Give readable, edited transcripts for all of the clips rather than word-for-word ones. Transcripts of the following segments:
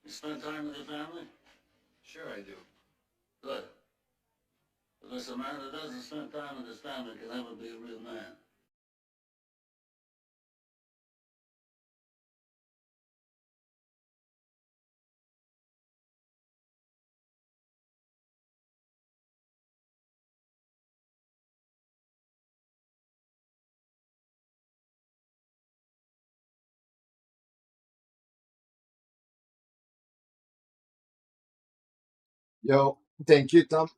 You spend time with your family? Sure, I do. Good. Because a man that doesn't spend time with his family can never be a real man. Yo, thank you, Tom,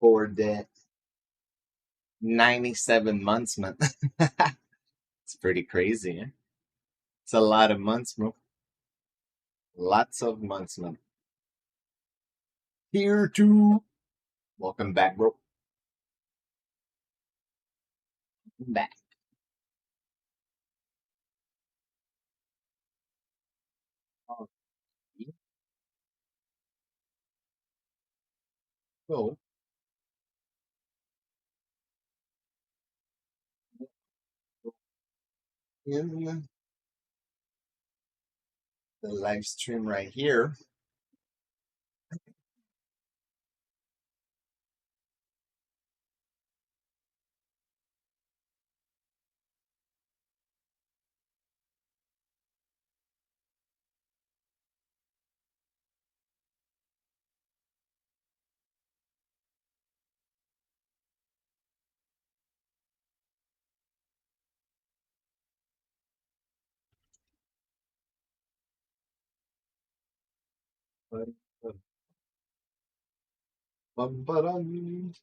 for the 97 months, man. It's pretty crazy, eh? It's a lot of months, bro. Lots of months, man. Here too. Welcome back, bro. Welcome back. Oh, so, in the live stream right here, bum-ba-dum.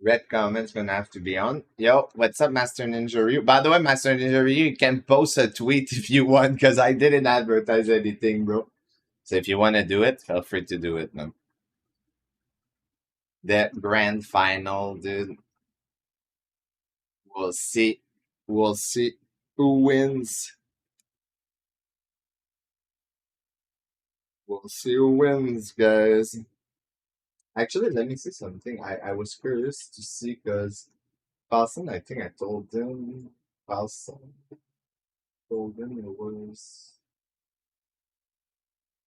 Red comments gonna have to be on. Yo, what's up, Master Ninja Ryu? By the way, Master Ninja Ryu, you can post a tweet if you want, because I didn't advertise anything, bro. So if you want to do it, feel free to do it, man. The grand final, dude. We'll see. We'll see who wins. We'll see who wins, guys. Actually, let me see something. I was curious to see because Carlson, I think I told him. Carlson told him it was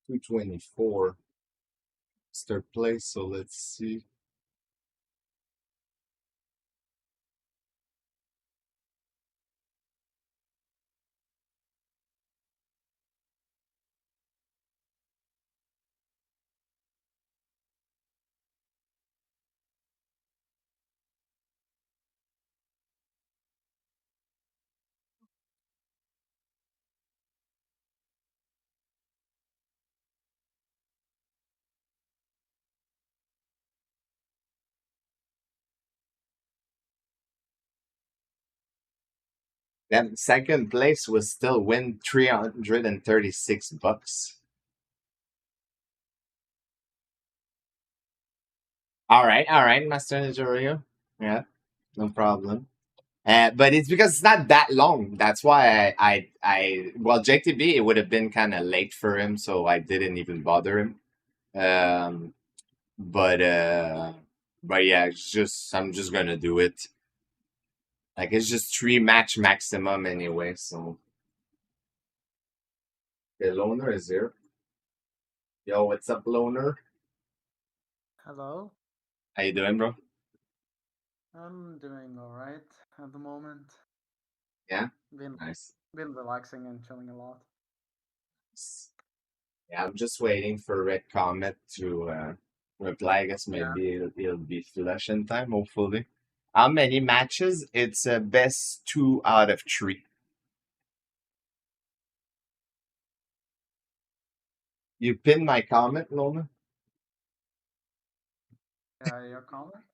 224 third place. So let's see. Then second place was still win $336. All right, Master Nigeria. Yeah, no problem. But it's because it's not that long. That's why well, JTB, it would have been kind of late for him, so I didn't even bother him. Um, but uh, but yeah, it's just I'm just gonna do it. Like it's just 3 match maximum anyway. So the loner is here. Yo, what's up, loner? Hello, How you doing, bro? I'm doing all right at the moment. Yeah, Been nice. been relaxing and chilling a lot. Yeah, I'm just waiting for Red Comet to reply. I guess Yeah, maybe it'll be flush in time, hopefully. How many matches? It's a best 2 out of 3. You pinned my comment, Lona? your comment.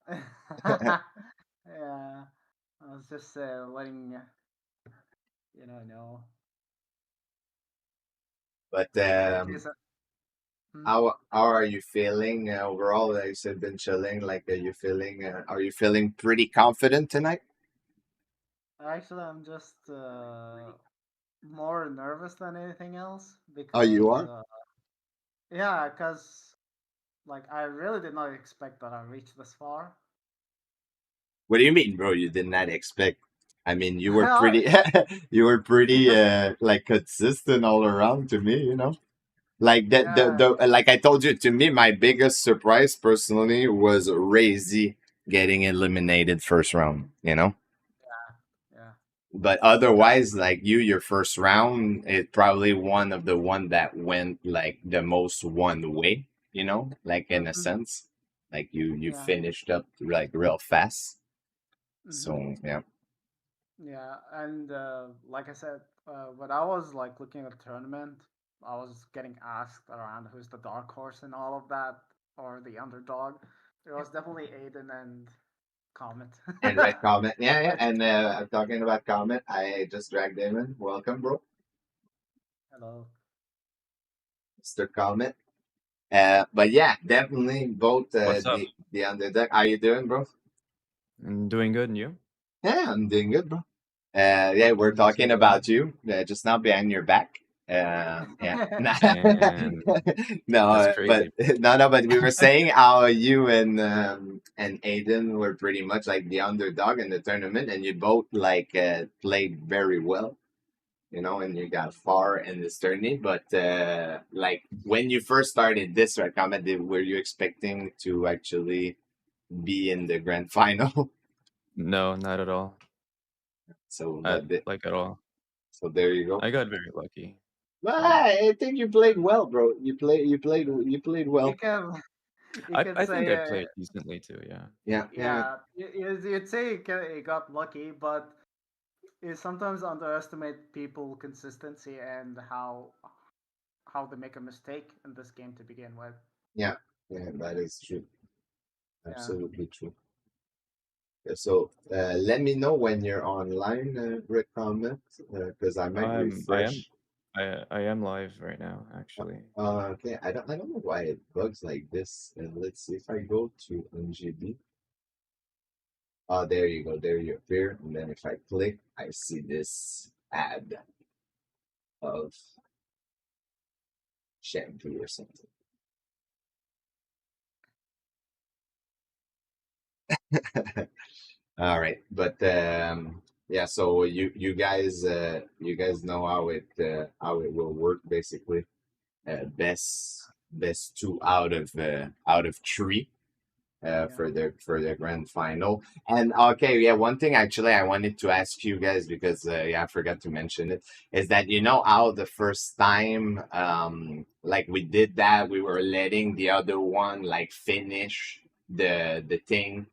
Yeah, I was just letting know. But In case. Hmm? how are you feeling overall? Like you said, been chilling. Like, are you feeling pretty confident tonight? Actually, I'm just more nervous than anything else Oh, you because are? yeah, because like I really did not expect that I reached this far. What do you mean, bro? You did not expect? I mean, you were pretty, you were pretty, like consistent all around to me. Like Yeah, like I told you, to me, my biggest surprise personally was Razy getting eliminated first round. yeah. But That. otherwise, like your first round is probably one of the one that went like the most one way. Like in a Hmm. sense, like you Yeah. finished up like real fast. Hmm. So yeah. Yeah, and like I said, when I was like looking at the tournament, I was getting asked around who's the dark horse and all of that, or the underdog. It was definitely Aiden and Comet. And Red Comet, yeah, yeah. Red. And I'm talking about Comet. I just dragged him in. Welcome, bro, Hello. Mr. Comet. But yeah, definitely both What's up? the underdog. How you doing, bro? I'm doing good, and you? Yeah, I'm doing good, bro. Yeah, we're That's talking good to hear. about you just now behind your back. Yeah. Man, No, that's but crazy. no, but we were saying how you and Aiden were pretty much like the underdog in the tournament, and you both like played very well, and you got far in this tourney. But like when you first started this right comment, were you expecting to actually be in the grand final? No, not at all. So, Like at all. so there you go. I got very lucky. Well, Yeah. I think you played well, bro. You played You well. can you I can I think I say played decently too. Yeah. Yeah, yeah, yeah. You'd say you got lucky, but you sometimes underestimate people consistency and how they make a mistake in this game to begin with. yeah, yeah. That is true. Yeah. Absolutely true. Yeah, so let me know when you're online, Rick comment, because I might I am refresh. I am live right now, actually. Okay, I don't know why it bugs like this. And let's see if I go to NGB. There you go. There you appear. And then if I click, I see this ad of shampoo or something. All right, but yeah. So you guys know how it will work basically. Best two out of three Yeah. for the grand final. And okay, yeah, one thing actually I wanted to ask you guys because yeah, I forgot to mention it is that how the first time like we did that, we were letting the other one like finish the thing,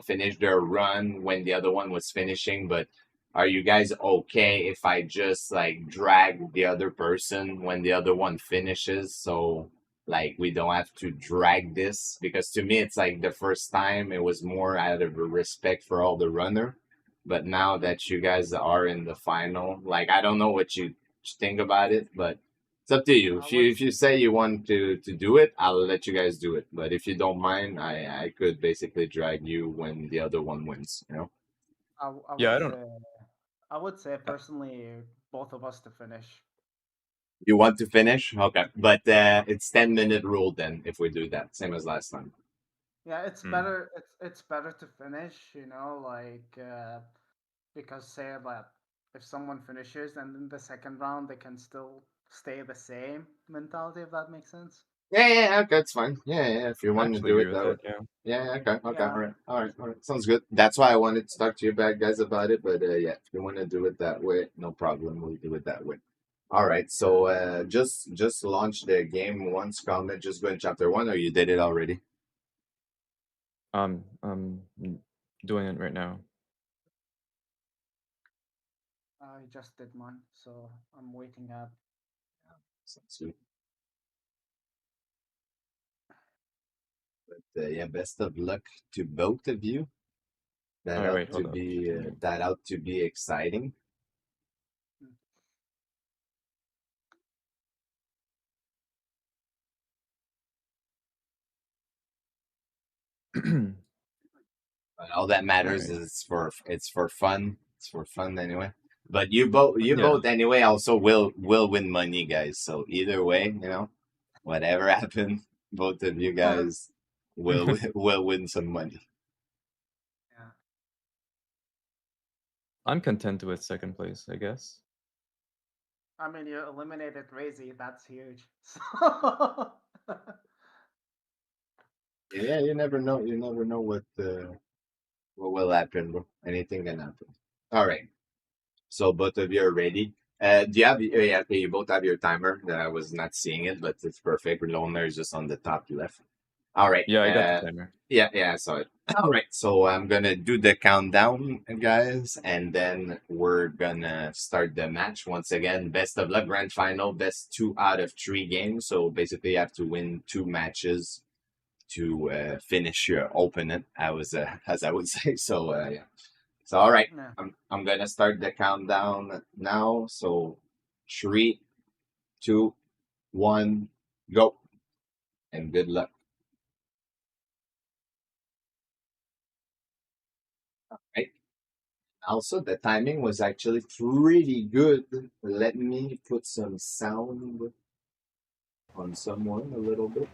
finish their run when the other one was finishing. But are you guys okay if I just like drag the other person when the other one finishes? So like we don't have to drag this, because to me it's like the first time it was more out of a respect for all the runner. But now that you guys are in the final, like I don't know what you think about it, but it's up to you. I If you would if you say you want to do it, I'll let you guys do it. But if you don't mind, I could basically drag you when the other one wins. I Yeah, would I don't. say personally both of us to finish. You want to finish? Okay. But it's 10-minute rule then if we do that. Same as last time. Yeah, it's Mm. better. It's better to finish. Because say that if someone finishes and in the second round they can still stay the same mentality. If that makes sense. Yeah, yeah, yeah, okay, it's fine. Yeah, yeah, if you I want to actually do agree it with that way. that. Yeah. Yeah, yeah, okay, Yeah. all right. Sounds good. That's why I wanted to talk to you bad guys about it. But yeah, if you want to do it that way, no problem. We'll do it that way. All right. So just launch the game once. Comment. Just go in chapter one, or you did it already. I'm doing it right now. I just did mine, so I'm waiting at. Sounds sweet. But yeah, best of luck to both of you. That All right, ought wait, to hold up. be that ought to be exciting. But all that All matters right. is it's for fun. It's for fun anyway. But you both Yeah. anyway also will win money, guys. So either way, whatever happens, both of you Yeah. guys will will win some money. I'm content with second place, I guess. I mean, you eliminated Razy. That's huge. So... Yeah, you never know. You never know what will happen, bro. Anything can happen. All right. So both of you are ready. Do you have? Yeah, okay. You both have your timer. I was not seeing it, but it's perfect. Loner is just on the top left. All right. Yeah, I got the timer. Yeah, I saw it. All right. So I'm gonna do the countdown, guys, and then we're gonna start the match once again. Best of luck, grand final, best 2 out of 3 games. So basically, you have to win 2 matches to finish your opponent. As I would say. So yeah. So all right, Yeah. I'm gonna start the countdown now. So 3, 2, 1, go, and good luck. Right. Also, the timing was actually pretty good. Let me put some sound on someone a little bit.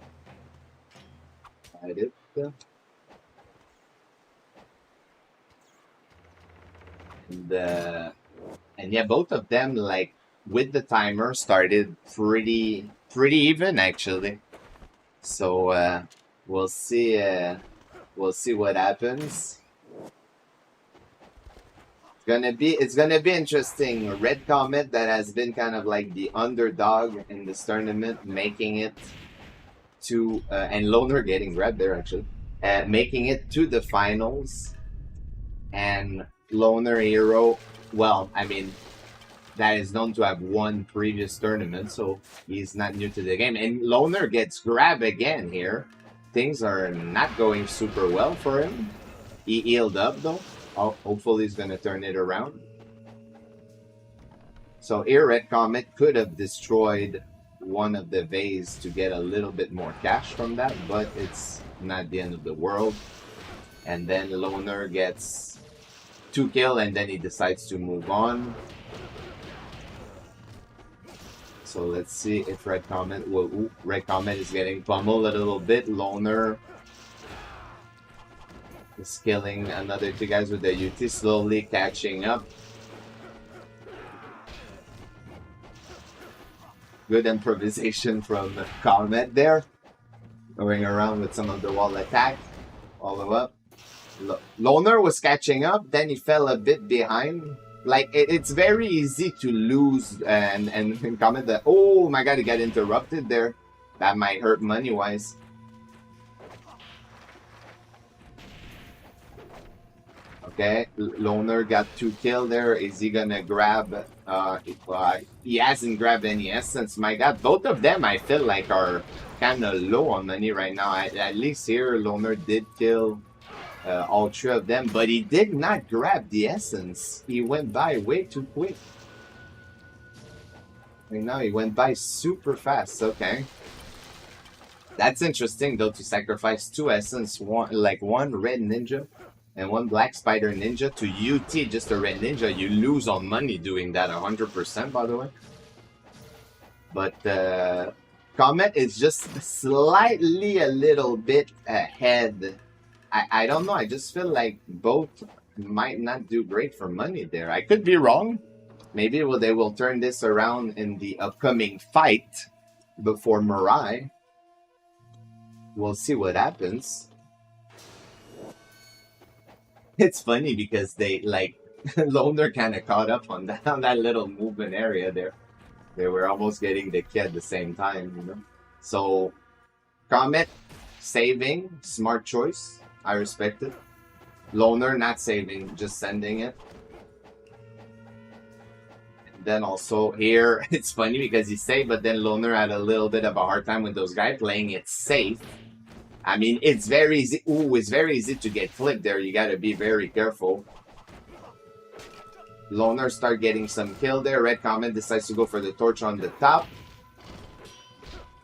Edit. And yeah, both of them like with the timer started pretty even actually. So we'll see what happens. It's gonna be interesting. Red Comet that has been kind of like the underdog in this tournament, making it to and Loner getting grabbed there actually, making it to the finals, and Loner Hero. Well, I mean, that is known to have won previous tournaments, so he's not new to the game. And Loner gets grabbed again here. Things are not going super well for him. He healed up though. Oh, hopefully he's gonna turn it around. So here Red Comet could have destroyed one of the vase to get a little bit more cash from that, but it's not the end of the world. And then Loner gets 2 kills and then he decides to move on. So let's see if Red Comet Red Comet is getting pummeled a little bit. Loner is killing another 2 guys with the UT, slowly catching up. Good improvisation from Comet there. Going around with some of the wall attack. Follow up. Loner was catching up, then he fell a bit behind. Like, it's very easy to lose and Comet that, oh my god, he got interrupted there. That might hurt money-wise. Okay, Loner got 2 kills there. Is he gonna grab? He hasn't grabbed any essence. My god, both of them I feel like are kind of low on money right now. At least here, Loner did kill all 3 of them, but he did not grab the essence. He went by way too quick. Right now, he went by super fast. Okay. That's interesting though, to sacrifice 2 essence, one red ninja and 1 black spider ninja to UT, just a red ninja. You lose on money doing that 100%, by the way. But Comet is just slightly a little bit ahead. I don't know. I just feel like both might not do great for money there. I could be wrong. Maybe they will turn this around in the upcoming fight before Mirai. We'll see what happens. It's funny because they like Loner kind of caught up on that little movement area there. They were almost getting the key at the same time, you know. So Comet saving, smart choice. I respect it. Loner not saving, just sending it. And then also here, it's funny because he saved, but then Loner had a little bit of a hard time with those guys playing it safe. I mean, it's very easy. Ooh, it's very easy to get flipped there. You gotta be very careful. Loner start getting some kill there. Red Comet decides to go for the torch on the top.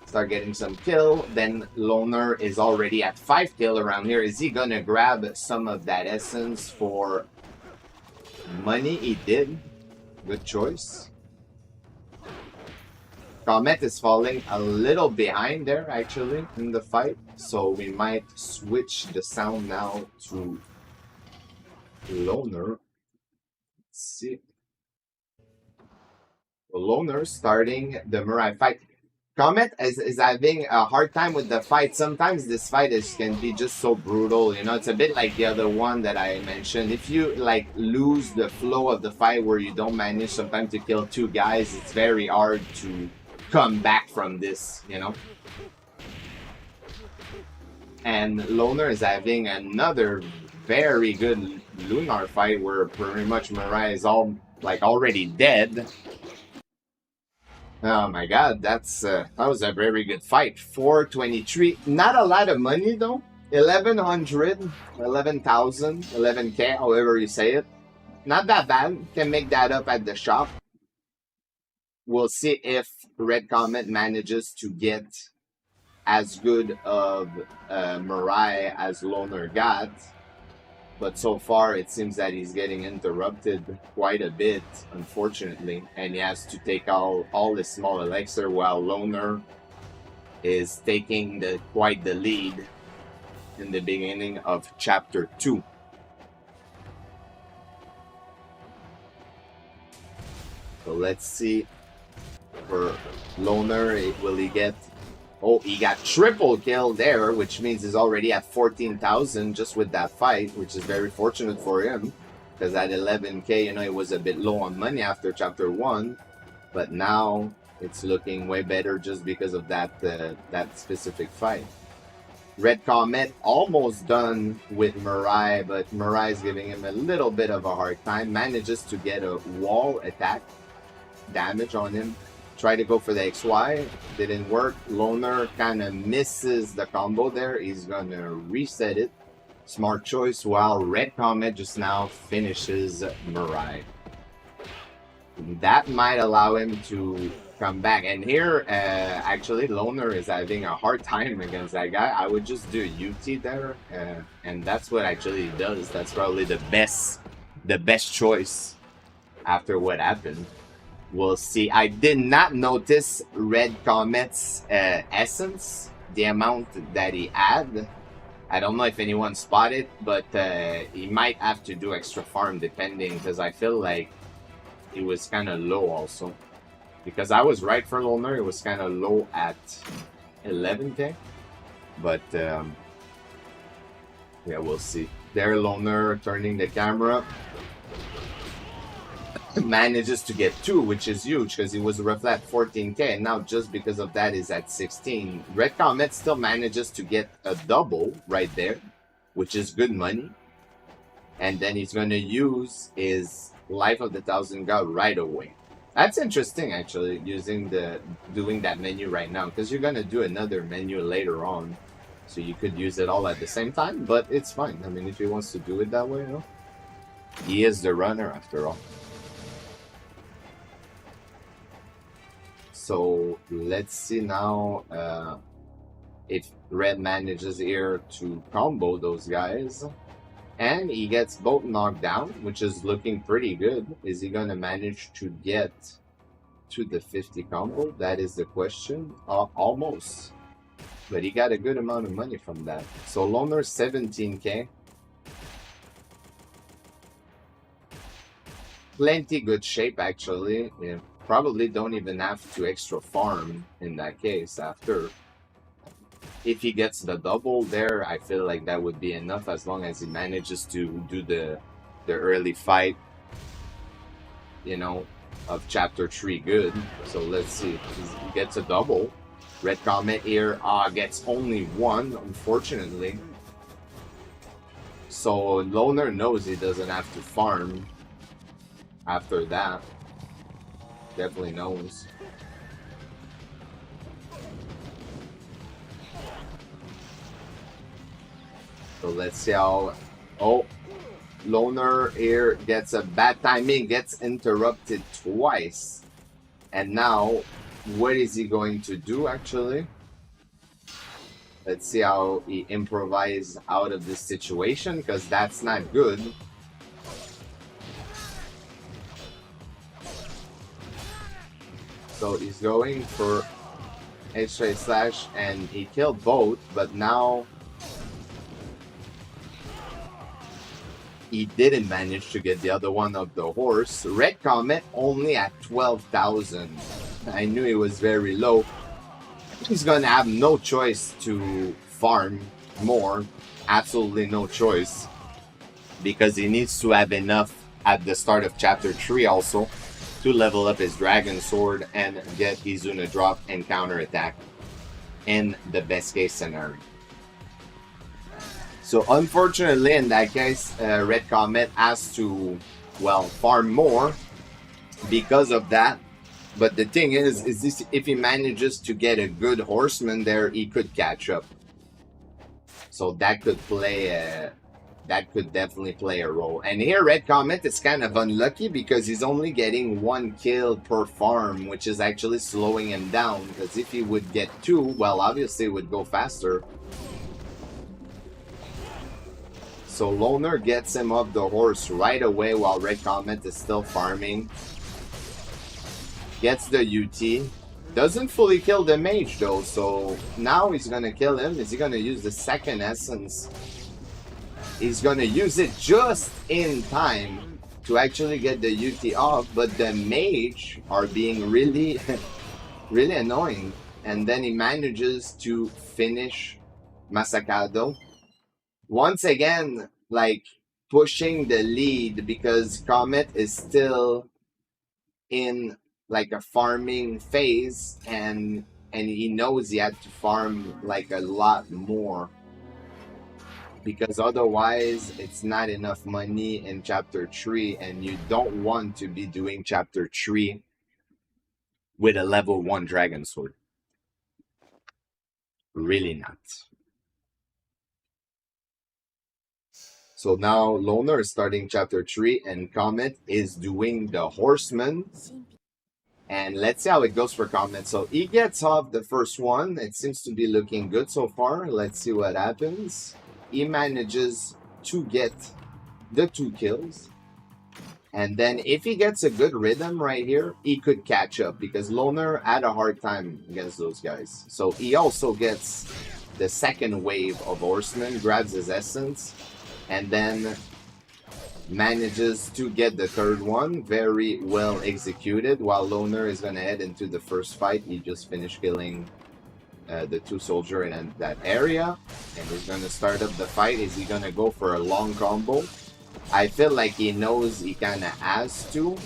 Start getting some kill. Then Loner is already at 5 kill around here. Is he gonna grab some of that essence for money? He did. Good choice. Comet is falling a little behind there, actually, in the fight. So we might switch the sound now to Loner. see. The Loner starting the Mirai fight. Comet is having a hard time with the fight. Sometimes this fight can be just so brutal. You know, it's a bit like the other one that I mentioned. If you like lose the flow of the fight where you don't manage sometimes to kill two guys, it's very hard to come back from this, you know. And Loner is having another very good Lunar fight where pretty much Mirai is all like already dead. Oh my god, that was a very good fight. 423. Not a lot of money though. 1100, 11,000, 11K, however you say it. Not that bad. Can make that up at the shop. We'll see if Red Comet manages to get as good of Mirai as Loner got. But so far, it seems that he's getting interrupted quite a bit, unfortunately. And he has to take all the small elixir while Loner is taking quite the lead in the beginning of Chapter 2. So let's see for Loner, will he get... Oh, he got triple kill there, which means he's already at 14,000 just with that fight, which is very fortunate for him. Because at 11K, you know, it was a bit low on money after Chapter 1. But now it's looking way better just because of that specific fight. Red Comet almost done with Mirai, but Mirai is giving him a little bit of a hard time. Manages to get a wall attack damage on him. Try to go for the XY, didn't work. Loner kind of misses the combo there. He's gonna reset it. Smart choice, while Red Comet just now finishes Mirai. That might allow him to come back. And here, actually, Loner is having a hard time against that guy. I would just do UT there, and that's what actually he does. That's probably the best choice after what happened. We'll see. I did not notice Red Comet's essence, the amount that he had. I don't know if anyone spotted, but he might have to do extra farm depending, because I feel like it was kind of low also. Because I was right for Loner, it was kind of low at 11K. But yeah, we'll see. There, Loner turning the camera. Manages to get 2, which is huge because he was roughly at 14K, and now just because of that is at 16. Red Comet still manages to get a double right there, which is good money. And then he's going to use his Life of the Thousand God right away. That's interesting, actually, doing that menu right now, because you're going to do another menu later on. So you could use it all at the same time, but it's fine. I mean, if he wants to do it that way, you know? He is the runner after all. So let's see now if Red manages here to combo those guys. And he gets both knocked down, which is looking pretty good. Is he going to manage to get to the 50 combo? That is the question. Almost. But he got a good amount of money from that. So Loner 17K. Plenty good shape, actually. Yeah. Probably don't even have to extra farm in that case after. If he gets the double there, I feel like that would be enough as long as he manages to do the early fight, you know, of Chapter 3 good. So let's see. He gets a double. Red Comet here gets only 1, unfortunately. So Loner knows he doesn't have to farm after that. Definitely knows. So let's see how... Oh, Loner here gets a bad timing, gets interrupted twice. And now, what is he going to do, actually? Let's see how he improvises out of this situation, because that's not good. So he's going for H-Ray Slash, and he killed both, but now he didn't manage to get the other one of the horse. Red Comet only at 12,000. I knew it was very low. He's gonna have no choice to farm more. Absolutely no choice. Because he needs to have enough at the start of chapter 3 also to level up his dragon sword and get Izuna drop and counter attack in the best case scenario. So unfortunately, in that case, Red Comet has to, well, farm more because of that. But the thing is this, if he manages to get a good horseman there, he could catch up. So that could play that could definitely play a role. And here Red Comet is kind of unlucky because he's only getting 1 kill per farm, which is actually slowing him down. Because if he would get 2, well, obviously it would go faster. So Loner gets him off the horse right away while Red Comet is still farming. Gets the UT. Doesn't fully kill the mage though, so now he's gonna kill him. Is he gonna use the second essence? He's gonna use it just in time to actually get the UT off, but the mage are being really, really annoying. And then he manages to finish Masakado. Once again, like, pushing the lead because Comet is still in like a farming phase, and he knows he had to farm like a lot more because otherwise it's not enough money in chapter 3, and you don't want to be doing chapter 3 with a level 1 dragon sword. Really not. So now Loner is starting chapter 3 and Comet is doing the horseman. And let's see how it goes for Comet. So he gets off the first one. It seems to be looking good so far. Let's see what happens. He manages to get the 2 kills. And then if he gets a good rhythm right here, he could catch up because Loner had a hard time against those guys. So he also gets the second wave of horsemen, grabs his essence, and then manages to get the third one. Very well executed. While Loner is going to head into the first fight, he just finished killing the 2 soldiers in that area, and he's going to start up the fight. Is he going to go for a long combo? I feel like he knows he kind of has to.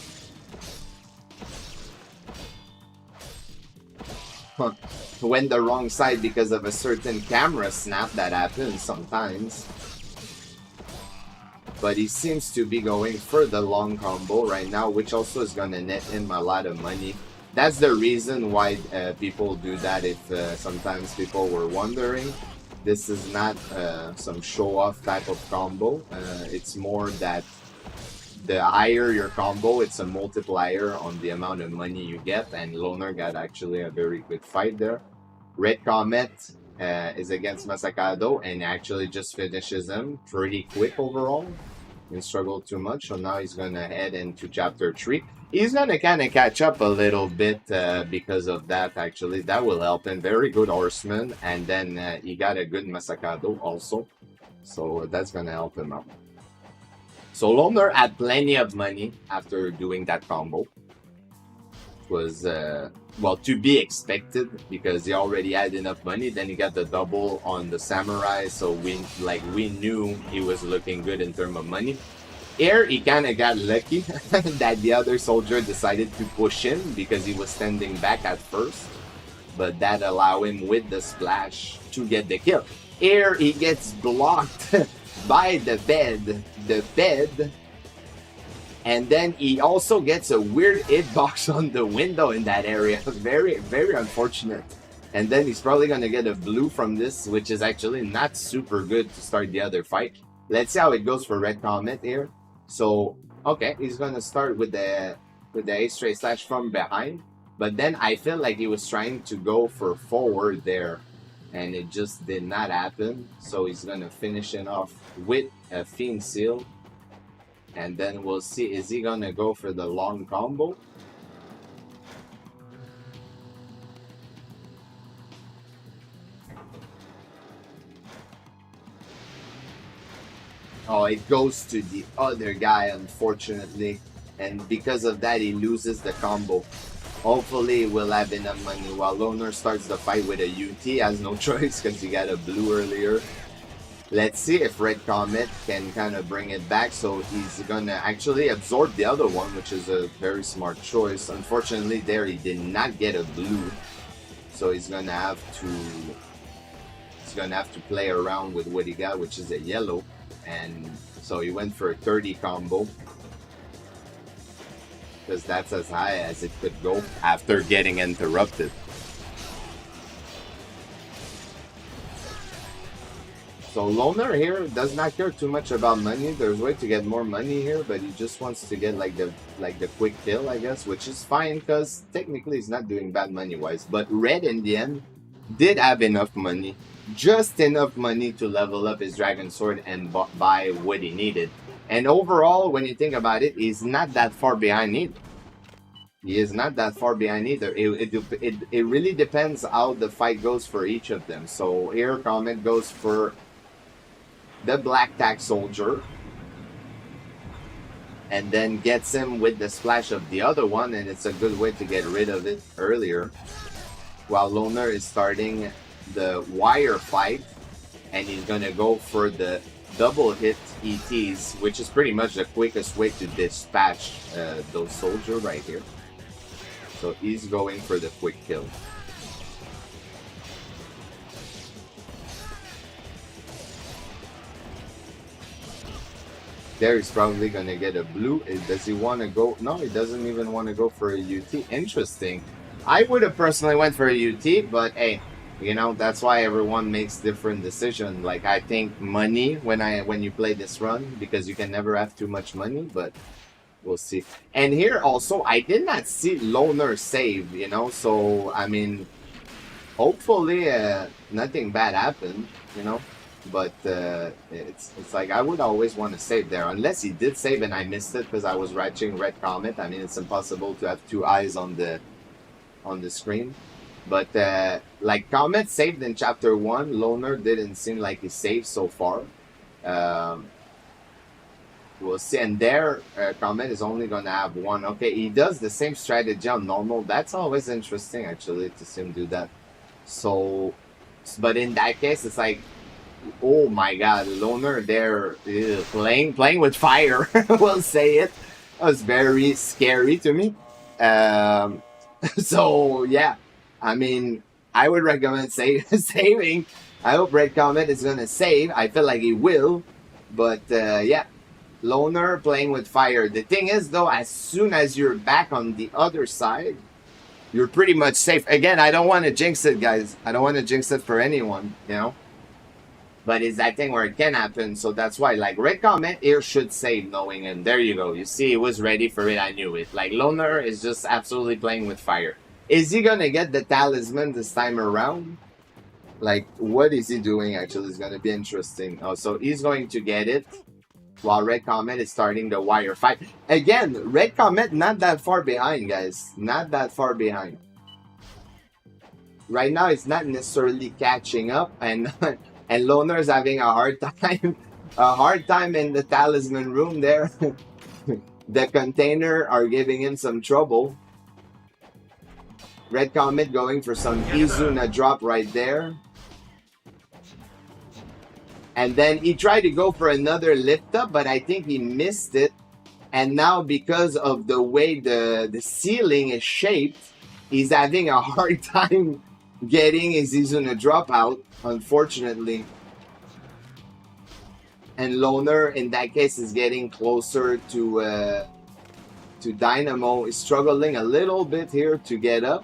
Went the wrong side because of a certain camera snap that happens sometimes. But he seems to be going for the long combo right now, which also is going to net him a lot of money. That's the reason why people do that. If sometimes people were wondering, this is not some show-off type of combo. It's more that the higher your combo, it's a multiplier on the amount of money you get. And Loner got actually a very good fight there. Red Comet is against Masakado and actually just finishes him pretty quick overall. Didn't struggle too much, so now he's gonna head into chapter 3. He's gonna kind of catch up a little bit because of that. Actually, that will help him. Very good horseman, and then he got a good Masakado also, so that's gonna help him out. So Loner had plenty of money after doing that combo. Was well, to be expected because he already had enough money. Then he got the double on the samurai, so we knew he was looking good in terms of money. Here he kind of got lucky that the other soldier decided to push him because he was standing back at first, but that allowed him with the splash to get the kill. Here he gets blocked by the bed. And then he also gets a weird hitbox on the window in that area. Very, very unfortunate. And then he's probably going to get a blue from this, which is actually not super good to start the other fight. Let's see how it goes for Red Comet here. So, okay, he's going to start with the A-straight slash from behind. But then I feel like he was trying to go for forward there, and it just did not happen. So he's going to finish it off with a Fiend Seal. And then we'll see, is he gonna go for the long combo? Oh, it goes to the other guy, unfortunately. And because of that, he loses the combo. Hopefully, we'll have enough money. While Loner starts the fight with a UT, has no choice because he got a blue earlier. Let's see if Red Comet can kind of bring it back. So he's going to actually absorb the other one, which is a very smart choice. Unfortunately, there he did not get a blue. So he's going to have to play around with what he got, which is a yellow. And so he went for a 30 combo. Because that's as high as it could go after getting interrupted. So Loner here does not care too much about money. There's a way to get more money here, but he just wants to get like the quick kill, I guess, which is fine because technically he's not doing bad money-wise. But Red in the end did have enough money, just enough money to level up his Dragon Sword and buy what he needed. And overall, when you think about it, he's not that far behind either. He is not that far behind either. It really depends how the fight goes for each of them. So here, Comet goes for the Black Tack Soldier. And then gets him with the splash of the other one. And it's a good way to get rid of it earlier. While Loner is starting the wire fight. And he's going to go for the double hit ETs, which is pretty much the quickest way to dispatch those soldiers right here. So he's going for the quick kill. There he's probably going to get a blue. Does he want to go? No, he doesn't even want to go for a UT. Interesting. I would have personally went for a UT, but hey, you know, that's why everyone makes different decisions. Like, I think money when you play this run, because you can never have too much money, but we'll see. And here also, I did not see Loner save, you know, so, I mean, hopefully nothing bad happened, you know, but it's like I would always want to save there, unless he did save and I missed it because I was watching Red Comet. I mean, it's impossible to have two eyes on the screen. But like Comet saved in chapter 1, Loner didn't seem like he saved so far. We'll see. And there, Comet is only going to have one. Okay, he does the same strategy on normal. That's always interesting, actually, to see him do that. So, but in that case, it's like, oh my god, Loner there playing with fire. We'll say it. That was very scary to me. So, yeah. I mean, I would recommend saving. I hope Red Comet is going to save. I feel like he will. But, yeah. Loner playing with fire. The thing is, though, as soon as you're back on the other side, you're pretty much safe. Again, I don't want to jinx it, guys. I don't want to jinx it for anyone, you know? But it's that thing where it can happen. So that's why, like, Red Comet here should save knowing him. There you go. You see, he was ready for it. I knew it. Like, Loner is just absolutely playing with fire. Is he going to get the talisman this time around? Like, what is he doing, actually? It's going to be interesting. Oh, so he's going to get it. While Red Comet is starting the wire fight. Again, Red Comet not that far behind, guys. Not that far behind. Right now, it's not necessarily catching up. And and Loner's having a hard time. A hard time in the talisman room there. The container are giving him some trouble. Red Comet going for some Izuna drop right there. And then he tried to go for another lift up, but I think he missed it. And now because of the way the ceiling is shaped, he's having a hard time getting his Izuna drop out, unfortunately. And Loner, in that case, is getting closer to Dynamo. He's struggling a little bit here to get up,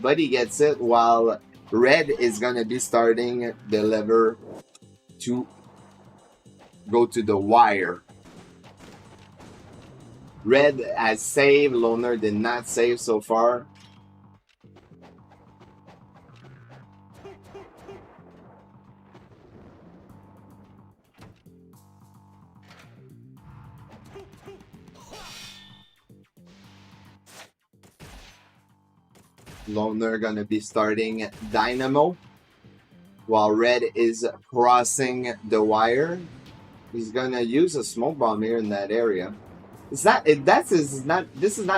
but he gets it, while Red is going to be starting the lever to go to the wire. Red has saved. Loner did not save so far. Loner gonna be starting Dynamo while Red is crossing the wire. He's gonna use a smoke bomb here in that area. It's not. This is not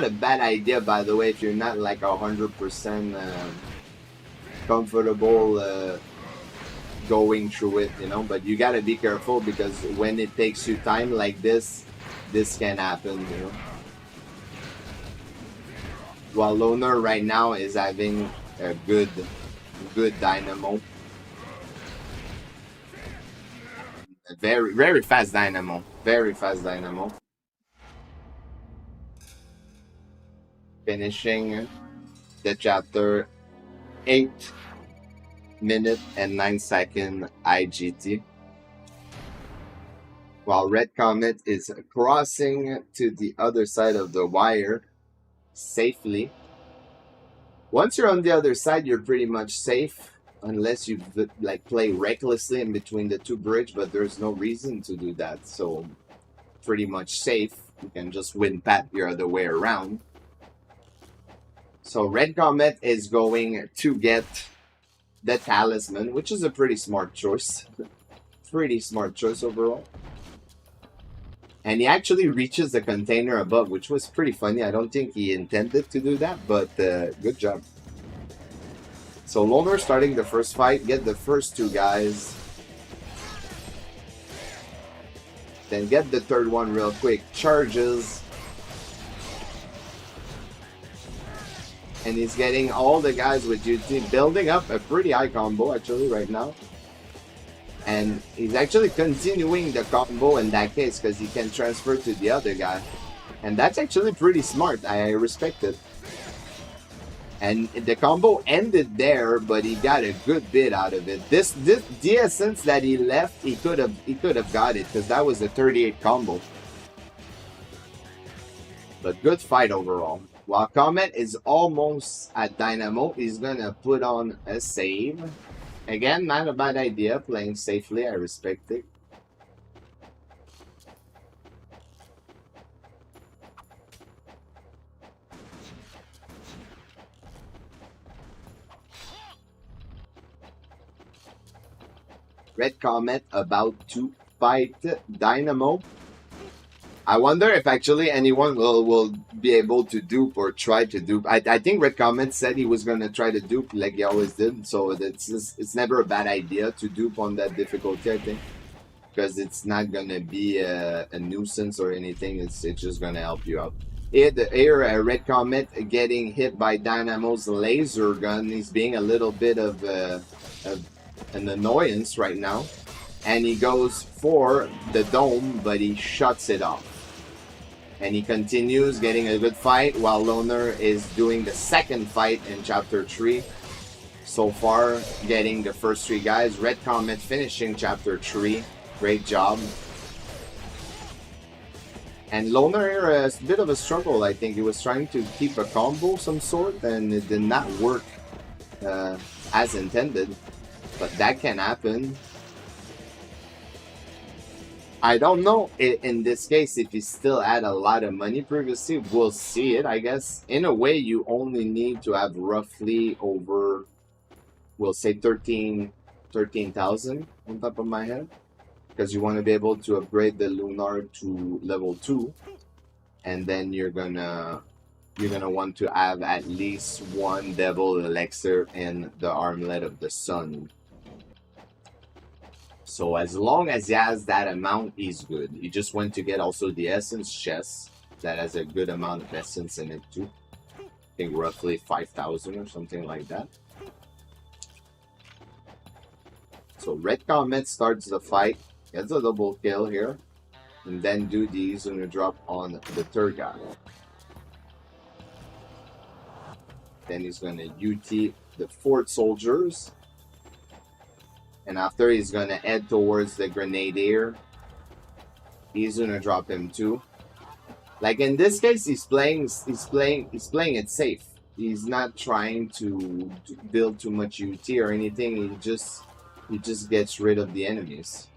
a bad idea, by the way. If you're not like 100% comfortable going through it, you know. But you gotta be careful because when it takes you time like this can happen, you know. While Loner right now is having a good dynamo. A very fast dynamo. Very fast dynamo. Finishing the chapter 8-minute and 9-second IGT. While Red Comet is crossing to the other side of the wire safely. Once you're on the other side, you're pretty much safe. Unless you like play recklessly in between the two bridge, but there's no reason to do that. So pretty much safe. You can just win pat your other way around. So Red Comet is going to get the talisman, which is a pretty smart choice. Pretty smart choice overall. And he actually reaches the container above, which was pretty funny. I don't think he intended to do that, but good job. So Loner starting the first fight, get the first two guys. Then get the third one real quick. Charges. And he's getting all the guys with UT, building up a pretty high combo actually right now. And he's actually continuing the combo in that case because he can transfer to the other guy. And that's actually pretty smart. I respect it. And the combo ended there, but he got a good bit out of it. The essence that he left, he could have got it because that was a 38 combo. But good fight overall. While Comet is almost at Dynamo, he's gonna put on a save. Again, not a bad idea, playing safely, I respect it. Red Comet about to fight Dynamo. I wonder if actually anyone will be able to dupe or try to dupe. I think Red Comet said he was going to try to dupe like he always did. So it's never a bad idea to dupe on that difficulty, I think. Because it's not going to be a nuisance or anything. It's just going to help you out. Here, Red Comet getting hit by Dynamo's laser gun. He's being a little bit of an annoyance right now. And he goes for the dome, but he shuts it off. And he continues getting a good fight while Loner is doing the second fight in Chapter 3. So far, getting the first three guys. Red Comet finishing Chapter 3. Great job. And Loner here is a bit of a struggle, I think. He was trying to keep a combo of some sort, and it did not work as intended. But that can happen. I don't know in this case if he still had a lot of money previously. We'll see it, I guess. In a way, you only need to have roughly over, we'll say 13,000 on top of my head. Because you want to be able to upgrade the Lunar to level 2. And then you're gonna want to have at least one Devil Elixir in the Armlet of the Sun. So as long as he has that amount, he's good. He just went to get also the Essence chest that has a good amount of Essence in it too. I think roughly 5,000 or something like that. So Red Comet starts the fight, gets a double kill here, and then do the Izuna drop on the third guy. Then he's going to UT the Fort Soldiers. And after he's gonna head towards the Grenadier. He's gonna drop him too. Like in this case, he's playing it safe. He's not trying to build too much UT or anything. He just gets rid of the enemies.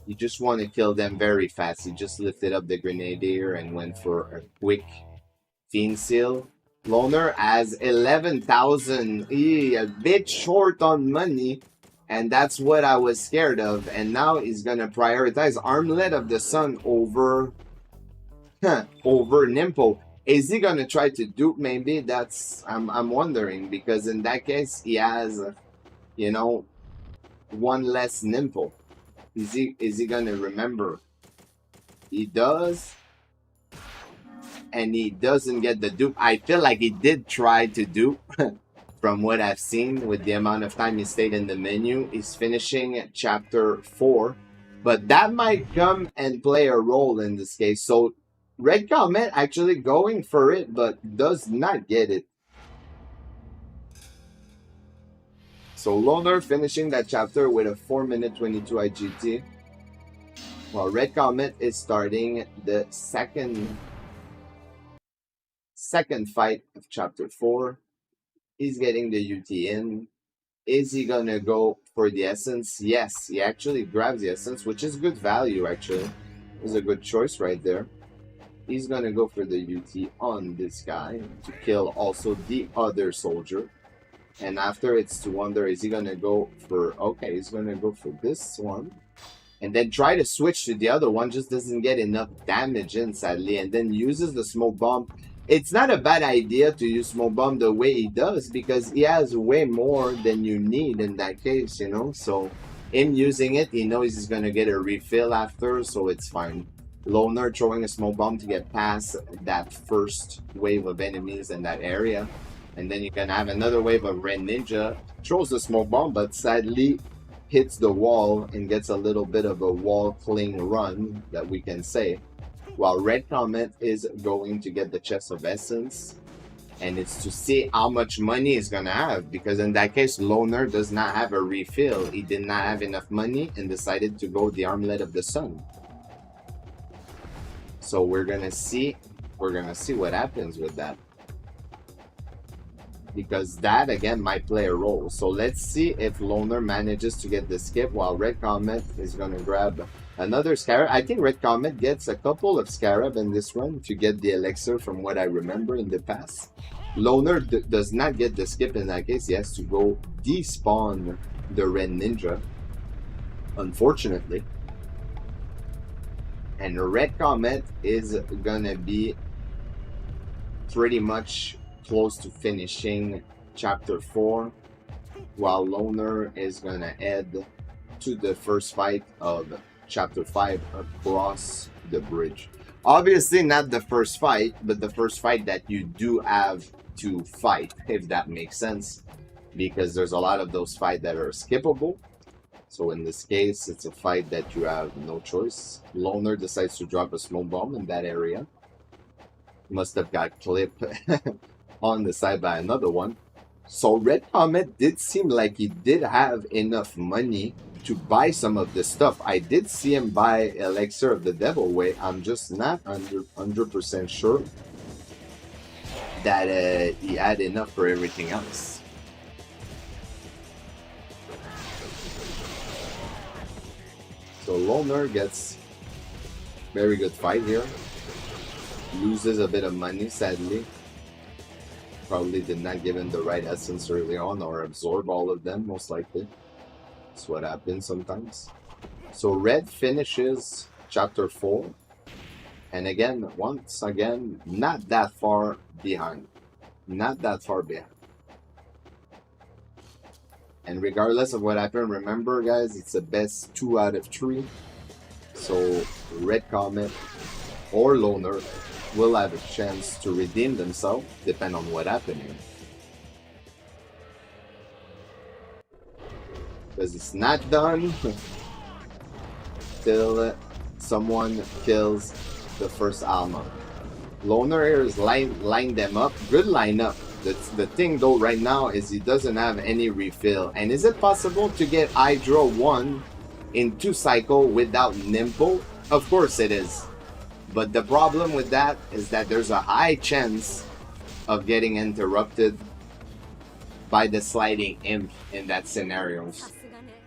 You just want to kill them very fast. He just lifted up the Grenadier and went for a quick Fiend Seal. Loner has 11,000. A bit short on money, and that's what I was scared of. And now he's gonna prioritize Armlet of the Sun over over Nimpo. Is he gonna try to dupe? Maybe that's I'm wondering, because in that case he has, you know, one less Nimpo. Is he gonna remember? He does. And he doesn't get the dupe. I feel like he did try to dupe from what I've seen with the amount of time he stayed in the menu. He's finishing chapter 4, but that might come and play a role in this case. So Red Comet actually going for it, but does not get it. So Loner finishing that chapter with a 4-minute 22 IGT, while Red Comet is starting the second fight of chapter 4. He's getting the UT in. Is he gonna go for the essence? Yes, he actually grabs the essence, which is good value actually. It's a good choice right there. He's gonna go for the UT on this guy to kill also the other soldier. And after, it's to wonder, is he gonna go for, okay, he's gonna go for this one. And then try to switch to the other one, just doesn't get enough damage in, sadly, and then uses the smoke bomb. It's not a bad idea to use smoke bomb the way he does, because he has way more than you need in that case, you know. So him using it, he knows he's gonna get a refill after, so it's fine. Loner throwing a smoke bomb to get past that first wave of enemies in that area, and then you can have another wave of Red Ninja, throws the smoke bomb, but sadly hits the wall and gets a little bit of a wall cling run, that we can say, while Red Comet is going to get the chest of essence, and it's to see how much money he's gonna have, because in that case Loner does not have a refill. He did not have enough money and decided to go the Armlet of the Sun. So we're gonna see what happens with that, because that again might play a role. So let's see if Loner manages to get the skip, while Red Comet is gonna grab another Scarab. I think Red Comet gets a couple of Scarab in this run to get the elixir, from what I remember in the past. Loner does not get the skip in that case. He has to go despawn the Red Ninja, unfortunately. And Red Comet is gonna be pretty much close to finishing chapter 4, while Loner is gonna head to the first fight of chapter 5 across the bridge. Obviously not the first fight, but the first fight that you do have to fight, if that makes sense, because there's a lot of those fights that are skippable. So in this case, it's a fight that you have no choice. Loner decides to drop a smoke bomb in that area. Must have got clipped on the side by another one. So Red Comet did seem like he did have enough money to buy some of this stuff. I did see him buy Elixir of the Devil Way. I'm just not 100% sure that he had enough for everything else. So Loner gets very good fight here. Loses a bit of money, sadly. Probably did not give him the right essence early on, or absorb all of them, most likely. That's what happens sometimes. So Red finishes chapter 4. And again, once again, not that far behind. Not that far behind. And regardless of what happened, remember guys, it's the best 2 out of 3. So Red Comet or Loner will have a chance to redeem themselves, depending on what happened here. Because it's not done till someone kills the first Alma. Loner here is line them up. Good lineup. The thing though right now is he doesn't have any refill. And is it possible to get Hydra 1 in 2 cycle without Nimpo? Of course it is. But the problem with that is that there's a high chance of getting interrupted by the sliding imp in that scenarios.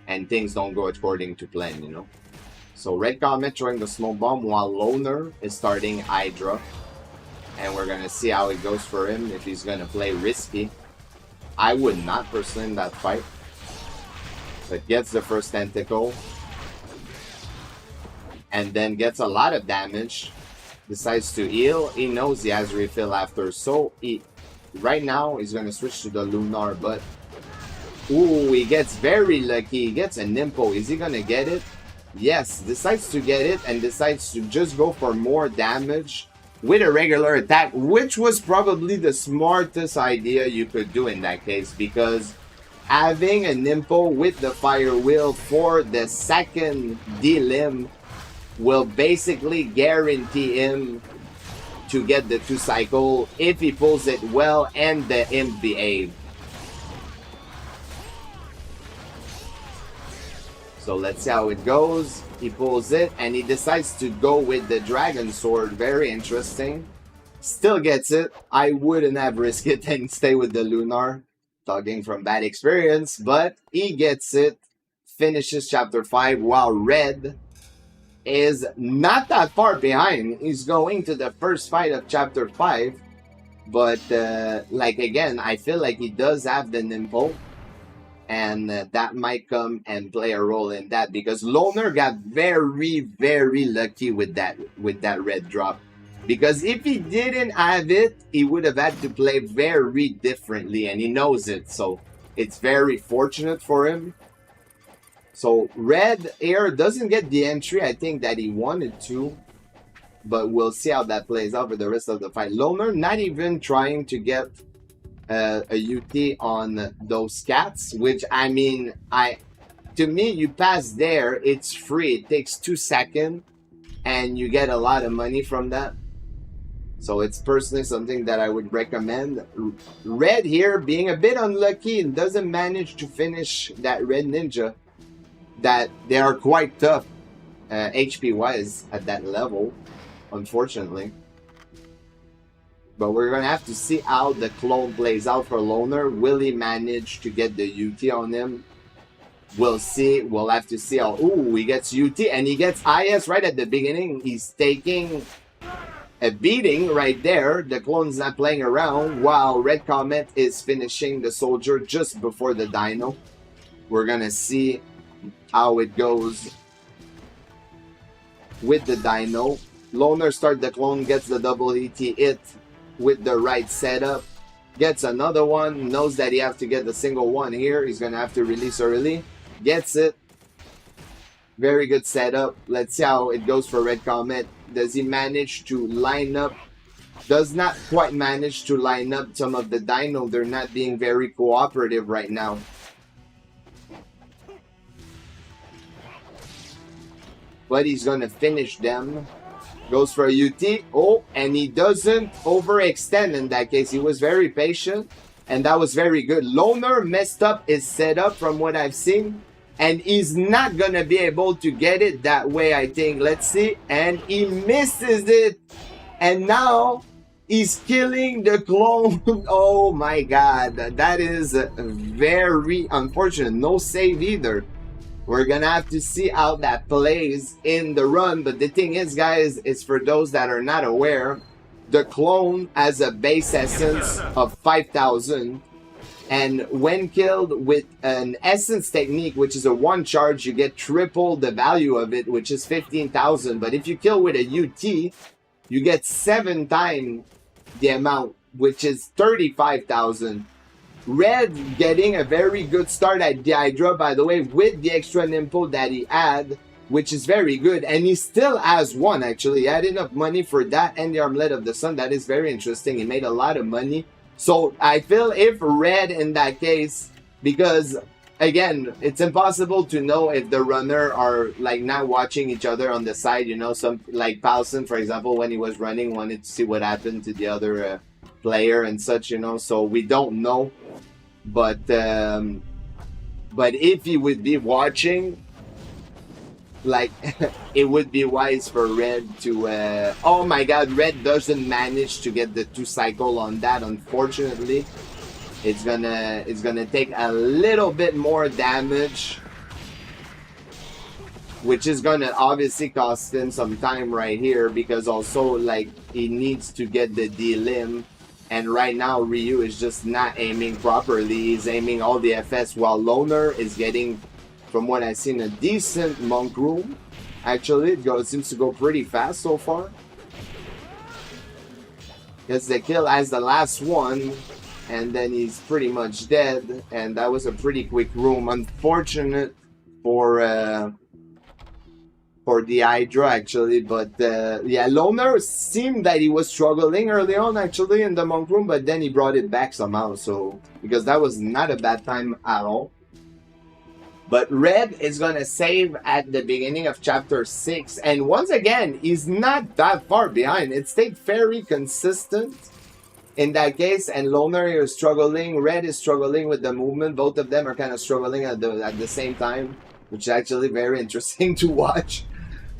And things don't go according to plan, you know. So Red Comet throwing the smoke bomb while Loner is starting Hydra. And we're gonna see how it goes for him, if he's gonna play risky. I would not personally in that fight. But gets the first tentacle. And then gets a lot of damage. Decides to heal. He knows he has refill after. So right now he's gonna switch to the Lunar, but ooh, he gets very lucky. He gets a Nimpo. Is he gonna get it? Yes, decides to get it and decides to just go for more damage with a regular attack, which was probably the smartest idea you could do in that case, because having a Nimpo with the Fire Wheel for the second D-Limb will basically guarantee him to get the 2 cycle if he pulls it well and the imp behave. So let's see how it goes. He pulls it and he decides to go with the Dragon Sword. Very interesting. Still gets it. I wouldn't have risked it and stay with the Lunar. Talking from bad experience, but he gets it. Finishes chapter 5 while Red is not that far behind. He's going to the first fight of chapter 5. But like again, I feel like he does have the Nimpo. And that might come and play a role in that, because Loner got very, very lucky with that red drop. Because if he didn't have it, he would have had to play very differently, and he knows it. So it's very fortunate for him. So Red here doesn't get the entry, I think, that he wanted to. But we'll see how that plays out for the rest of the fight. Loner not even trying to get a UT on those cats, which I mean, to me, you pass there, it's free. It takes 2 seconds and you get a lot of money from that. So it's personally something that I would recommend. Red here being a bit unlucky and doesn't manage to finish that Red Ninja, that they are quite tough HP wise at that level, unfortunately. But we're going to have to see how the clone plays out for Loner. Will he manage to get the UT on him? We'll see. We'll have to see how... Ooh, he gets UT and he gets IS right at the beginning. He's taking a beating right there. The clone's not playing around while Red Comet is finishing the soldier just before the Dino. We're going to see how it goes with the Dino. Loner start the clone, gets the double ET hit with the right setup, gets another one, knows that he has to get the single one here. He's gonna have to release early, gets it. Very good setup. Let's see how it goes for Red Comet. Does he manage to line up? Does not quite manage to line up some of the Dino. They're not being very cooperative right now. But he's gonna finish them. Goes for a UT. Oh, and he doesn't overextend in that case. He was very patient, and that was very good. Loner messed up his setup from what I've seen, and he's not going to be able to get it that way, I think. Let's see. And he misses it, and now he's killing the clone. Oh, my God. That is very unfortunate. No save either. We're going to have to see how that plays in the run. But the thing is, guys, is for those that are not aware, the clone has a base essence of 5,000. And when killed with an essence technique, which is a 1 charge, you get triple the value of it, which is 15,000. But if you kill with a UT, you get 7 times the amount, which is 35,000. Red getting a very good start at the Hydra, by the way, with the extra Nimpo that he had, which is very good. And he still has 1, actually. He had enough money for that and the Armlet of the Sun. That is very interesting. He made a lot of money. So I feel if Red in that case, because again, it's impossible to know if the runner are like not watching each other on the side, you know, some like Paulson, for example, when he was running, wanted to see what happened to the other player and such, you know, so we don't know. But if he would be watching, like, it would be wise for Red to oh my God, Red doesn't manage to get the 2 cycle on that, unfortunately. It's gonna take a little bit more damage. which is gonna obviously cost him some time right here because also like he needs to get the D-Lim, and right now Ryu is just not aiming properly. He's aiming all the FS while Loner is getting, from what I've seen, a decent monk room. Actually, it seems to go pretty fast so far. Gets the kill as the last one, and then he's pretty much dead, and that was a pretty quick room. Unfortunate for the Hydra, actually, but yeah, Loner seemed that he was struggling early on, actually, in the monk room, but then he brought it back somehow, so, because that was not a bad time at all. But Red is gonna save at the beginning of chapter 6, and once again, he's not that far behind. It stayed very consistent in that case, and Loner is struggling, Red is struggling with the movement. Both of them are kind of struggling at the same time, which is actually very interesting to watch.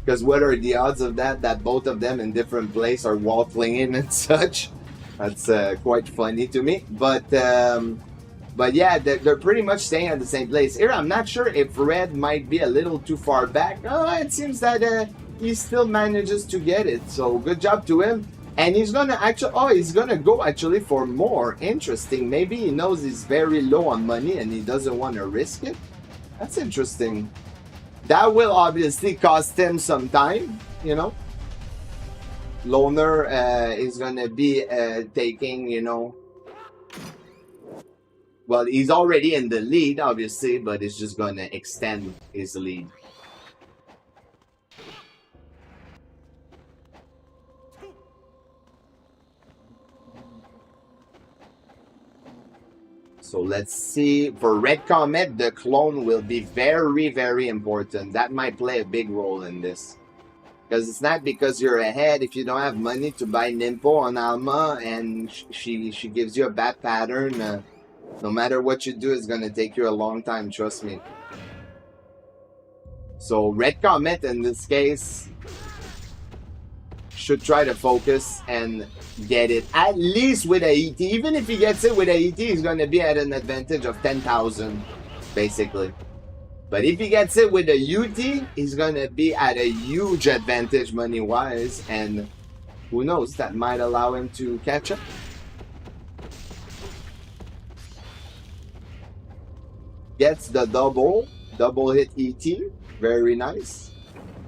Because what are the odds of that both of them in different places are waddling in and such? That's quite funny to me. But yeah, they're pretty much staying at the same place. Here, I'm not sure if Red might be a little too far back. It seems that he still manages to get it. So good job to him. And he's gonna actually, he's gonna go actually for more. Interesting. Maybe he knows he's very low on money and he doesn't want to risk it. That's interesting. That will obviously cost him some time, you know. Loner is gonna be taking, you know. Well, he's already in the lead, obviously, but it's just gonna extend his lead. So let's see. For Red Comet, the clone will be very, very important. That might play a big role in this. Because it's not because you're ahead. If you don't have money to buy Nimpo on Alma and she gives you a bad pattern, no matter what you do, it's going to take you a long time, trust me. So Red Comet in this case should try to focus and get it at least with a ET. Even if he gets it with a ET, he's going to be at an advantage of 10,000 basically. But if he gets it with a UT, he's going to be at a huge advantage money wise, and who knows, that might allow him to catch up. Gets the double hit ET, very nice.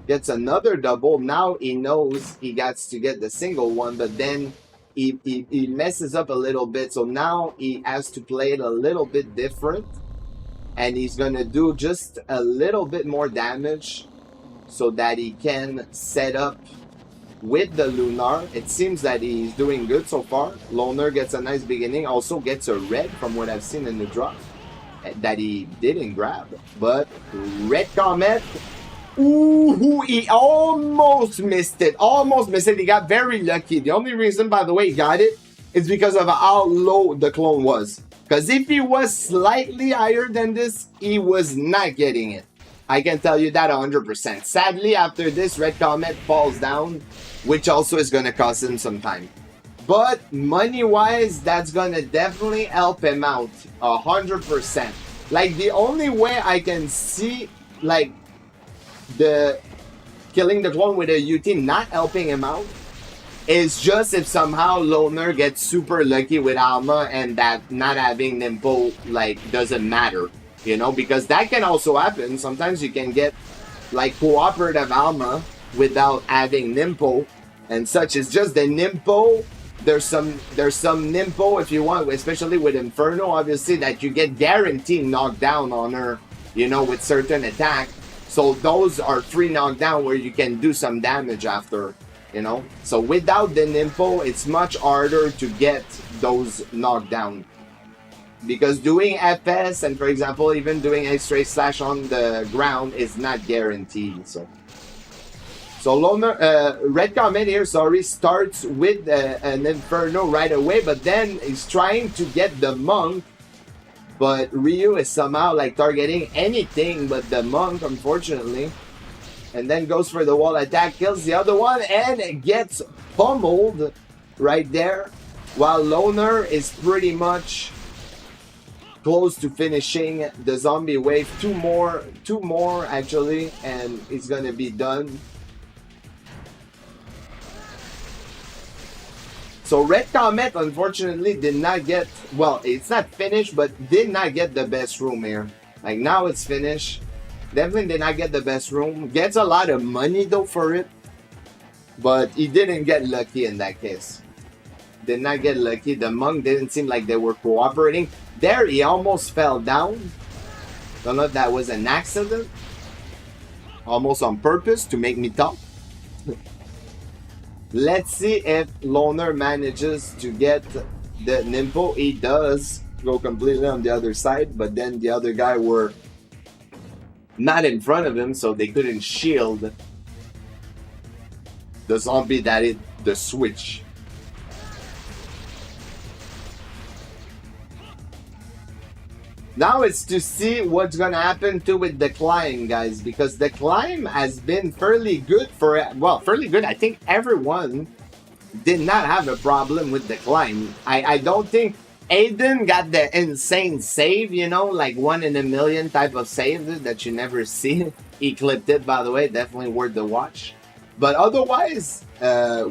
Gets another double. Now he knows he gets to get the single one, but then he messes up a little bit. So now he has to play it a little bit different, and he's gonna do just a little bit more damage so that he can set up with the Lunar. It seems that he's doing good so far. Loner gets a nice beginning, also gets a red from what I've seen in the drop that he didn't grab. But Red Comet, ooh, he almost missed it. He got very lucky. The only reason, by the way, he got it is because of how low the clone was. Because if he was slightly higher than this, he was not getting it. I can tell you that 100%. Sadly, after this, Red Comet falls down, which also is going to cost him some time. But money-wise, that's going to definitely help him out 100%. Like, the only way I can see, like, the killing the clone with a UT not helping him out is just if somehow Loner gets super lucky with Alma and that not having Nimpo, like, doesn't matter, you know, because that can also happen. Sometimes you can get, like, cooperative Alma without having Nimpo and such. It's just the Nimpo. There's some Nimpo, if you want, especially with Inferno, obviously, that you get guaranteed knockdown on her, you know, with certain attack. So those are 3 knockdown where you can do some damage after, you know. So without the Nimpo, it's much harder to get those knockdown. Because doing FS and, for example, even doing X-ray slash on the ground is not guaranteed. So Loner, Red Comet here, sorry, starts with an Inferno right away, but then he's trying to get the Monk, but Ryu is somehow like targeting anything but the Monk, unfortunately, and then goes for the wall attack, kills the other one, and gets pummeled right there, while Loner is pretty much close to finishing the zombie wave. Two more actually, and it's gonna be done. So Red Comet unfortunately did not get, well, it's not finished, but did not get the best room here. Like now it's finished. Definitely did not get the best room. Gets a lot of money though for it. But he didn't get lucky in that case. Did not get lucky. The monk didn't seem like they were cooperating. There he almost fell down. Don't know if that was an accident. Almost on purpose to make me talk. Let's see if Loner manages to get the Nimpo. He does go completely on the other side, but then the other guy were not in front of him, so they couldn't shield the zombie that hit the switch. Now it's to see what's gonna happen to with the climb, guys, because the climb has been fairly good for, well, fairly good. I think everyone did not have a problem with the climb. I don't think Aiden got the insane save, you know, like 1 in a million type of save that you never see. He clipped it, by the way, definitely worth the watch. But otherwise,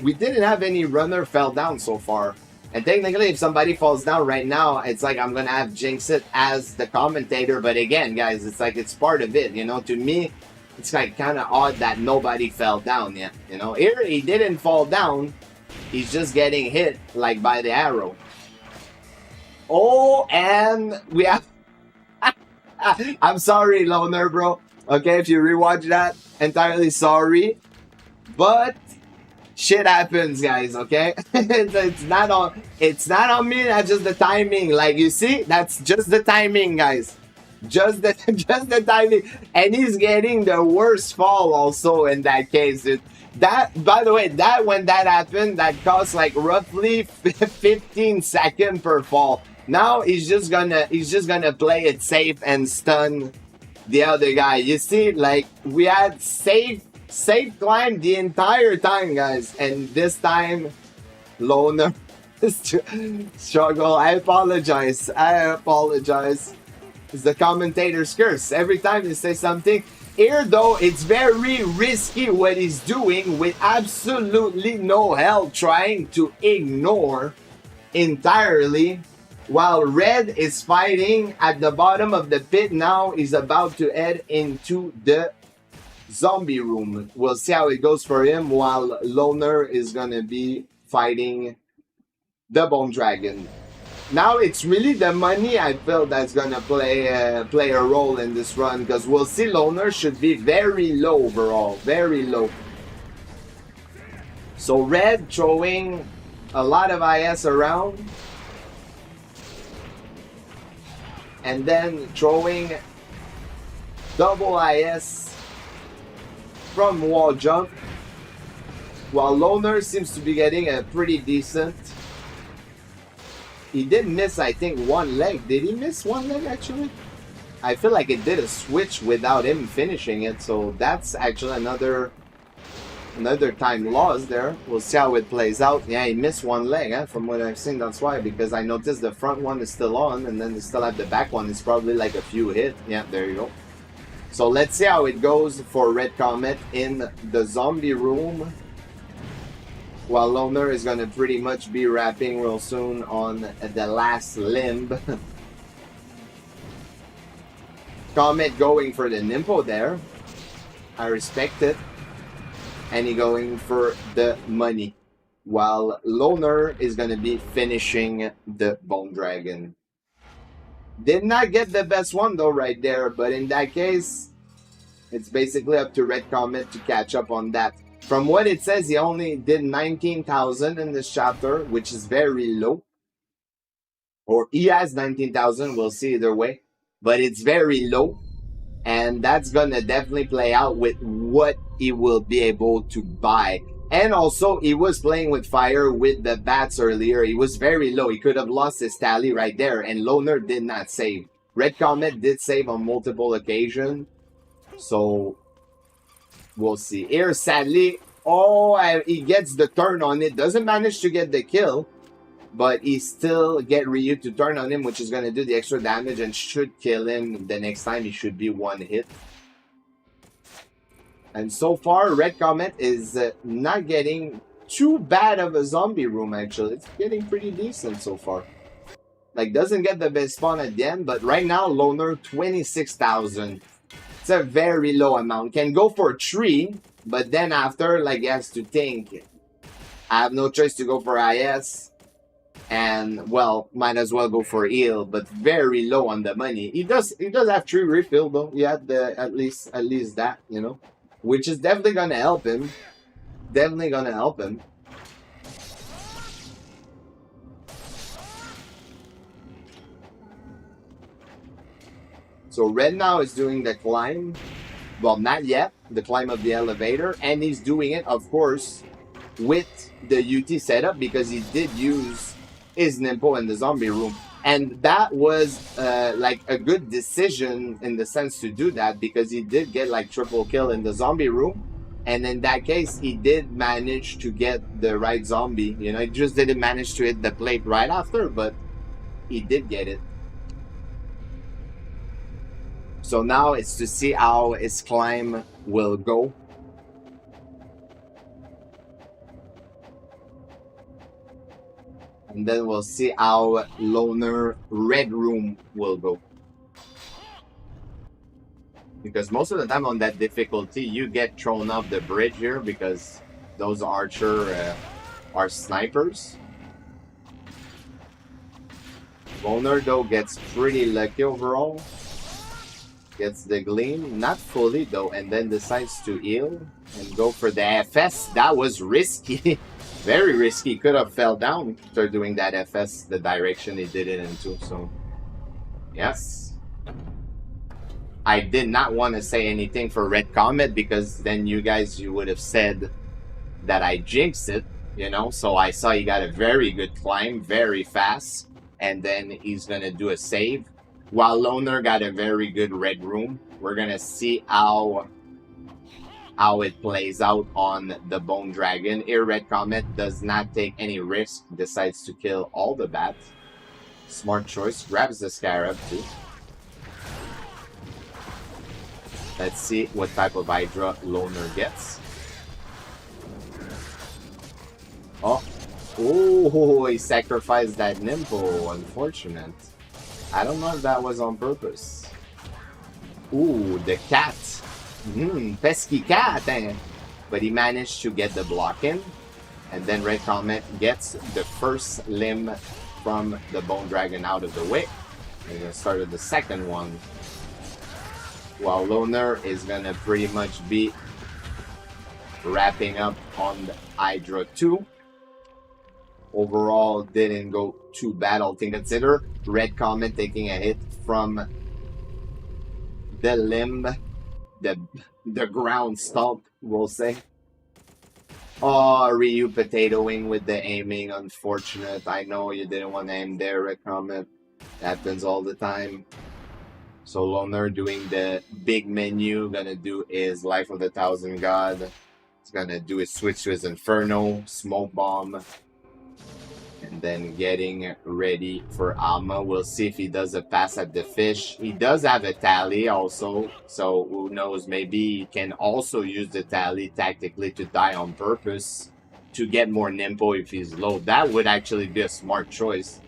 we didn't have any runner fell down so far. And technically, if somebody falls down right now, it's like I'm going to have Jinx it as the commentator. But again, guys, it's like it's part of it, you know. To me, it's like kind of odd that nobody fell down yet, you know. Here, he didn't fall down. He's just getting hit, like, by the arrow. Oh, and we have... I'm sorry, Loner, bro. Okay, if you rewatch that, entirely sorry. But... shit happens, guys, okay? it's not on me, that's just the timing. Like, you see, that's just the timing, guys. Just the timing. And he's getting the worst fall also in that case, dude. That, by the way, that when that happened, that cost like roughly 15 seconds per fall. Now he's just gonna play it safe and stun the other guy. You see, like, we had safe climb the entire time, guys, and this time Loner struggle. I apologize. It's the commentator's curse. Every time you say something here, though, it's very risky what he's doing with absolutely no help, trying to ignore entirely while Red is fighting at the bottom of the pit. Now he's about to head into the zombie room. We'll see how it goes for him while Loner is gonna be fighting the Bone Dragon. Now it's really the money I feel that's gonna play a role in this run, because we'll see Loner should be very low overall, very low. So Red throwing a lot of IS around, and then throwing double IS from wall jump, while Loner seems to be getting a pretty decent. He did miss, I think, one leg. Did he miss one leg, actually? I feel like it did a switch without him finishing it, so that's actually another time lost there. We'll see how it plays out. Yeah, he missed one leg, from what I've seen. That's why, because I noticed the front one is still on, and then they still have the back one. It's probably like a few hits. Yeah, there you go. So let's see how it goes for Red Comet in the zombie room, while Loner is going to pretty much be wrapping real soon on the last limb. Comet going for the Nimpo there. I respect it. And he going for the money, while Loner is going to be finishing the Bone Dragon. Did not get the best one though right there, but in that case, it's basically up to Red Comet to catch up on that. From what it says, he only did 19,000 in this chapter, which is very low. Or he has 19,000, we'll see either way. But it's very low. And that's gonna definitely play out with what he will be able to buy. And also, he was playing with fire with the bats earlier. He was very low. He could have lost his tally right there. And Loner did not save. Red Comet did save on multiple occasions. So, we'll see. Here, sadly, he gets the turn on it. Doesn't manage to get the kill. but he still get Ryu to turn on him, which is going to do the extra damage and should kill him the next time. He should be one hit. And so far, Red Comet is not getting too bad of a zombie room, actually. It's getting pretty decent so far. Like, doesn't get the best spawn at the end, but right now, Loner, 26,000. It's a very low amount. Can go for 3, but then after, like, he has to think. I have no choice to go for IS. And, well, might as well go for heal, but very low on the money. He does have 3 refill, though. He had at least that, you know. Which is definitely going to help him. Definitely going to help him. So Red now is doing the climb. Well, not yet. The climb of the elevator. And he's doing it, of course, with the UT setup because he did use his Nimpo in the zombie room. And that was like a good decision in the sense to do that because he did get like triple kill in the zombie room. And in that case, he did manage to get the right zombie. You know, he just didn't manage to hit the plate right after, but he did get it. So now it's to see how his climb will go. And then we'll see how Loner Red Room will go. Because most of the time on that difficulty, you get thrown off the bridge here because those archer are snipers. Loner, though, gets pretty lucky overall. Gets the gleam, not fully though, and then decides to heal and go for the FS. That was risky. Very risky. Could have fell down after doing that FS, the direction he did it into. So, yes. I did not want to say anything for Red Comet because then you would have said that I jinxed it, you know. So I saw he got a very good climb, very fast, and then he's going to do a save. While Loner got a very good Red Room. We're going to see how it plays out on the Bone Dragon. Here, Red Comet does not take any risk, decides to kill all the bats. Smart choice, grabs the Scarab too. Let's see what type of Hydra Loner gets. Oh, he sacrificed that Nimpo, unfortunate. I don't know if that was on purpose. Ooh, the cat. Pesky cat, eh? But he managed to get the block in. And then Red Comet gets the first limb from the Bone Dragon out of the way. And gonna start with the second one. While Loner is gonna pretty much be wrapping up on the Hydra 2. Overall, didn't go too bad, all things considered. Red Comet taking a hit from the limb, the ground stomp, we'll say. Oh, Ryu potatoing with the aiming, unfortunate. I know you didn't want to aim there, Red Comet. Happens all the time. So Loner doing the big menu, gonna do his Life of the Thousand God. He's gonna do his switch to his Inferno, Smoke Bomb. And then getting ready for Alma. We'll see if he does a pass at the fish. He does have a tally also. So who knows, maybe he can also use the tally tactically to die on purpose to get more Nimpo if he's low. That would actually be a smart choice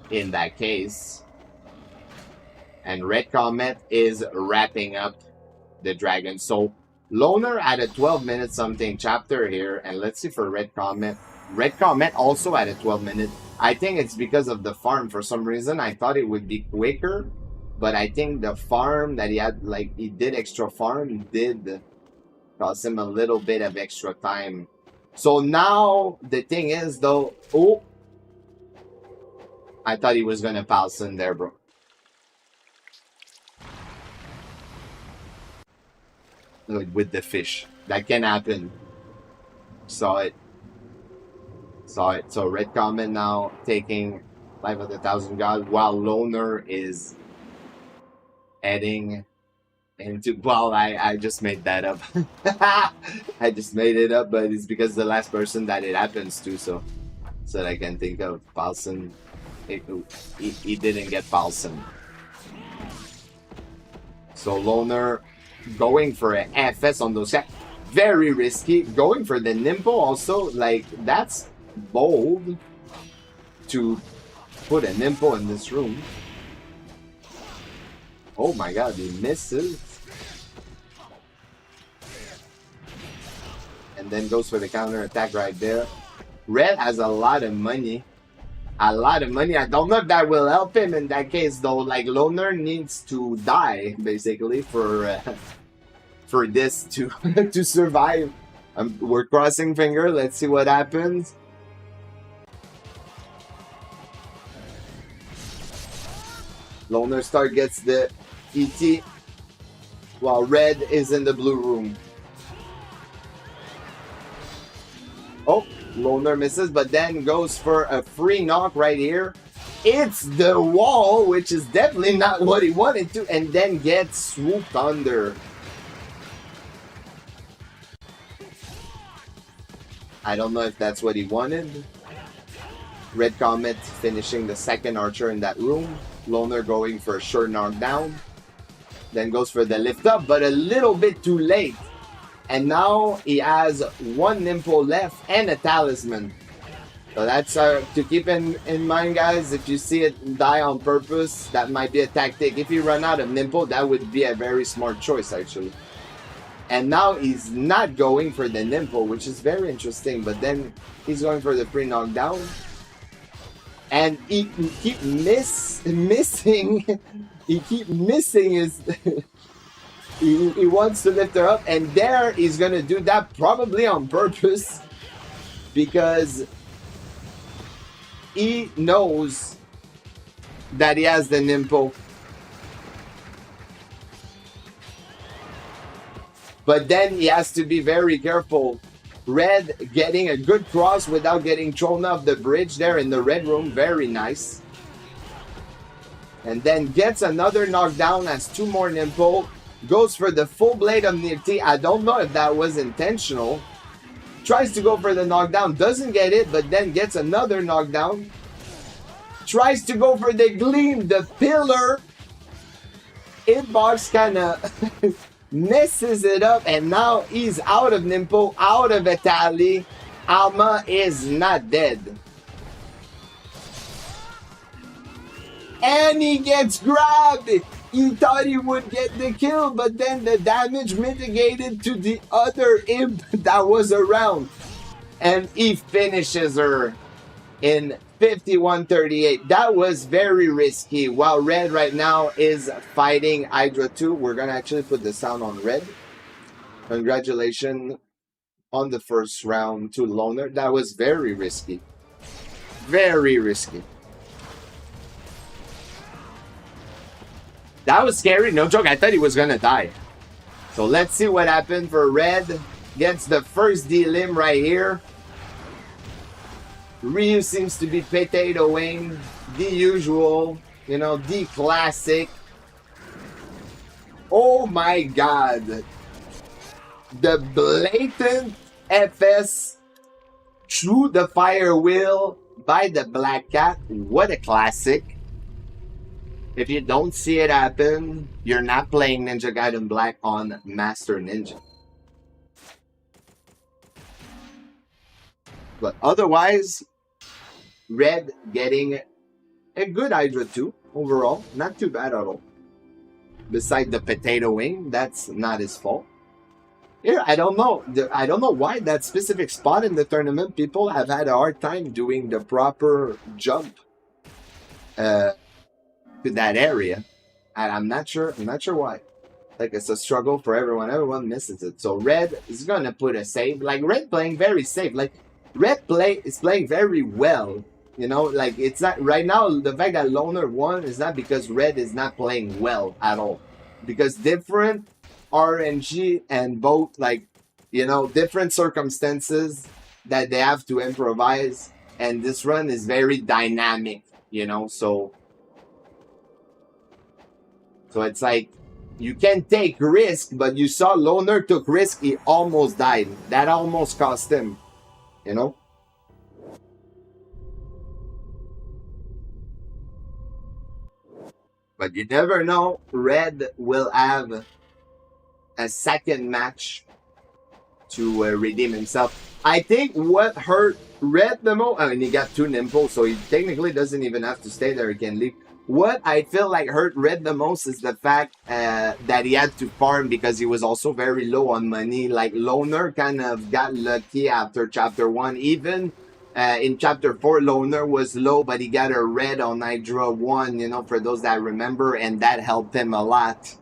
in that case. And Red Comet is wrapping up the dragon. So Loner had a 12-minute something chapter here. And let's see for Red Comet. Red Comet also had a 12-minute. I think it's because of the farm. For some reason, I thought it would be quicker. But I think the farm that he had, like, he did extra farm, did cost him a little bit of extra time. So now, the thing is, though... Oh! I thought he was going to pass in there, bro. Like, with the fish. That can happen. Saw it. So Red Comet now taking Life of the Thousand God while Loner is heading into... Well, I just made that up. I just made it up, but it's because the last person that it happens to, so that I can think of. Paulson, he didn't get Paulson. So Loner going for an FS on those guys. Very risky. Going for the Nimble also, like, that's bold to put a Nimble in this room. Oh my god, he misses. And then goes for the counter attack right there. Red has a lot of money. A lot of money. I don't know if that will help him in that case, though. Like, Loner needs to die, basically, for this to to survive. We're crossing finger. Let's see what happens. Loner Star gets the ET, while Red is in the blue room. Oh, Loner misses, but then goes for a free knock right here. It's the wall, which is definitely not what he wanted to, and then gets swooped under. I don't know if that's what he wanted. Red Comet finishing the second archer in that room. Loner going for a short knockdown. Then goes for the lift up, but a little bit too late. And now he has one Nimpo left and a talisman. So that's to keep in mind, guys. If you see it die on purpose, that might be a tactic. If you run out of Nimpo, that would be a very smart choice, actually. And now he's not going for the Nimpo, which is very interesting. But then he's going for the pre-knockdown. And he keep missing. He keep missing his... he wants to lift her up. And there he's going to do that probably on purpose. Because he knows that he has the Nimpo. But then he has to be very careful. Red getting a good cross without getting thrown off the bridge there in the red room. Very nice. And then gets another knockdown, has two more Nimpo. Goes for the full blade of Nirti. I don't know if that was intentional. Tries to go for the knockdown. Doesn't get it, but then gets another knockdown. Tries to go for the gleam. The pillar. Hitbox kind of... messes it up, and now he's out of Nimpo, out of Vitali. Alma is not dead. And he gets grabbed. He thought he would get the kill, but then the damage mitigated to the other imp that was around. And he finishes her in 51-38. That was very risky. While Red right now is fighting Hydra 2. We're going to actually put the sound on Red. Congratulations on the first round to Loner. That was very risky. Very risky. That was scary. No joke. I thought he was going to die. So let's see what happened for Red. Gets the first D-Limb right here. Ryu seems to be potatoing the usual, you know, the classic. Oh my god. The blatant FS through the fire wheel by the Black Cat. What a classic. If you don't see it happen, you're not playing Ninja Gaiden Black on Master Ninja. But otherwise, Red getting a good Hydra 2 overall. Not too bad at all. Beside the potato wing, that's not his fault. Here, I don't know. I don't know why that specific spot in the tournament, people have had a hard time doing the proper jump to that area. And I'm not sure why. Like, it's a struggle for everyone. Everyone misses it. So Red is going to put a save. Like, Red playing very safe. Like, Red is playing very well. You know, like, it's not... Right now, the fact that Loner won is not because Red is not playing well at all. Because different RNG and both, like, you know, different circumstances that they have to improvise. And this run is very dynamic, you know, so it's like, you can take risk, but you saw Loner took risk, he almost died. That almost cost him, you know? But you never know. Red will have a second match to redeem himself. I think what hurt Red the most, I mean, he got 2 Nimble, so he technically doesn't even have to stay there. He can leave. What I feel like hurt Red the most is the fact that he had to farm because he was also very low on money. Like, Loner kind of got lucky after Chapter 1. Even in Chapter 4, Loner was low, but he got a red on Hydra 1, you know, for those that remember, and that helped him a lot.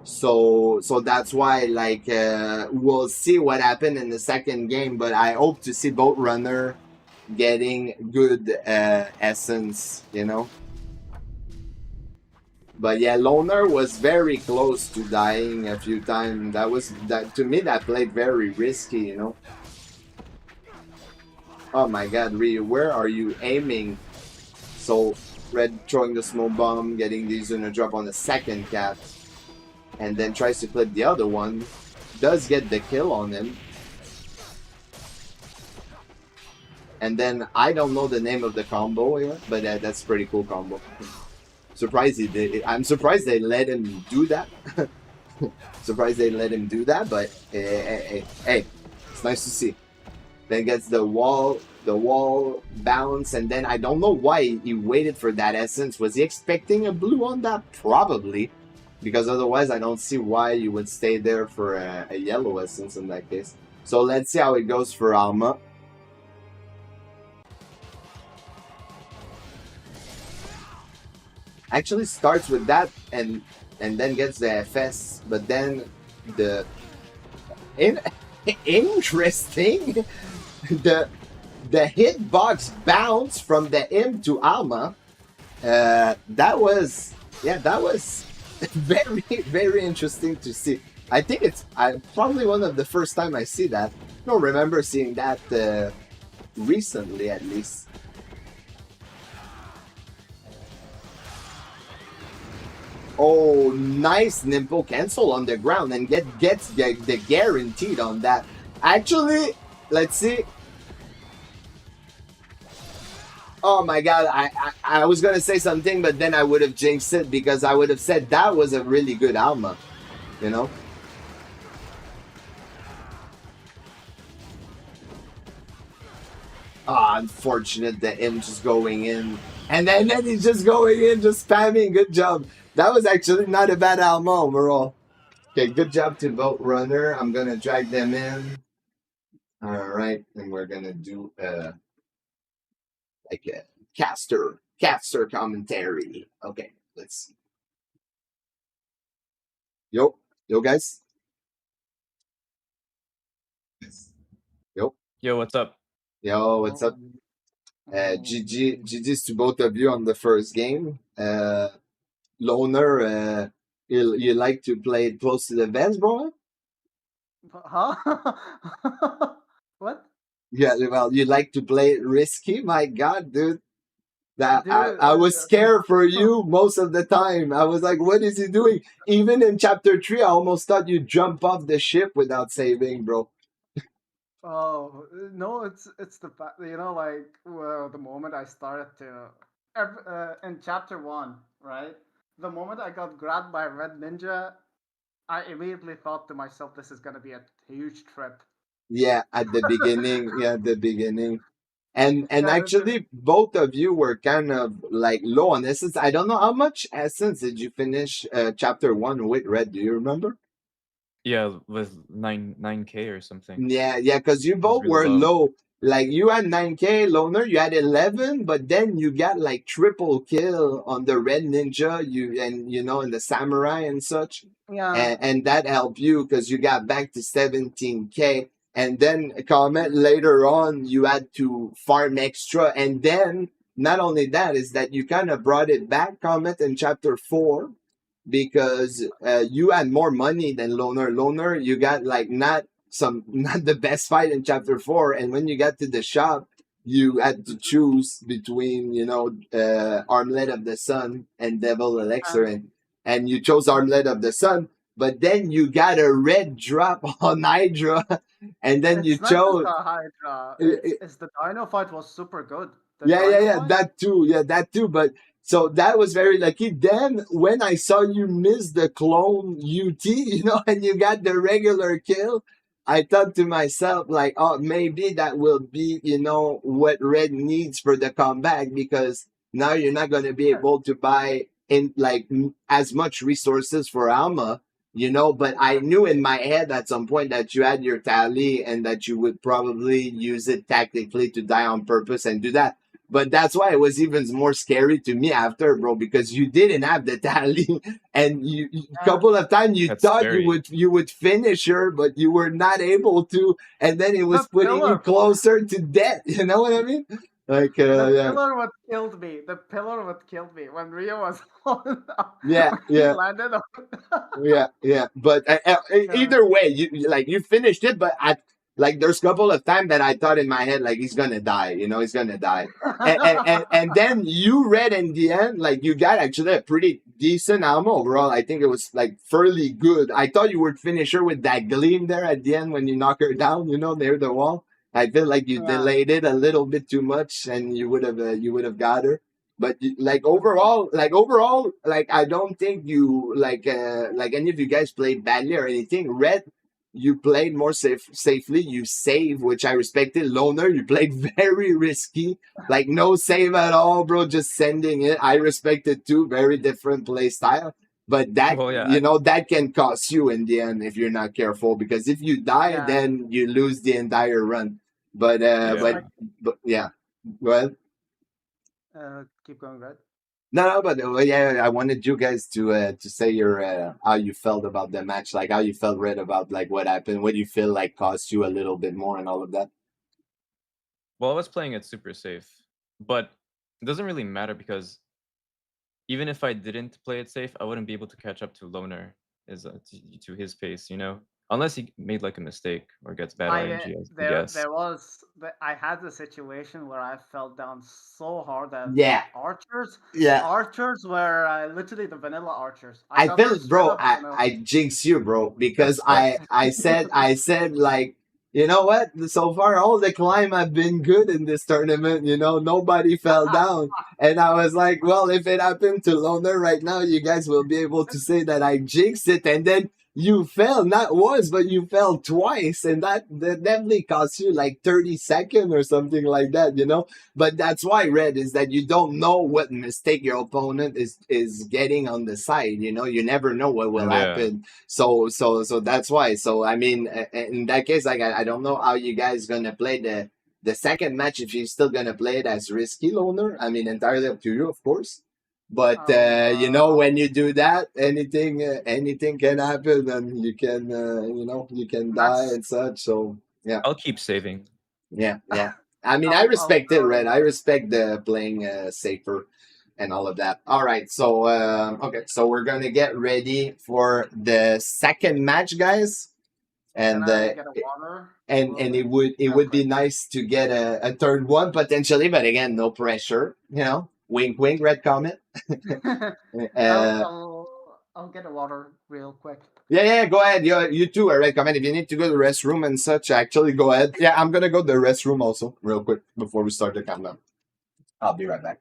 So that's why, like, we'll see what happened in the second game, but I hope to see Boat Runner getting good essence, you know. But yeah, Loner was very close to dying a few times. That to me, that played very risky, you know. Oh my god, Ryu, where are you aiming? So Red throwing the smoke bomb, getting these in a drop on the second cat, and then tries to clip the other one. Does get the kill on him. And then I don't know the name of the combo here, but that's a pretty cool combo. Surprised he did. I'm surprised they let him do that. Surprised they let him do that, but hey, it's nice to see. Then gets the wall bounce, and then I don't know why he waited for that essence. Was he expecting a blue on that? Probably, because otherwise I don't see why you would stay there for a yellow essence in that case. So let's see how it goes for Alma. Actually starts with that and then gets the FS, but then the interesting the hitbox bounce from the imp to Alma. That was very, very interesting to see. I think it's probably one of the first time I see that. I don't remember seeing that recently, at least. Oh, nice Nimble cancel on the ground and gets the guaranteed on that. Actually, let's see. Oh my god, I was gonna say something, but then I would have jinxed it because I would have said that was a really good Alma, you know? Ah, unfortunate that him just going in. And then he's just going in, just spamming. Good job. That was actually not a bad Alma overall. Okay, good job to Boat Runner. I'm going to drag them in. All right, and we're going to do like a caster commentary. Okay, let's see. Yo, guys. Yo. Yo, what's up? Yo, what's up? GG's to both of you on the first game. Loner, you like to play it close to the vest, bro? Huh? What? Yeah, well, you like to play it risky? My god, dude. That Dude, I was scared for you most of the time. I was like, what is he doing? Even in chapter 3, I almost thought you'd jump off the ship without saving, bro. Oh no, it's the fact, you know, like, well, the moment I started to in chapter 1, right? The moment I got grabbed by Red Ninja, I immediately thought to myself, this is gonna be a huge trip. Yeah, at the beginning. Yeah, at the beginning. And Yeah, actually, both of you were kind of like low on essence. I don't know how much essence did you finish chapter 1 with Red? Do you remember? Yeah, with 9K or something. Yeah, because you both really were low. low. Like, you had 9K, Loner, you had 11, but then you got like triple kill on the Red Ninja, in the Samurai and such. yeah. And that helped you because you got back to 17K. And then comment later on, you had to farm extra. And then not only that, is that you kind of brought it back, comment in chapter 4, because you had more money than Loner. Loner, you got like not the best fight in chapter 4, and when you got to the shop, you had to choose between Armlet of the Sun and Devil Elixir, and you chose Armlet of the Sun, but then you got a red drop on Hydra, and then you It's not just chose. a Hydra. It's the Dino fight was super good. The Yeah, Dino fight? that too. Yeah, that too. But So that was very lucky. Then when I saw you miss the clone UT, and you got the regular kill, I thought to myself, like, oh, maybe that will be, what Red needs for the comeback, because now you're not going to be able to buy in like as much resources for Alma, but I knew in my head at some point that you had your tally and that you would probably use it tactically to die on purpose and do that. But that's why it was even more scary to me after, bro, because you didn't have the tally, and a Yeah. couple of times you That's thought scary. you would finish her, but you were not able to, and then it was The putting you pillar. closer to death. You know what I mean? Like, The yeah, pillar what killed me. The pillar what killed me when Rio was on, yeah, when he yeah. landed on. Yeah. But Yeah. either way, you finished it. But like there's a couple of times that I thought in my head like he's gonna die. He's gonna die. And then you read in the end like you got actually a pretty decent ammo overall. I think it was like fairly good. I thought you would finish her with that gleam there at the end when you knock her down. Near the wall. I feel like you Yeah. delayed it a little bit too much, and you would have got her. But overall, like I don't think you like any of you guys played badly or anything. Red, you played more safely. You save, which I respected. Loner, you played very risky, like no save at all, bro. Just sending it. I respected too. Very different play style. But that Well, yeah, that can cost you in the end if you're not careful. Because if you die, Yeah. then you lose the entire run. But It's yeah. like yeah. Well, keep going, Red. no, but yeah, I wanted you guys to say your how you felt about the match, like how you felt, Red, about like what happened, what you feel like cost you a little bit more, and all of that. Well, I was playing it super safe, but it doesn't really matter because even if I didn't play it safe, I wouldn't be able to catch up to Loner to his pace, unless he made like a mistake or gets bad RNG, I guess. I had a situation where I fell down so hard that Yeah, archers yeah. archers were literally the vanilla archers. I I got her feel, straight bro, up vanilla. I jinx you, bro, because I Respect. I said I said like, you know what? So far, all the climb have been good in this tournament. Nobody fell down, and I was like, well, if it happened to Loner right now, you guys will be able to say that I jinxed it, and then you fell not once, but you fell twice, and that definitely cost you like 30 seconds or something like that. But that's why, Red, is that you don't know what mistake your opponent is getting on the side. You never know what will Yeah. happen. So that's why. So I mean, in that case, like I don't know how you guys gonna play the second match, if you're still gonna play it as risky, Loner. I mean, entirely up to you, of course. But when you do that, anything can happen, and you can die That's and such. So yeah. I'll keep saving. Yeah. I mean, I I'll respect it, tell Red. you. I respect the playing safer and all of that. All right, so okay, so we're gonna get ready for the second match, guys, Can and I get a water and real and quick? it Real would quick. be nice to get a third one potentially, but again, no pressure. Wink, wink. Red comment. I'll Uh, I'll I'll get a water real quick. yeah. Go ahead. You too. I recommend if you need to go to the restroom and such, actually go ahead. Yeah, I'm gonna go to the restroom also, real quick before we start the countdown. I'll be right back.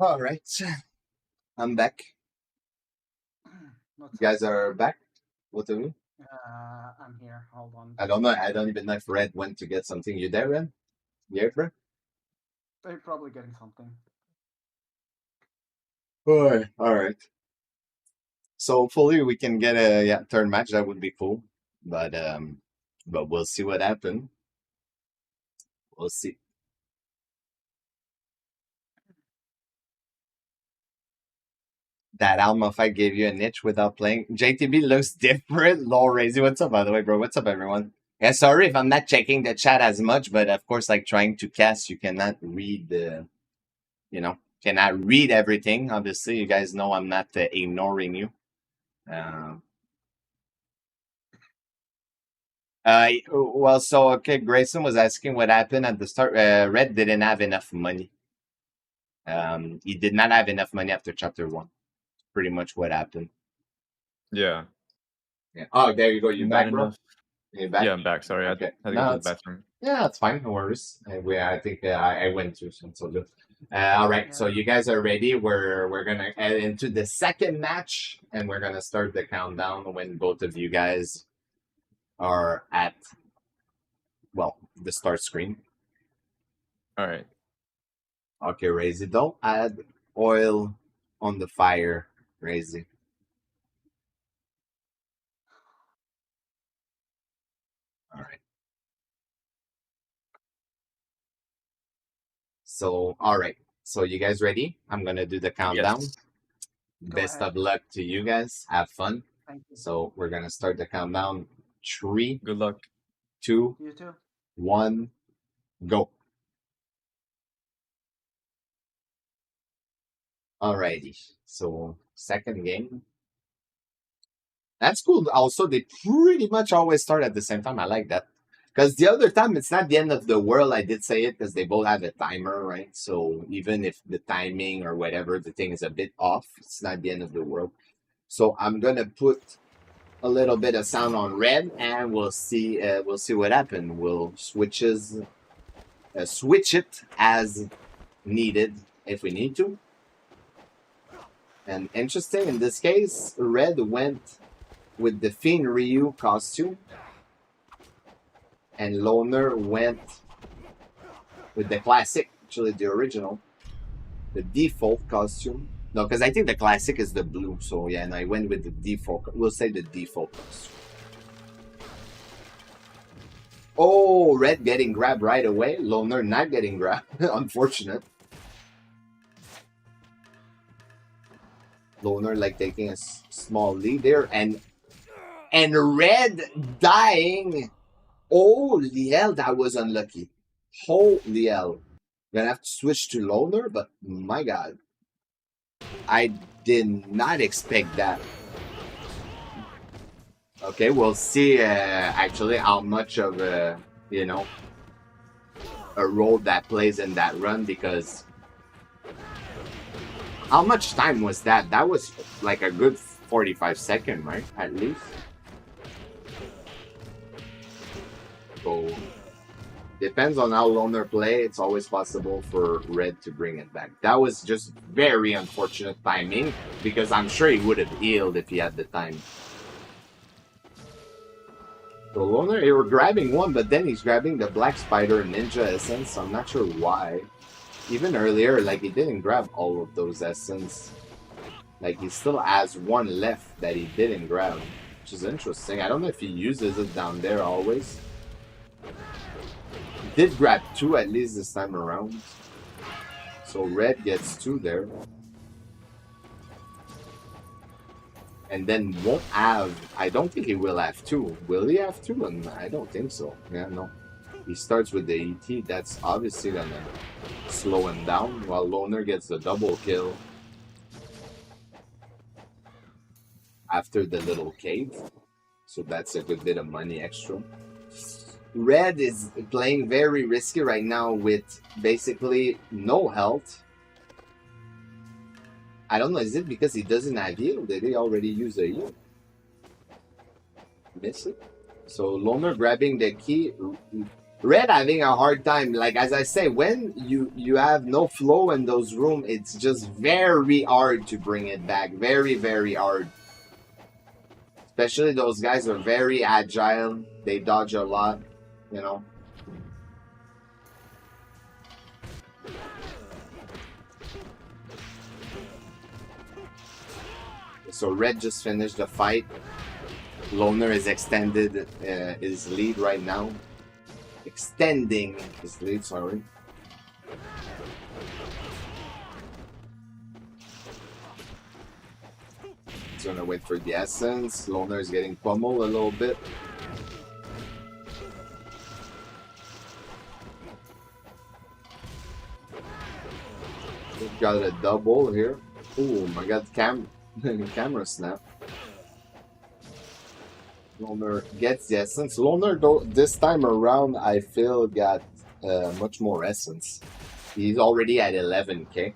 All right, I'm back. What's You up? guys are back. Both of you. I'm here. Hold on. I don't know. I don't even know if Red went to get something. You there, Red? You here, Red? They're probably getting something. All right. So hopefully we can get a turn match. That would be cool. But we'll see what happens. We'll see. That Alma fight gave you a niche without playing. JTB looks different. Lol, Razy, what's up, by the way, bro? What's up, everyone? Yeah, sorry if I'm not checking the chat as much, but of course, like trying to cast, you cannot read the, cannot read everything. Obviously, you guys know I'm not ignoring you. Well, so okay, Grayson was asking what happened at the start. Red didn't have enough money. He did not have enough money after chapter 1. Pretty much what happened. Yeah. Yeah. Oh, there you go. You Not back, bro? enough. You back? Yeah, I'm back. Sorry, I Okay. had to No, go to the it's bathroom. yeah, it's fine. No worries. I think I went to some so good. All right, so Yeah. you guys are ready. We're gonna head into the second match, and we're gonna start the countdown when both of you guys are at the start screen. All right. Okay, Razy, don't add oil on the fire, Razy. All right. So, all right. So, you guys ready? I'm gonna do the countdown. Yes. Best ahead. of luck to you guys. Have fun. Thank you. So, we're gonna start the countdown. 3, Good luck. 2, You too. 1, go. Alrighty. So, second game. That's cool. Also, they pretty much always start at the same time. I like that. Because the other time, it's not the end of the world. I did say it because they both have a timer, right? So even if the timing or whatever, the thing is a bit off, it's not the end of the world. So I'm going to put a little bit of sound on red and we'll see what happens. We'll switch it as needed if we need to. And interesting, in this case, red went with the Fiend Ryu costume, and Loner went with the classic, actually the original, the default costume. No, because I think the classic is the blue, so yeah, and I went with the default. We'll say the default costume. Oh, red getting grabbed right away. Loner not getting grabbed. Unfortunate. Loner like taking a small lead there, and red dying. Holy hell, that was unlucky. Holy hell. Gonna have to switch to Loner, but my god. I did not expect that. Okay, we'll see actually how much of a role that plays in that run, because how much time was that? That was like a good 45 seconds, right? At least. So depends on how Loner play. It's always possible for red to bring it back. That was just very unfortunate timing, because I'm sure he would have healed if he had the time. So Loner, he were grabbing one, but then he's grabbing the Black Spider Ninja Essence. I'm not sure why. Even earlier, like, he didn't grab all of those Essence. Like, he still has one left that he didn't grab, which is interesting. I don't know if he uses it down there always. He did grab 2 at least this time around. So red gets 2 there. And then won't have, I don't think he will have 2. Will he have 2? I don't think so. Yeah, no. He starts with the ET. That's obviously gonna slow him down, while Loner gets the double kill after the little cave. So that's a good bit of money extra. Red is playing very risky right now with basically no health. I don't know, is it because he doesn't have heal? Did he already use a heal? Miss it? So Loner grabbing the key. Red having a hard time. Like as I say, when you have no flow in those rooms, it's just very hard to bring it back. Very, very hard. Especially those guys are very agile. They dodge a lot, you know. So Red just finished the fight. Loner is extended his lead right now. Extending his lead, sorry. He's gonna wait for the essence. Loner is getting pummeled a little bit. We've got a double here. Oh my god, camera snap. Loner gets the essence. Loner, though, this time around, I feel got much more essence. He's already at 11k.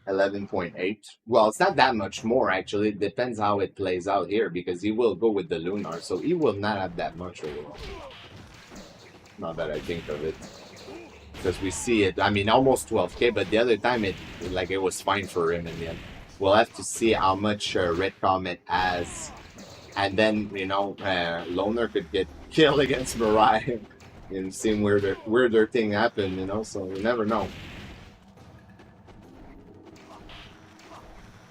11.8. Well, it's not that much more, actually. It depends how it plays out here, because he will go with the Lunar, so he will not have that much overall. Not that I think of it. Because we see it, I mean, almost 12k, but the other time, it was fine for him in the end. We'll have to see how much Red Comet has. And then, you know, Loner could get killed against Mariah and seeing weirder thing happen, you know, so you never know.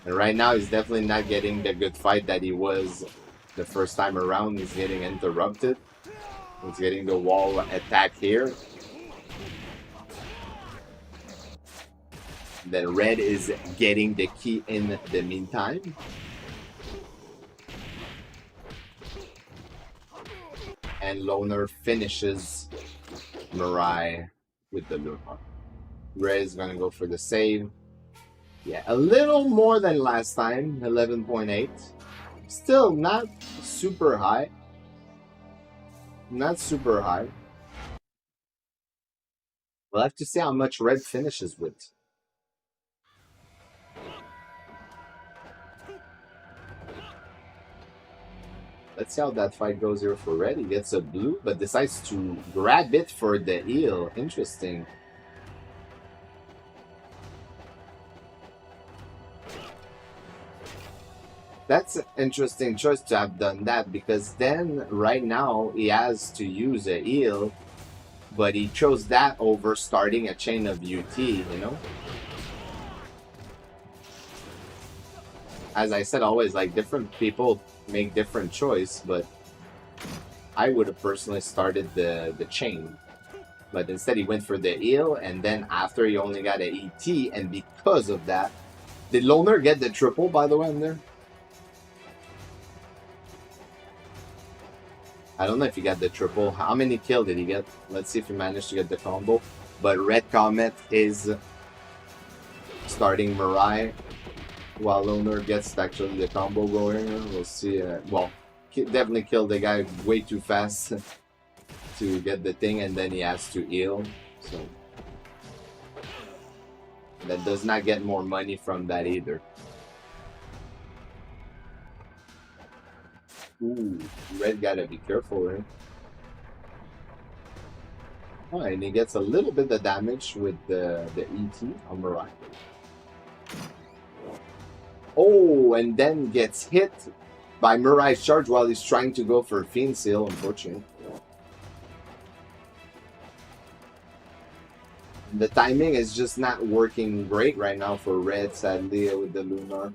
And right now, he's definitely not getting the good fight that he was the first time around. He's getting interrupted. He's getting the wall attack here. Then Red is getting the key in the meantime. And Loner finishes Mariah with the Lunar. Red is gonna go for the save. Yeah, a little more than last time, 11.8. Still not super high. Not super high. We'll have to see how much Red finishes with. Let's see how that fight goes here for Red. He gets a blue, but decides to grab it for the heal. Interesting. That's an interesting choice to have done that, because then right now he has to use a heal, but he chose that over starting a chain of UT, you know? As I said, always, like, different people make different choice, but I would have personally started the chain. But instead he went for the heal, and then after he only got an ET, and because of that... Did Loner get the triple, by the way, in there? I don't know if he got the triple. How many kills did he get? Let's see if he managed to get the combo. But Red Comet is starting Mariah, while Loner gets actually the combo going. We'll see. Well, definitely killed the guy way too fast to get the thing, and then he has to heal. So that does not get more money from that either. Ooh, Red gotta be careful, right? Oh, and he gets a little bit of damage with the ET on Mariah. Oh, and then gets hit by Mariah's charge while he's trying to go for Fiend Seal, unfortunately. The timing is just not working great right now for Red, sadly, with the Lunar.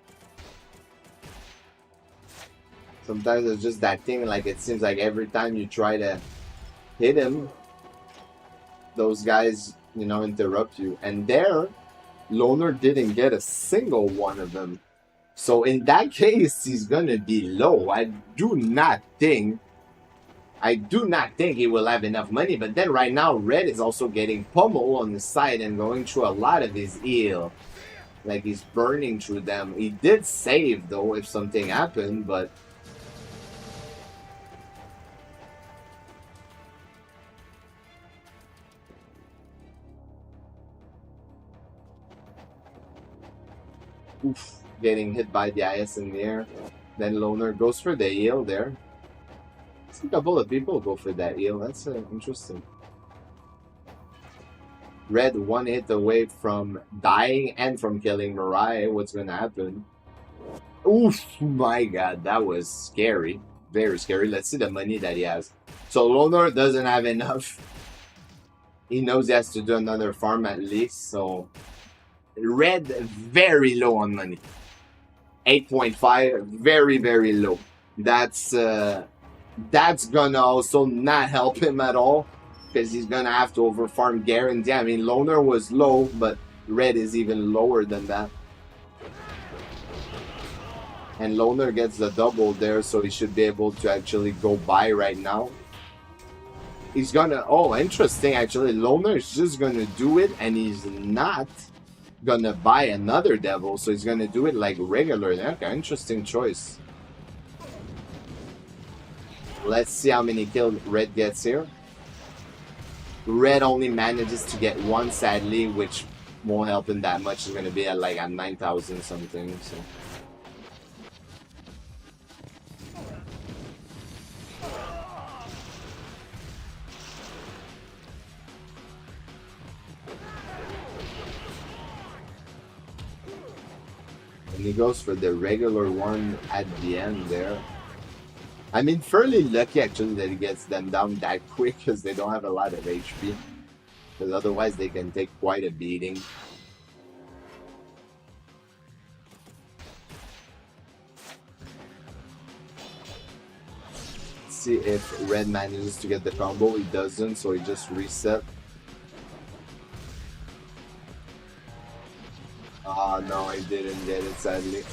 Sometimes it's just that thing, like it seems like every time you try to hit him, those guys, you know, interrupt you. And there, Loner didn't get a single one of them. So in that case, he's gonna be low. I do not think he will have enough money. But then right now, Red is also getting pummeled on the side and going through a lot of his heal. Like he's burning through them. He did save though if something happened, but oof, getting hit by the IS in the air. Then Loner goes for the heal there. A couple of people go for that heal. That's interesting. Red one hit away from dying and from killing Mariah. What's gonna happen? Oof, my god, that was scary. Very scary. Let's see the money that he has. So Loner doesn't have enough. He knows he has to do another farm at least. So Red very low on money. 8.5, very, very low. That's gonna also not help him at all, because he's gonna have to overfarm guarantee. I mean, Loner was low, but Red is even lower than that. And Loner gets the double there, so he should be able to actually go buy right now. He's gonna, oh, interesting, actually. Loner is just gonna do it, and he's not gonna buy another devil, so he's gonna do it like regular. Okay, interesting choice. Let's see how many kills Red gets here. Red only manages to get one, sadly, which won't help him that much. He's gonna be at like at 9,000 something. So. And he goes for the regular one at the end there. I mean, fairly lucky actually that he gets them down that quick, because they don't have a lot of HP. Because otherwise they can take quite a beating. Let's see if Red manages to get the combo. He doesn't, so he just reset. No, I didn't get it, sadly.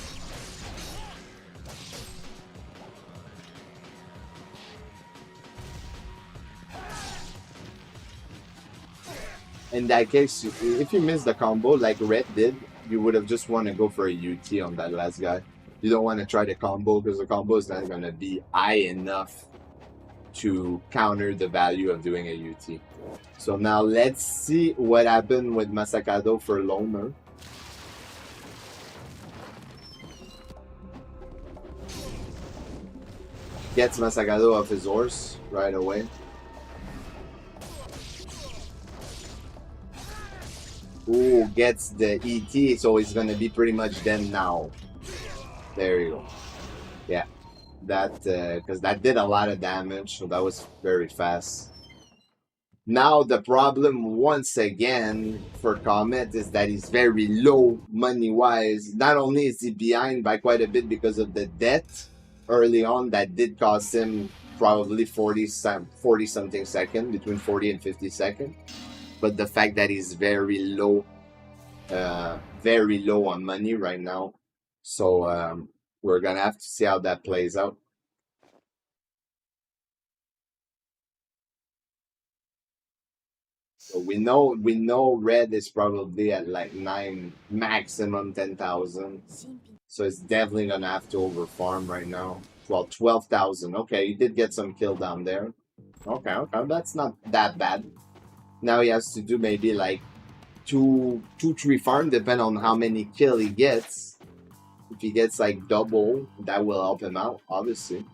In that case, if you miss the combo like Red did, you would have just want to go for a UT on that last guy. You don't want to try the combo, because the combo is not going to be high enough to counter the value of doing a UT. So now let's see what happened with Masakado for Loner. Gets Masakado off his horse right away. Ooh, gets the ET, so he's gonna be pretty much dead now. There you go. Yeah, that, because that did a lot of damage, so that was very fast. Now the problem once again for Comet is that he's very low money-wise. Not only is he behind by quite a bit because of the debt early on that did cost him probably 40 something second, between 40 and 50 seconds. But the fact that he's very low on money right now. So we're gonna have to see how that plays out. So we know Red is probably at like 9, maximum 10,000. So it's definitely gonna have to overfarm right now. Well, 12,000. Okay, he did get some kill down there. Okay, that's not that bad. Now he has to do maybe like 2-3 farm, depending on how many kill he gets. If he gets like double, that will help him out, obviously.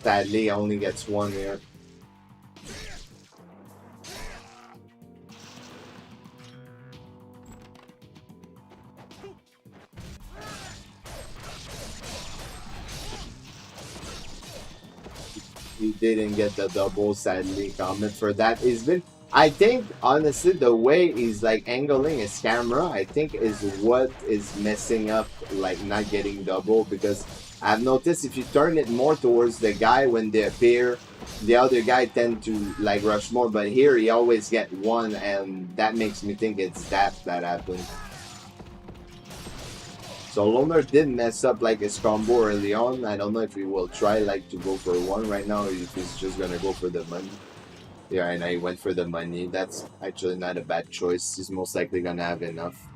Sadly, only gets one here. He didn't get the double, sadly. Comment for that. He's been, I think, honestly, the way he's like angling his camera, I think is what is messing up, like not getting double, because I've noticed if you turn it more towards the guy when they appear, the other guy tend to like rush more, but here he always get one, and that makes me think it's that happened. So Loner did mess up like his combo early on. I don't know if he will try like to go for one right now, or if he's just gonna go for the money. Yeah, and I went for the money. That's actually not a bad choice. He's most likely gonna have enough.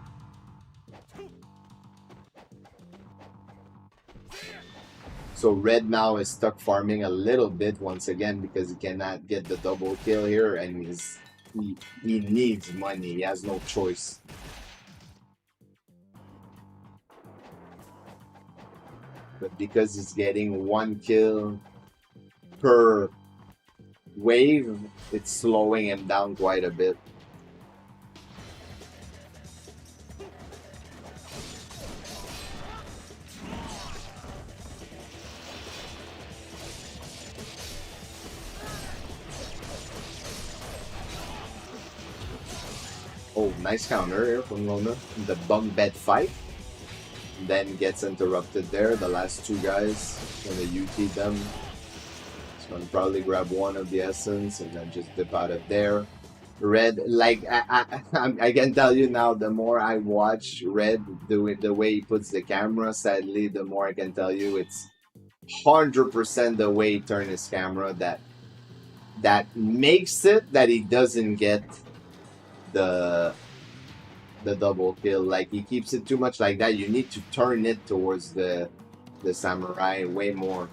So Red now is stuck farming a little bit once again because he cannot get the double kill here, and he needs money. He has no choice. But because he's getting one kill per wave, it's slowing him down quite a bit. Oh, nice counter here from Lona. The bunk bed fight. Then gets interrupted there. The last two guys, gonna UT them. He's gonna probably grab one of the essence and then just dip out of there. Red, like I can tell you now, the more I watch Red doing the way he puts the camera, sadly, the more I can tell you it's 100% the way he turns his camera that makes it that he doesn't get the double kill. Like he keeps it too much like that. You need to turn it towards the samurai way more.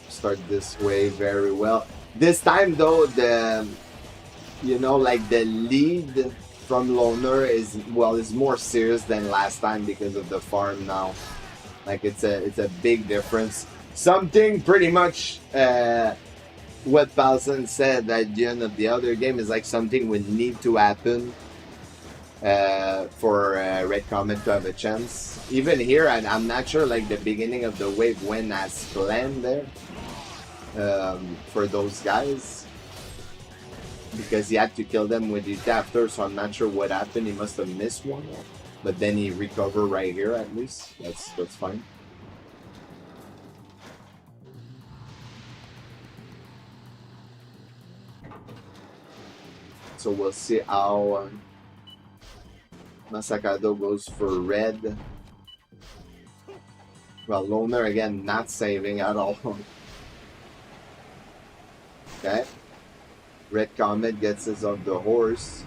Start this way very well. This time though, the like the lead from Loner is more serious than last time because of the farm now. Like it's a big difference. Something pretty much what Paulson said at the end of the other game is like something would need to happen for Red Comet to have a chance. Even here, I'm not sure like the beginning of the wave went as planned there for those guys. Because he had to kill them with his after, so I'm not sure what happened. He must have missed one, but then he recovered right here at least. That's fine. So we'll see how Masakado goes for red. Well, Loner again not saving at all. Okay. Red Comet gets us off the horse.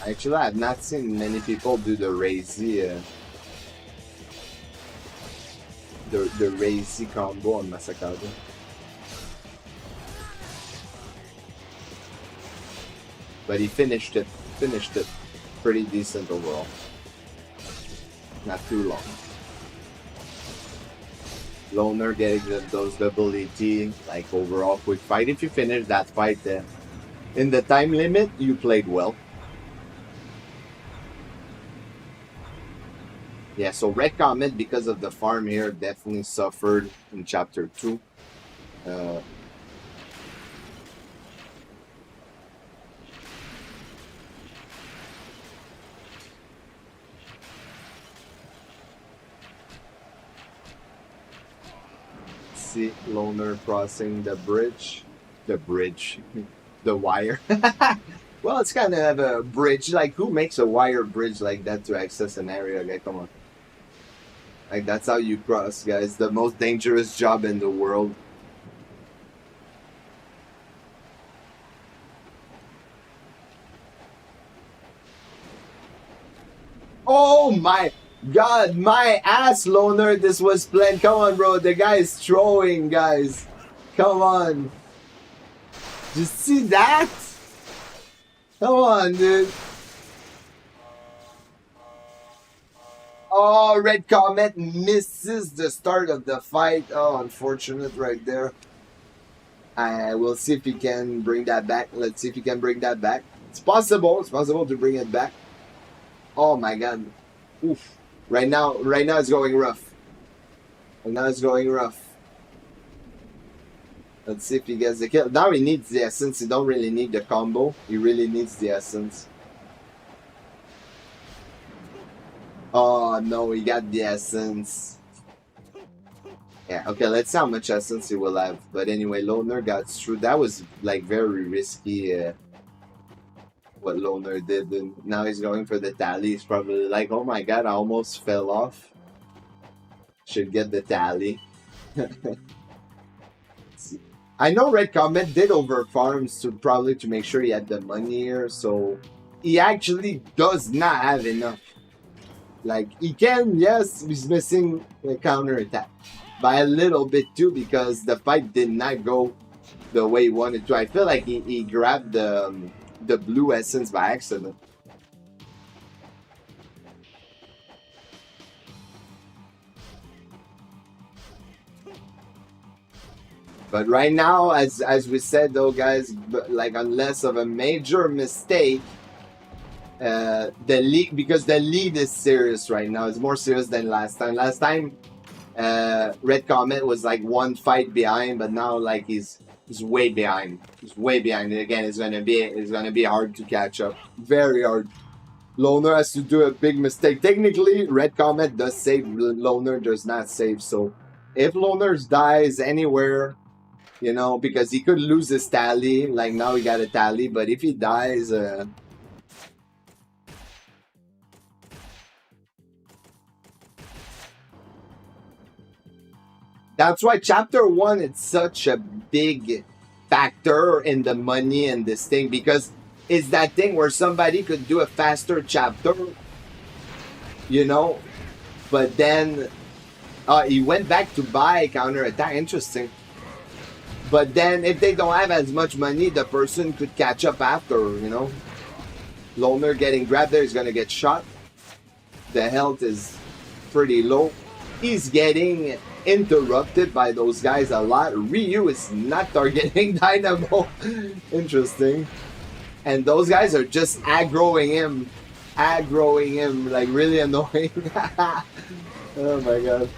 Actually, I've not seen many people do the Razy, the Razy combo on Masakado. But he finished it pretty decent overall. Not too long. Loner getting those double ET, like overall quick fight. If you finish that fight in the time limit, you played well. Yeah, so Red Comet, because of the farm here, definitely suffered in Chapter 2. See Loner crossing the bridge. The wire. Well, it's kind of a bridge. Like, who makes a wire bridge like that to access an area? Okay, come on. Like, that's how you cross, guys. The most dangerous job in the world. Oh my God, my ass, Loner. This was planned. Come on, bro. The guy is throwing, guys. Come on. Just see that? Come on, dude. Oh, Red Comet misses the start of the fight. Oh, unfortunate right there. We'll see if he can bring that back. Let's see if he can bring that back. It's possible. It's possible to bring it back. Oh my God. Oof. Right now it's going rough. And now it's going rough. Let's see if he gets the kill. Now he needs the essence. He don't really need the combo. He really needs the essence. Oh no, he got the essence. Yeah, okay, let's see how much essence he will have. But anyway, Loner got through. That was like very risky what Loner did. And now he's going for the tally. He's probably like, oh my God, I almost fell off. Should get the tally. I know Red Comet did over farms to make sure he had the money here, so he actually does not have enough. Like, he can, yes, he's missing a counter attack by a little bit too, because the fight did not go the way he wanted to. I feel like he grabbed the blue essence by accident. But right now, as we said though, guys, like unless of a major mistake, the lead, because the lead is serious right now. It's more serious than last time. Last time, Red Comet was like one fight behind, but now like he's way behind. He's way behind. And again, it's gonna be hard to catch up. Very hard. Loner has to do a big mistake. Technically, Red Comet does save. Loner does not save. So if Loner dies anywhere, you know, because he could lose his tally. Like now he got a tally, but if he dies, that's why chapter 1 it's such a big factor in the money and this thing, because it's that thing where somebody could do a faster chapter, you know, but then he went back to buy counter attack. Interesting. But then if they don't have as much money, the person could catch up after, you know. Loner getting grabbed there is going to get shot. The health is pretty low. He's getting interrupted by those guys a lot. Ryu is not targeting Dynamo. Interesting. And those guys are just aggroing him. Like really annoying. Oh my god.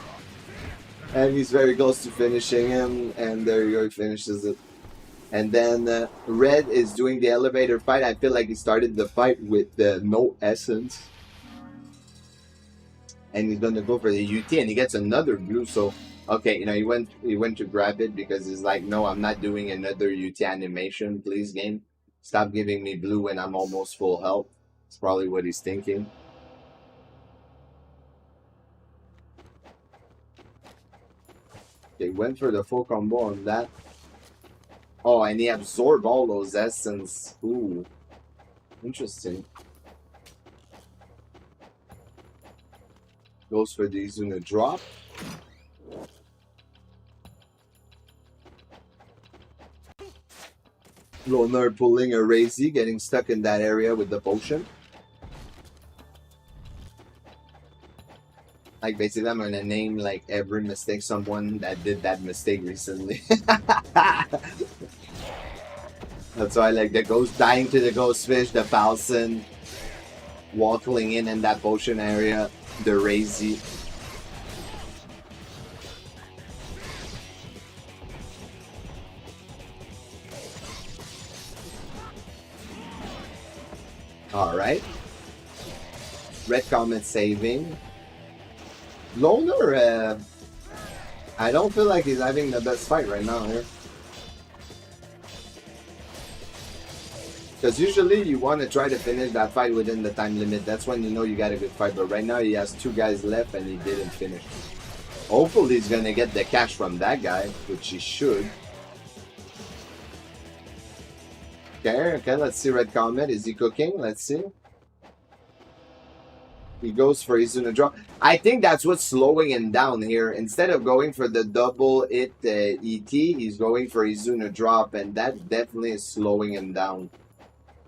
And he's very close to finishing him, and there you go, he finishes it. And then Red is doing the elevator fight. I feel like he started the fight with no essence. And he's gonna go for the UT, and he gets another blue. So okay, you know, he went to grab it because he's like, no, I'm not doing another UT animation, please game. Stop giving me blue when I'm almost full health. That's probably what he's thinking. They went for the full combo on that. Oh, and he absorbed all those essence. Ooh. Interesting. Goes for the Izuna drop. Loner pulling a Razy, getting stuck in that area with the potion. Like basically I'm gonna name like every mistake someone that did that mistake recently. That's why like the ghost dying to the ghost fish, the Falcon walking in that potion area, the Razy. Alright. Red Comet saving. Loner, I don't feel like he's having the best fight right now here. Because usually you want to try to finish that fight within the time limit. That's when you know you got a good fight. But right now he has 2 guys left and he didn't finish. Hopefully he's going to get the cash from that guy, which he should. Okay, let's see Red Comet. Is he cooking? Let's see. He goes for Izuna drop. I think that's what's slowing him down here. Instead of going for the double hit ET, he's going for Izuna drop, and that definitely is slowing him down.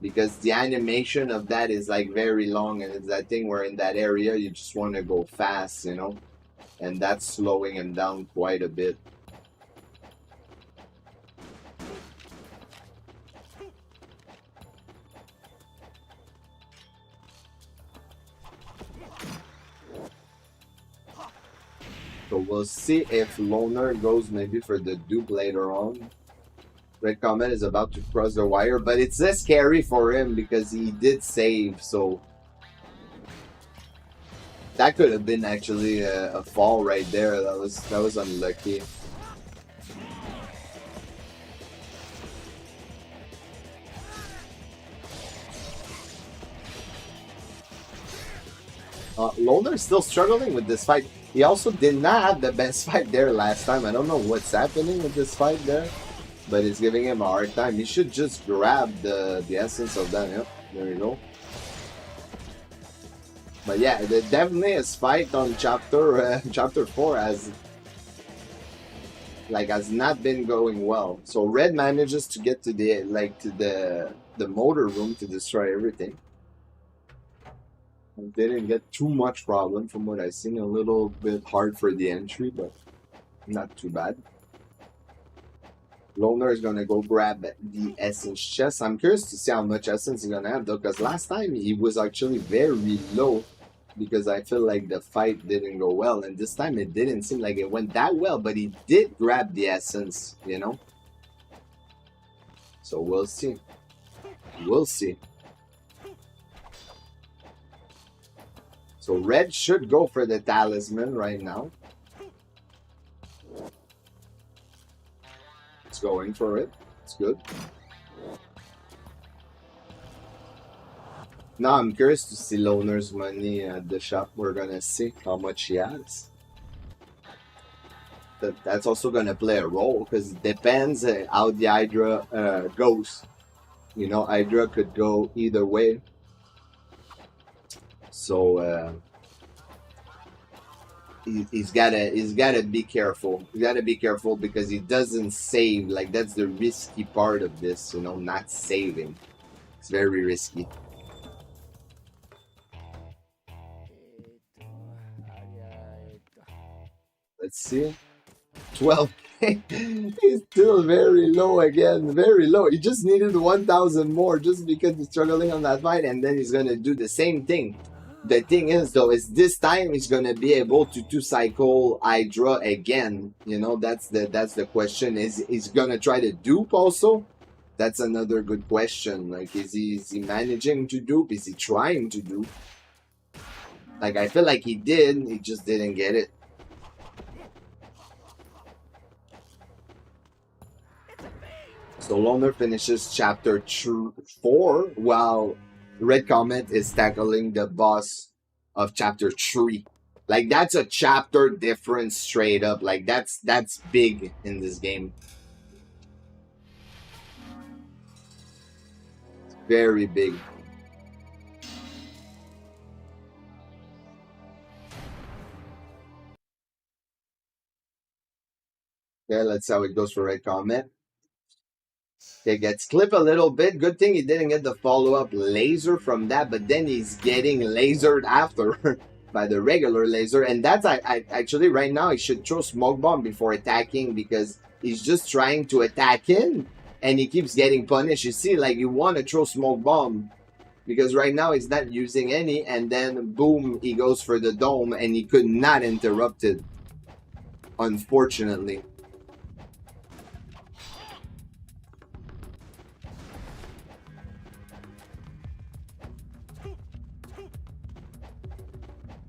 Because the animation of that is like very long, and it's that thing where in that area you just want to go fast, you know? And that's slowing him down quite a bit. So we'll see if Loner goes maybe for the dupe later on. Red Comet is about to cross the wire, but it's less scary for him because he did save, so that could have been actually a fall right there. That was unlucky. Loner's still struggling with this fight. He also did not have the best fight there last time. I don't know what's happening with this fight there, but it's giving him a hard time. He should just grab the essence of that. Yep, there you go. But yeah, definitely his fight on chapter 4 has not been going well. So Red manages to get to the motor room to destroy everything. Didn't get too much problem from what I've seen. A little bit hard for the entry, but not too bad. Loner is gonna go grab the essence chest. I'm curious to see how much essence he's gonna have though, because last time he was actually very low because I feel like the fight didn't go well, and this time it didn't seem like it went that well, but he did grab the essence, you know? So we'll see. We'll see. So Red should go for the talisman right now. It's going for it. It's good. Now I'm curious to see Loner's money at the shop. We're gonna see how much he has. That's also gonna play a role because it depends how the Hydra goes. You know, Hydra could go either way. So he's gotta be careful. He's gotta be careful because he doesn't save. Like that's the risky part of this, you know, not saving. It's very risky. Let's see. 12K. He's still very low again. Very low. He just needed 1,000 more just because he's struggling on that fight, and then he's gonna do the same thing. The thing is though, is this time he's gonna be able to two-cycle Hydra again. You know, that's the question. Is he's gonna try to dupe also? That's another good question. Like, is he managing to dupe? Is he trying to dupe? Like, I feel like he did. He just didn't get it. So Loner finishes chapter 4 while Red Comet is tackling the boss of chapter 3. Like that's a chapter difference straight up. Like that's big in this game. It's very big. Okay, let's see how it goes for Red Comet. It gets clipped a little bit. Good thing he didn't get the follow-up laser from that, but then he's getting lasered after by the regular laser. And that's I actually right now he should throw smoke bomb before attacking because he's just trying to attack in and he keeps getting punished. You see, like you want to throw smoke bomb because right now he's not using any, and then boom, he goes for the dome and he could not interrupt it, unfortunately.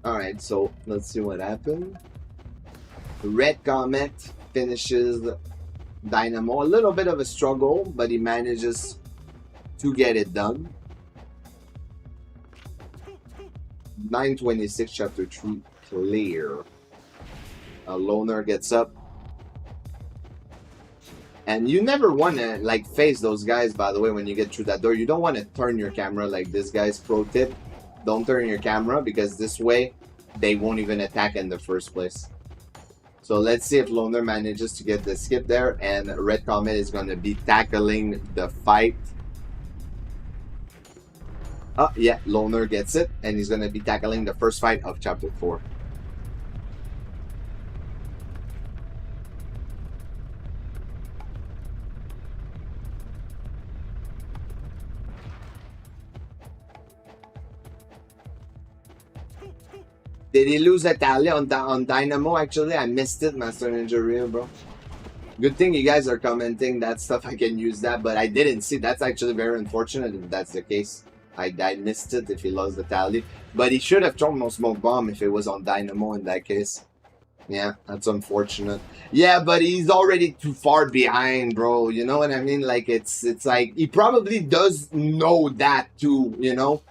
Alright, so let's see what happened. Red Comet finishes Dynamo. A little bit of a struggle, but he manages to get it done. 926 chapter 3 clear. A Loner gets up. And you never want to like face those guys, by the way, when you get through that door. You don't want to turn your camera like this, guys. Pro tip. Don't turn your camera because this way they won't even attack in the first place. So let's see if Loner manages to get the skip there, and Red Comet is going to be tackling the fight. Oh yeah, Loner gets it, and he's going to be tackling the first fight of chapter 4. Did he lose a tally on Dynamo? Actually, I missed it, Master Ninja Rio, bro. Good thing you guys are commenting that stuff. I can use that, but I didn't see. That's actually very unfortunate if that's the case. I missed it if he lost the tally. But he should have thrown no smoke bomb if it was on Dynamo in that case. Yeah, that's unfortunate. Yeah, but he's already too far behind, bro. You know what I mean? Like, it's like, he probably does know that too, you know?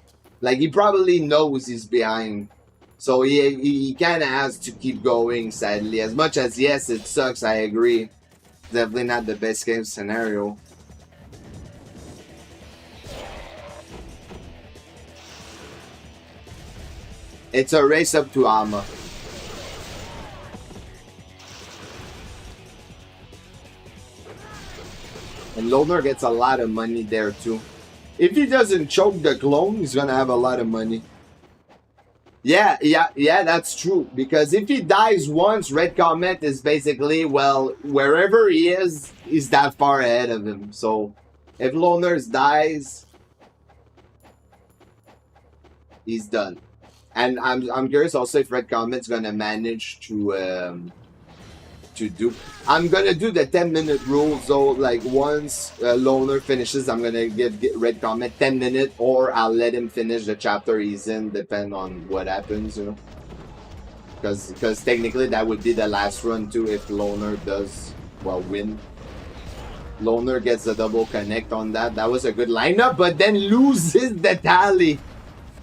Like, he probably knows he's behind. So he kind of has to keep going, sadly. As much as, yes, it sucks, I agree. Definitely not the best game scenario. It's a race up to Alma. And Loner gets a lot of money there too. If he doesn't choke the clone, he's gonna have a lot of money. Yeah, that's true. Because if he dies once, Red Comet is basically, well, wherever he is, he's that far ahead of him. So if Loner dies, he's done. And I'm curious also if Red Comet's gonna manage to do. I'm gonna do the 10-minute rule. So like once Loner finishes, I'm gonna give Red Comet 10 minutes, or I'll let him finish the chapter he's in, depend on what happens, you know. Because technically that would be the last run too if Loner does, well, win. Loner gets the double connect on that. That was a good lineup, but then loses the tally.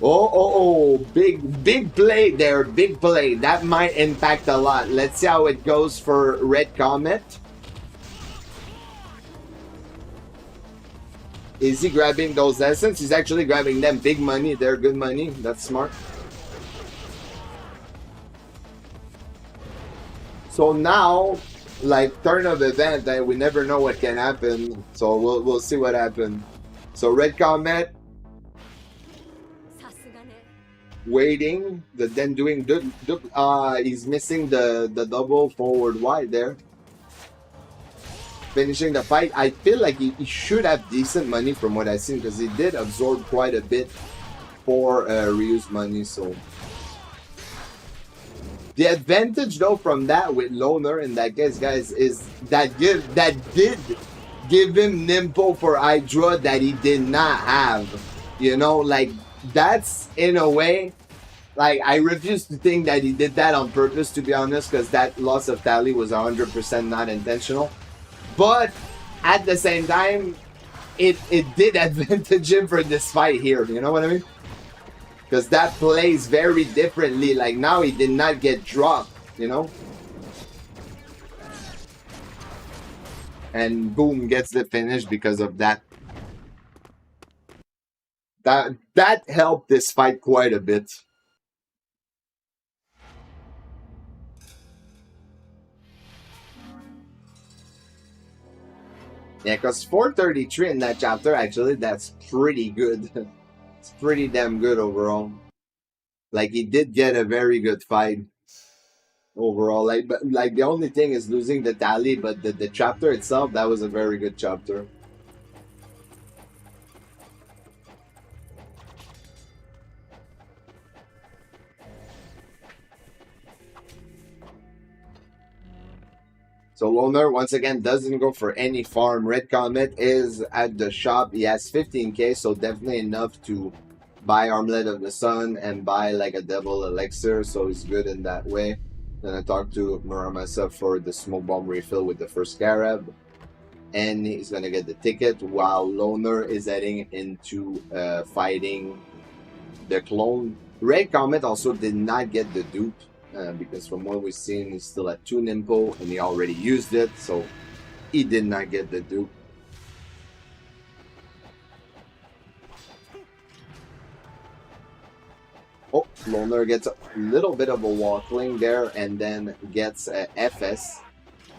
Oh, big play there, big play. That might impact a lot. Let's see how it goes for Red Comet. Is he grabbing those essence? He's actually grabbing them. Big money, they're good money. That's smart. So now, like turn of event, we never know what can happen. So we'll see what happens. So Red Comet waiting, then doing he's missing the double forward wide there. Finishing the fight. I feel like he should have decent money from what I've seen, because he did absorb quite a bit for Ryu's money. So the advantage though from that with Loner in that case, guys, is that did give him Nimpo for Hydra that he did not have. You know, like that's in a way, like I refuse to think that he did that on purpose, to be honest, because that loss of tally was 100% not intentional. But at the same time, it did advantage him for this fight here. You know what I mean? Because that plays very differently. Like now he did not get dropped, you know? And boom, gets the finish because of that. That helped this fight quite a bit. Yeah, because 433 in that chapter, actually, that's pretty good. It's pretty damn good overall. Like, he did get a very good fight overall. But the only thing is losing the tally, but the chapter itself, that was a very good chapter. So Loner, once again, doesn't go for any farm. Red Comet is at the shop. He has 15k, so definitely enough to buy Armlet of the Sun and buy like a double elixir, so he's good in that way. Then I talked to Muramasa for the smoke bomb refill with the first Scarab, and he's gonna get the ticket while Loner is heading into fighting the clone. Red Comet also did not get the dupe. Because from what we've seen, he's still at 2 Nimpo and he already used it, so he did not get the dupe. Oh, Loner gets a little bit of a walkling there and then gets a FS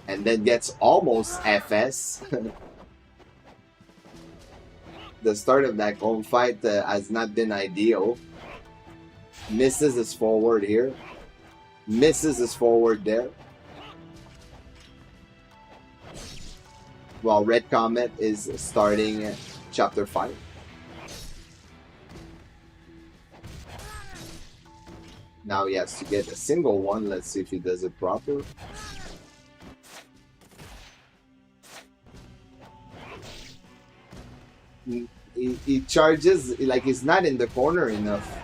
and then gets almost FS. The start of that clone fight has not been ideal. Misses his forward here. Misses his forward there. While Red Comet is starting chapter 5. Now he has to get a single one. Let's see if he does it proper. He charges, like he's not in the corner enough.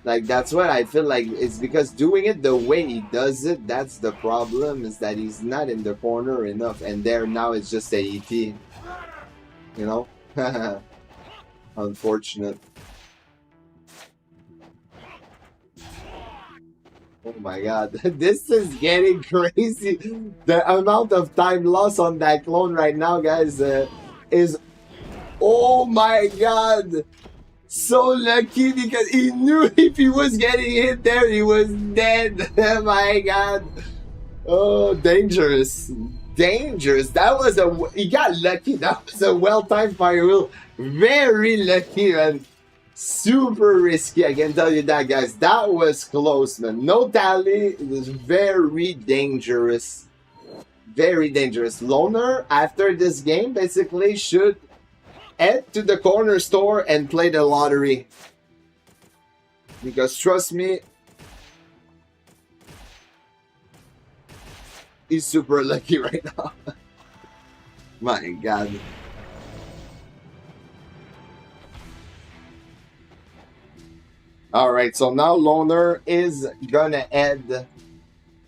Like, that's what I feel like. It's because doing it the way he does it, that's the problem, is that he's not in the corner enough. And there now it's just a ET. You know? Unfortunate. Oh my god. This is getting crazy. The amount of time lost on that clone right now, guys, is... Oh my god! So lucky because he knew if he was getting hit there, he was dead. Oh my god. Oh, dangerous. Dangerous. That was he got lucky. That was a well-timed fire wheel. Very lucky, man. Super risky, I can tell you that, guys. That was close, man. No tally. It was very dangerous. Very dangerous. Loner, after this game, basically should head to the corner store and play the lottery. Because trust me, he's super lucky right now. My god. Alright, so now Loner is gonna head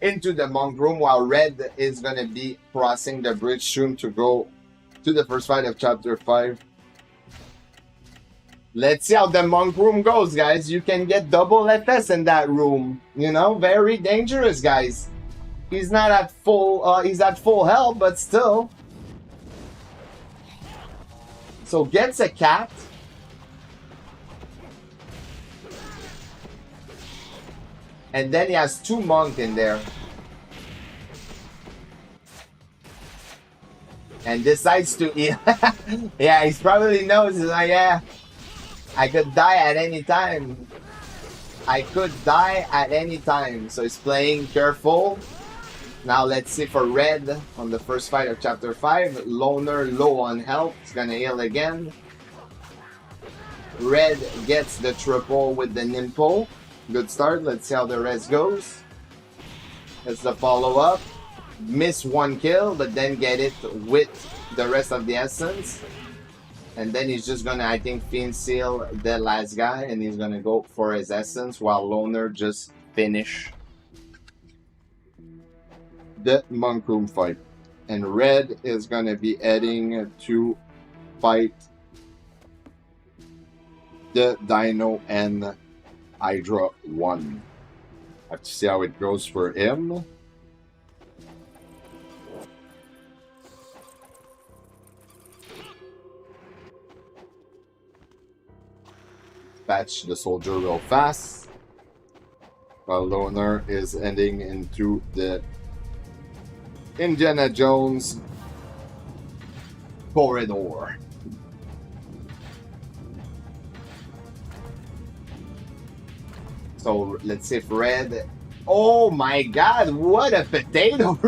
into the monk room while Red is gonna be crossing the bridge soon to go to the first fight of chapter 5. Let's see how the monk room goes, guys. You can get double FS in that room. You know, very dangerous, guys. He's not at full, he's at full health, but still. So gets a cat. And then he has 2 monk in there. And decides to eat. Yeah, he probably knows. He's like, yeah, I could die at any time. I could die at any time. So he's playing careful. Now let's see for Red on the first fight of chapter 5. Loner low on health. He's gonna heal again. Red gets the triple with the Nimpo. Good start. Let's see how the rest goes. That's the follow-up. Miss 1 kill, but then get it with the rest of the essence. And then he's just gonna, I think, Fiend Seal the last guy, and he's gonna go for his essence while Loner just finish the monk room fight. And Red is gonna be heading to fight the Dino and Hydra 1. Have to see how it goes for him. Patch the soldier real fast. While Loner is heading into the Indiana Jones corridor. So let's see if Red. Oh my god, what a potato!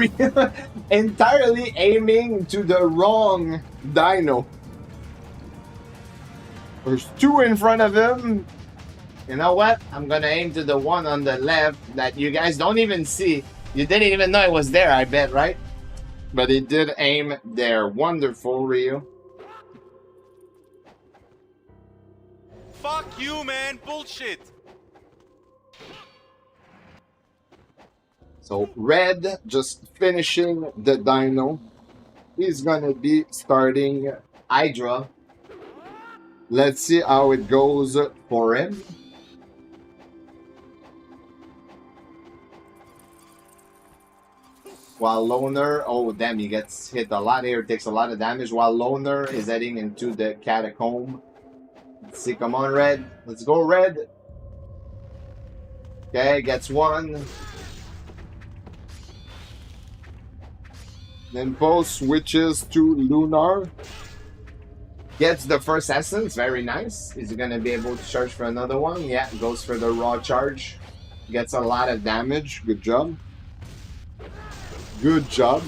Entirely aiming to the wrong dino. There's 2 in front of him. You know what? I'm gonna aim to the one on the left that you guys don't even see. You didn't even know it was there, I bet, right? But he did aim there. Wonderful, Ryu. Fuck you, man. Bullshit. So Red just finishing the dino. He's gonna be starting Hydra. Let's see how it goes for him. While Loner, oh damn, he gets hit a lot here, takes a lot of damage. While Loner is heading into the catacomb. Let's see, come on, Red. Let's go, Red. Okay, gets 1. Then Poe switches to Lunar. Gets the first essence, very nice. Is he gonna be able to charge for another one? Yeah, goes for the raw charge. Gets a lot of damage. Good job. Good job.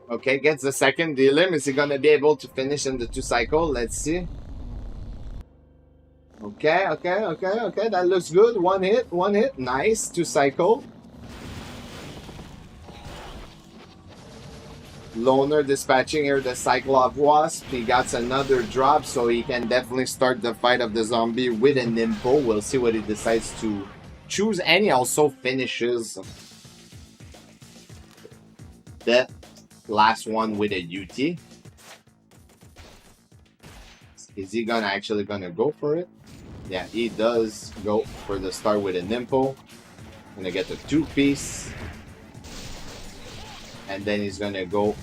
Okay, gets the second Delim. Is he gonna be able to finish in the 2 cycle? Let's see. Okay. That looks good. 1 hit. Nice. 2 cycle. Loner dispatching here the Cyclop Wasp. He got another drop, so he can definitely start the fight of the zombie with a Nimpo. We'll see what he decides to choose. And he also finishes the last one with a UT. Is he actually gonna go for it? Yeah, he does go for the start with a nimble. Gonna get the 2-piece. And then he's gonna go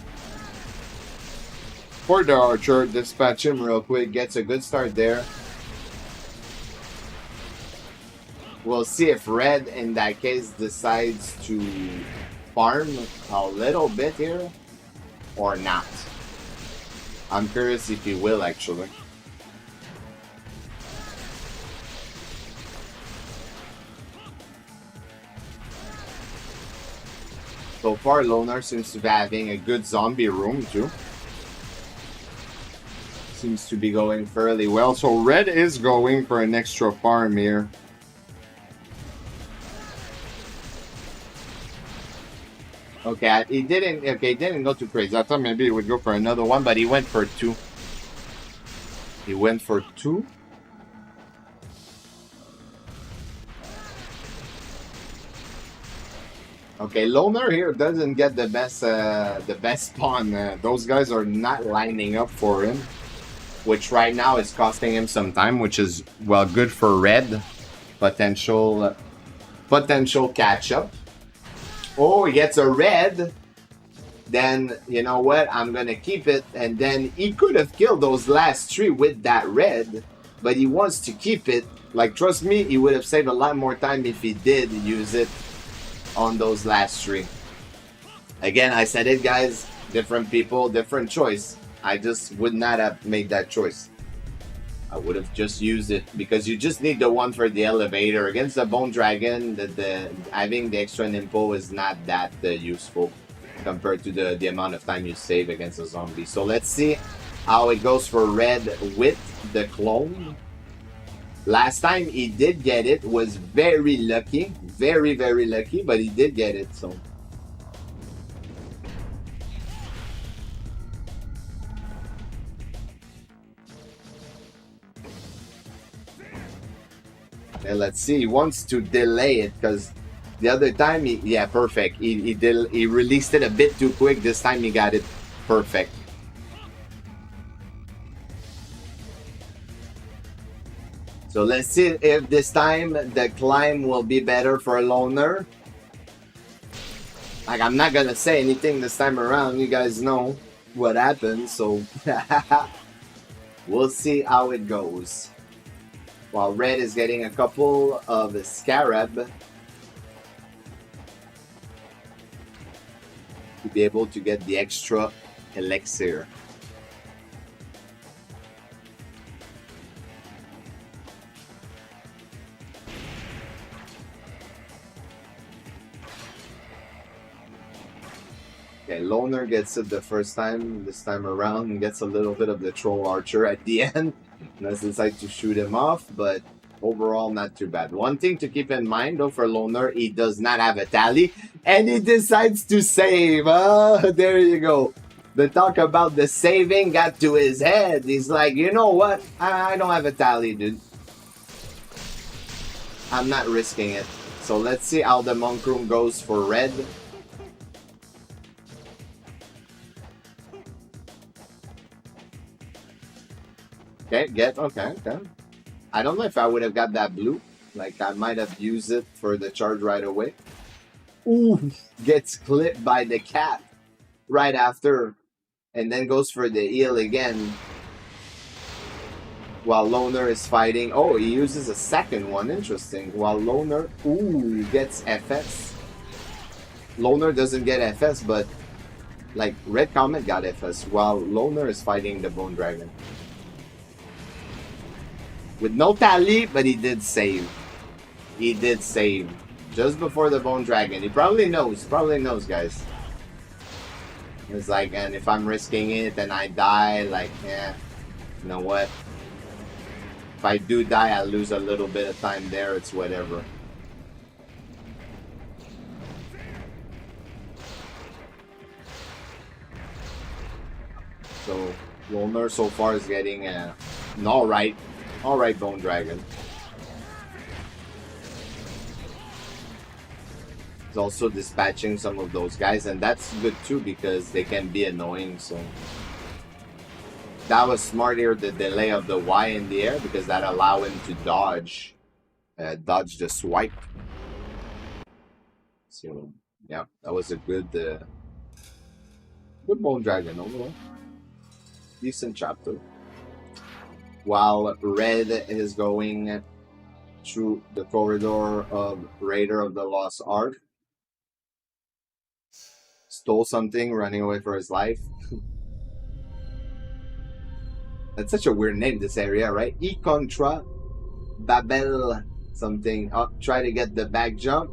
for the archer. Dispatch him real quick. Gets a good start there. We'll see if red, in that case, decides to farm a little bit here or not. I'm curious if he will, actually. So far, Loner seems to be having a good zombie room, too. Seems to be going fairly well. So red is going for an extra farm here. Okay, he didn't go too crazy. I thought maybe he would go for another one, but he went for 2. He went for 2. Okay, Loner here doesn't get the best spawn. Those guys are not lining up for him, which right now is costing him some time, which is, well, good for red. Potential catch up. Oh, he gets a red. Then, you know what? I'm going to keep it. And then he could have killed those last 3 with that red. But he wants to keep it. Like, trust me, he would have saved a lot more time if he did use it on those last 3. Again, I said it, guys. Different people, different choice. I just would not have made that choice. I would have just used it because you just need the one for the elevator. Against the bone dragon, having the extra nimble is not that useful compared to the amount of time you save against a zombie. So let's see how it goes for red with the clone. Last time he did get it, was very lucky, very lucky, but he did get it. So and let's see, he wants to delay it because the other time, yeah, perfect. He released it a bit too quick. This time he got it perfect. So let's see if this time the climb will be better for a Loner. Like, I'm not gonna say anything this time around. You guys know what happened, so we'll see how it goes. While red is getting a couple of scarab to be able to get the extra elixir. Okay, Loner gets it the first time, this time around, and gets a little bit of the troll archer at the end. Let's decide to shoot him off, but overall not too bad. One thing to keep in mind though for Loner, he does not have a tally, and he decides to save. Oh, there you go. The talk about the saving got to his head. He's like, you know what? I don't have a tally, dude. I'm not risking it. So let's see how the monk room goes for red. Okay, okay. I don't know if I would have got that blue. Like, I might have used it for the charge right away. Ooh, gets clipped by the cat right after. And then goes for the heal again. While Loner is fighting. Oh, he uses a second one. Interesting. While Loner, ooh, gets FS. Loner doesn't get FS, but like Red Comet got FS while Loner is fighting the Bone Dragon. With no tally, but he did save. He did save. Just before the Bone Dragon. He probably knows, guys. It's like, and if I'm risking it and I die, like, yeah, you know what? If I do die, I'll lose a little bit of time there. It's whatever. So, Loner so far is getting an alright Bone Dragon. He's also dispatching some of those guys, and that's good too because they can be annoying. So That was smart here, the delay of the Y in the air, because that allowed him to dodge the swipe. So yeah, that was a good Bone Dragon overall. Decent chapter. While Red is going through the corridor of Raider of the Lost Ark. Stole something, running away for his life. That's such a weird name, this area, right? E Contra Babel something. Oh, try to get the back jump.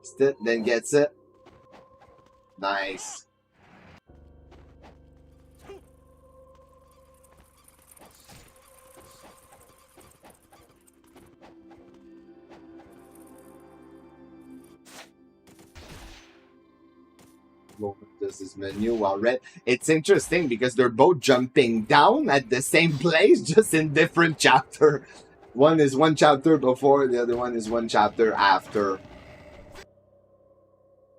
Still, then gets it. Nice. This is menu while Red. It's interesting because they're both jumping down at the same place, just in different chapter. One is one chapter before, the other one is one chapter after.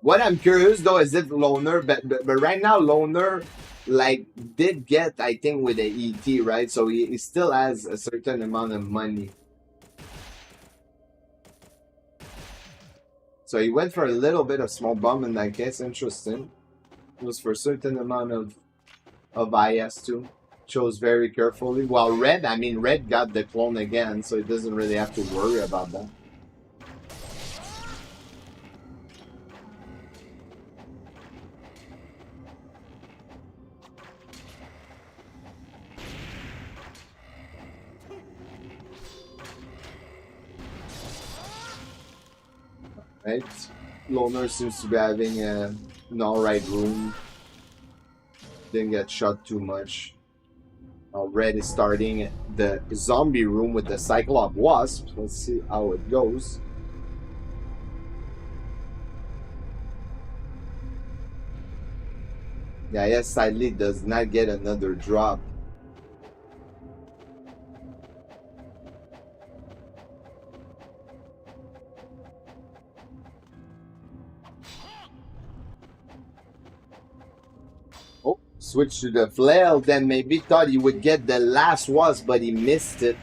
What I'm curious though is if Loner, but right now Loner like did get, I think, with the ET, right? So he still has a certain amount of money. So he went for a little bit of small bomb in that case. Interesting. It was for a certain amount of IS too. Chose very carefully. While Red, I mean, Red got the clone again, so he doesn't really have to worry about that. Right? Loner seems to be having an alright room. Didn't get shot too much. Red is starting the zombie room with the Cyclop Wasp. Let's see how it goes. Yeah, yes, sadly does not get another drop. Oh, switch to the flail, then maybe thought he would get the last wasp, but he missed it.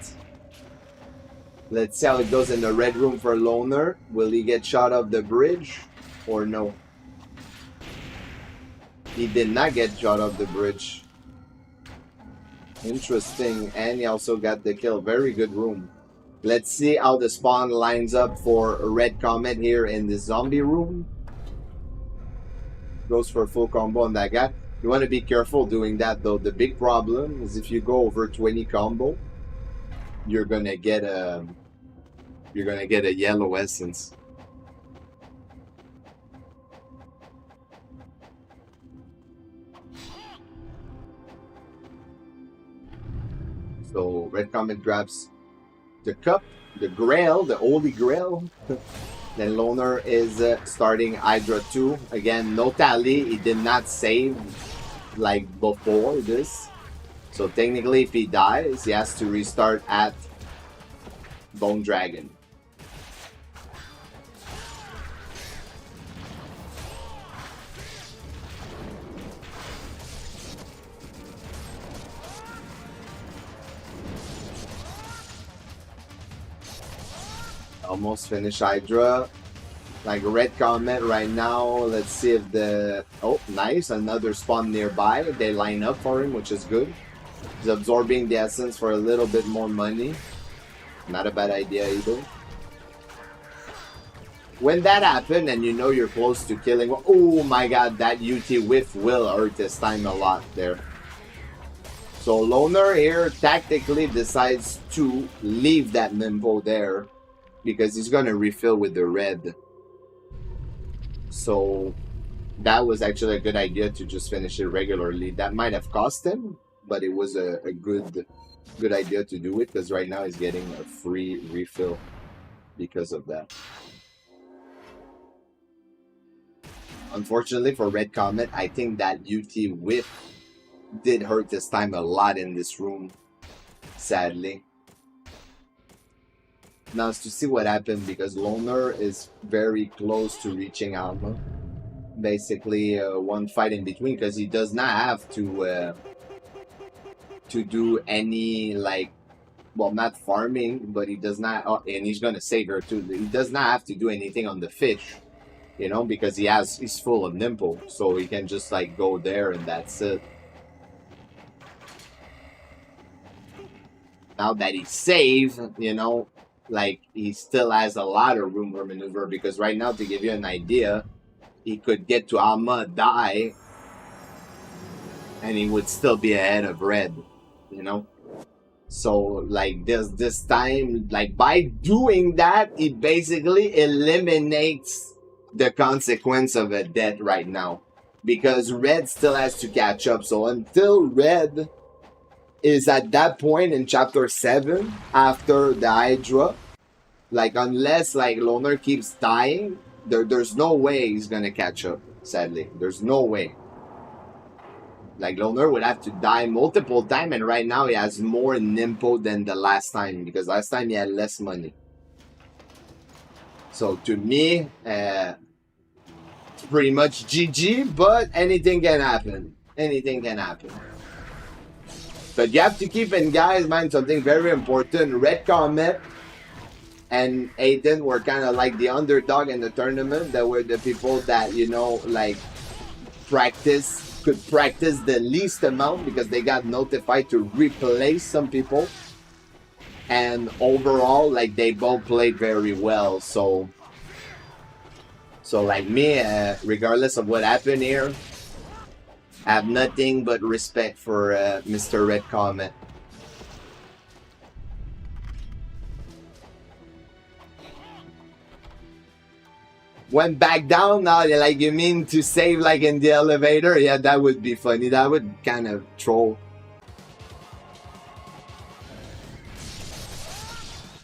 Let's see how it goes in the red room for Loner. Will he get shot off the bridge or no? He did not get shot off the bridge. Interesting. And he also got the kill. Very good room. Let's see how the spawn lines up for Red Comet here in the zombie room. Goes for a full combo on that guy. You want to be careful doing that though. The big problem is if you go over 20 combo, you're gonna get a yellow essence. So Red Comet grabs the cup, the grail, the holy grail. Then Loner is starting Hydra 2. Again, no tally. He did not save like before this. So technically, if he dies, he has to restart at Bone Dragon. Almost finished Hydra. Like Red Comet right now. Let's see if the... Oh, nice. Another spawn nearby. They line up for him, which is good. He's absorbing the essence for a little bit more money. Not a bad idea either. When that happened and you know you're close to killing... Oh my god, that UT whiff will hurt this time a lot there. So Loner here tactically decides to leave that Nimbo there, because he's going to refill with the red. So that was actually a good idea to just finish it regularly. That might have cost him, but it was a good idea to do it, because right now he's getting a free refill because of that. Unfortunately for Red Comet, I think that UT whiff did hurt this time a lot in this room, sadly. Now it's to see what happened, because Loner is very close to reaching Alma. Basically, one fight in between, because he does not have to to do any like, well, not farming, but he does not, and he's gonna save her too. He does not have to do anything on the fish, you know, because he's full of nimble, so he can just like go there and that's it. Now that he's saved, you know, like he still has a lot of room for maneuver, because right now, to give you an idea, he could get to Alma, die, and he would still be ahead of Red, you know. So like this time, like by doing that, it basically eliminates the consequence of a death right now, because Red still has to catch up. So until Red is at that point in chapter 7 after the Hydra, like unless like Loner keeps dying, there's no way he's gonna catch up. Sadly, there's no way. Like Loner would have to die multiple times, and right now he has more Nimpo than the last time, because last time he had less money. So to me, it's pretty much GG, but anything can happen. Anything can happen. But you have to keep in mind something very important. Red Comet and Aiden were kind of like the underdog in the tournament. They were the people that, you know, like could practice the least amount, because they got notified to replace some people. And overall, like, they both played very well. So like me, regardless of what happened here, I have nothing but respect for Mr. Red Comet. Went back down now, like, you mean to save like in the elevator? Yeah, that would be funny. That would kind of troll.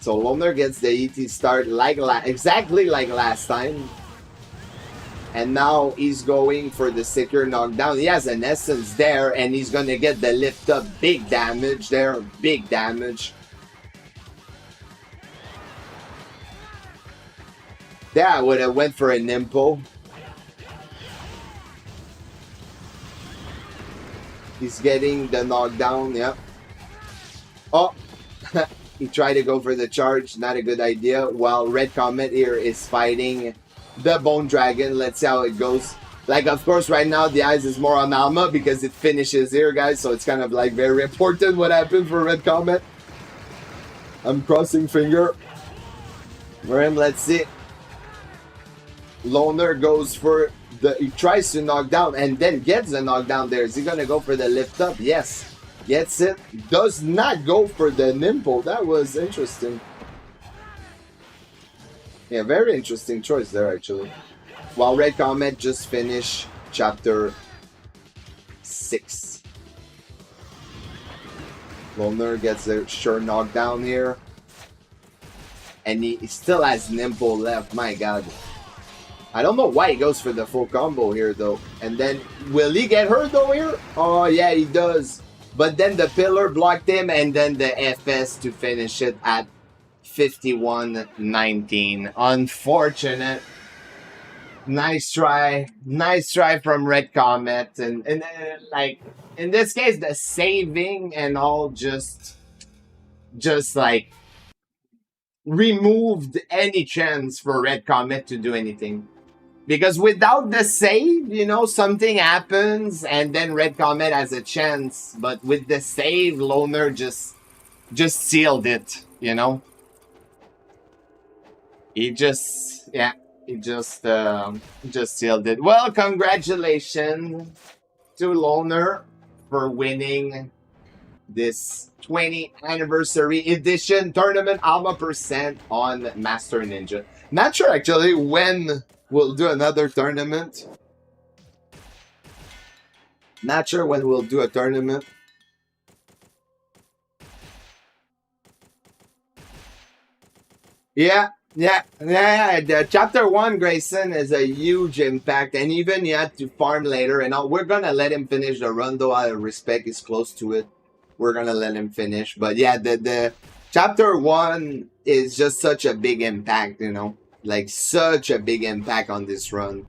So Loner gets the ET start like exactly like last time. And now he's going for the secure knockdown. He has an essence there, and he's gonna get the lift up. Big damage there, big damage. There, I would have went for a Nimpo. He's getting the knockdown, yeah. Oh, he tried to go for the charge, not a good idea. While Red Comet here is fighting the Bone Dragon. Let's see how it goes. Like, of course, right now the eyes is more on Alma because it finishes here, guys. So it's kind of like very important what happened for Red Comet. I'm crossing finger for him. Let's see. Loner goes for he tries to knock down and then gets the knockdown there. Is he gonna go for the lift up? Yes. Gets it. Does not go for the Nimpo. That was interesting. Yeah, very interesting choice there, actually. While Red Comet just finished chapter 6. Loner gets a sure knockdown here. And he still has Nimpo left. My god. I don't know why he goes for the full combo here, though. And then, will he get hurt, though, here? Oh, yeah, he does. But then the pillar blocked him, and then the FS to finish it at 51-19. Unfortunate. Nice try. Nice try from Red Comet. And like, in this case, the saving and all just like, removed any chance for Red Comet to do anything. Because without the save, you know, something happens and then Red Comet has a chance. But with the save, Loner just sealed it, you know. He just sealed it. Well, congratulations to Loner for winning this 20th anniversary edition tournament Alma % on Master Ninja. Not sure actually when we'll do another tournament. Not sure when we'll do a tournament. Yeah. The chapter 1, Grayson, is a huge impact, and even you had to farm later. And we're gonna let him finish the run, though. Out of respect, is close to it. We're gonna let him finish. But yeah, the chapter 1 is just such a big impact, you know. Like, such a big impact on this run.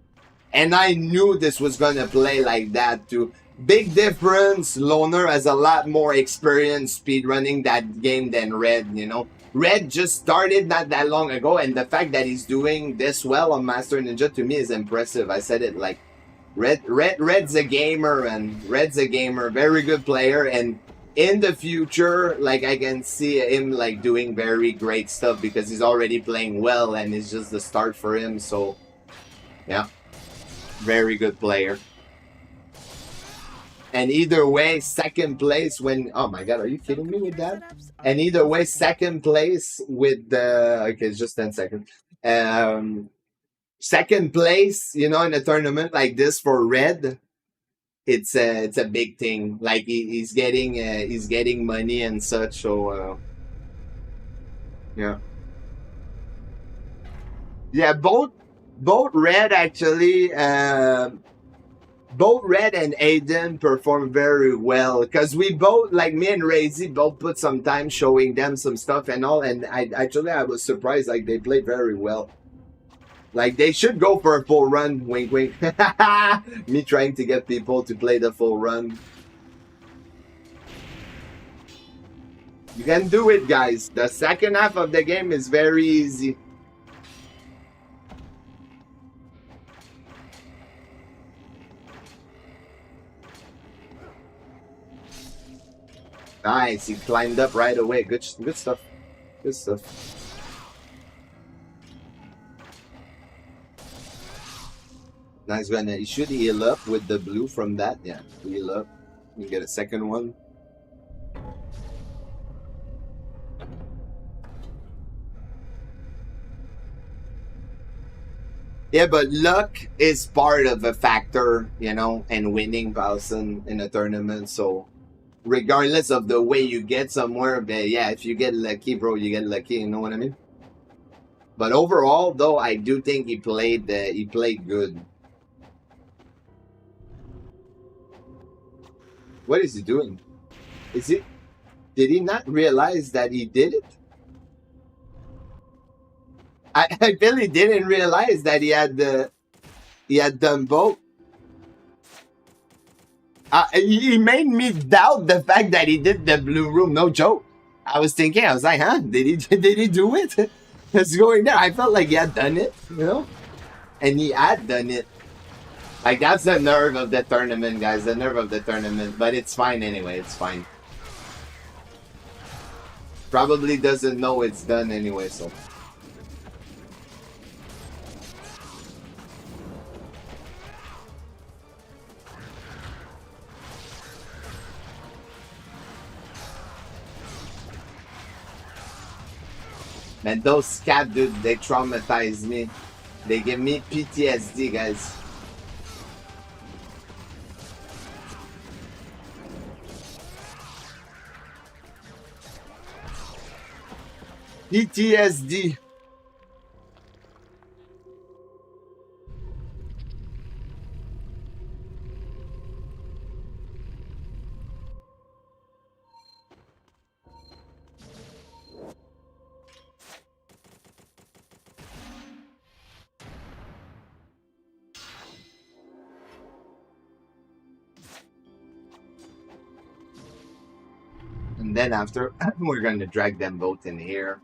And I knew this was gonna play like that too. Big difference. Loner has a lot more experience speedrunning that game than Red, you know. Red just started not that long ago, and the fact that he's doing this well on Master Ninja to me is impressive. I said it like Red's a gamer, and Red's a gamer, very good player, and in the future, like I can see him like doing very great stuff because he's already playing well and it's just the start for him. So yeah, very good player. And either way, second place when... Oh my god, are you kidding me with that? And either way, second place with the... Okay, it's just 10 seconds. Second place, you know, in a tournament like this for Red, it's a big thing. Like he's getting money and such. So yeah. Yeah, both Red actually... both Red and Aiden performed very well because we both, like me and Razy, both put some time showing them some stuff and all. And I was surprised, like they played very well. Like they should go for a full run. Wink, wink. Me trying to get people to play the full run. You can do it, guys. The second half of the game is very easy. Nice, he climbed up right away. Good stuff. Good stuff. Nice one. You should heal up with the blue from that. Yeah, heal up. You get a second one. Yeah, but luck is part of a factor, you know, and winning Paulson in a tournament. So regardless of the way you get somewhere, but yeah, if you get lucky, bro, you get lucky. You know what I mean? But overall, though, I do think he played good. What is he doing? Did he not realize that he did it? I feel he didn't realize that he had done both. He made me doubt the fact that he did the blue room. No joke. I was like, huh? Did he do it? It's going there. I felt like he had done it, you know? And he had done it. Like, that's the nerve of the tournament, guys. The nerve of the tournament. But it's fine anyway. It's fine. Probably doesn't know it's done anyway, so... Man, those cat dude, they traumatize me. They give me PTSD, guys. PTSD. And then after, we're going to drag them both in here.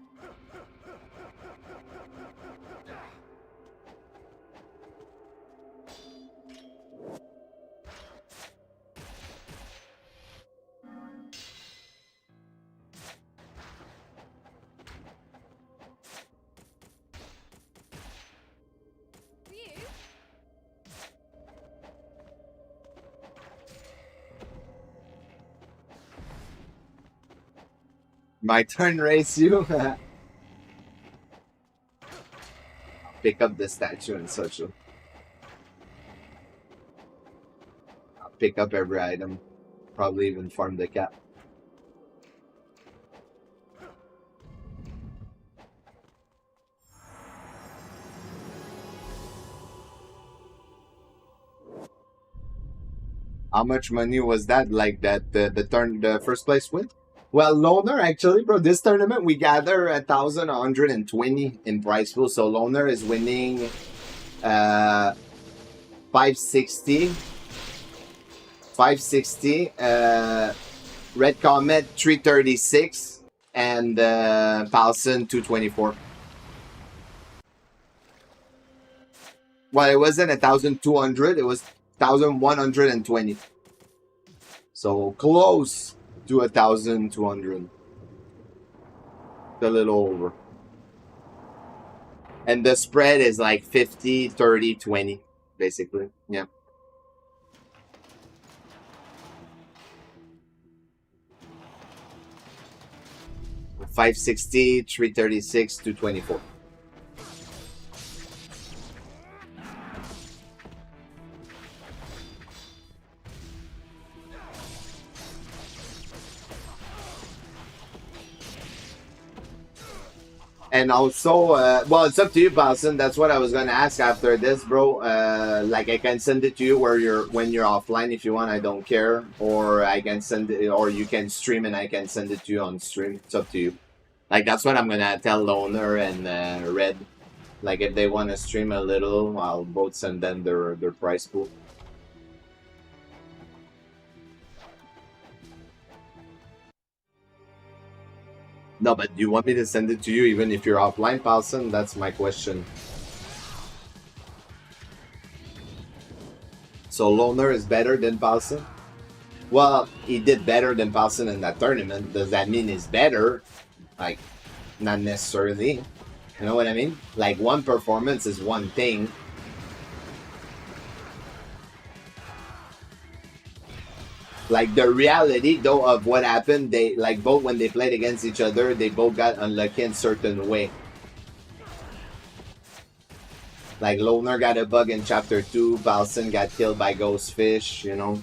My turn, race you. Pick up the statue and such. I'll pick up every item. Probably even farm the cat. How much money was that? Like that the first place win? Well, Loner, actually, bro, this tournament we gather 1,120 in prize pool. So Loner is winning 560. 560. Red Comet 336, and Paulson 224. Well, it wasn't 1,200. It was 1,120. So close to 1,200. A little over. And the spread is like 50, 30, 20, basically. Yeah. $560, 336, 224. And also, well, it's up to you, Paulson. That's what I was gonna ask after this, bro. Like, I can send it to you when you're offline if you want. I don't care, or I can send it, or you can stream and I can send it to you on stream. It's up to you. Like, that's what I'm gonna tell Loner and Red. Like, if they want to stream a little, I'll both send them their price pool. No, but do you want me to send it to you even if you're offline, Paulson? That's my question. So Loner is better than Paulson? Well, he did better than Paulson in that tournament. Does that mean he's better? Like, not necessarily. You know what I mean? Like, one performance is one thing. Like, the reality, though, of what happened, they, like, both when they played against each other, they both got unlucky in a certain way. Like, Loner got a bug in Chapter 2, Paulson got killed by Ghostfish, you know?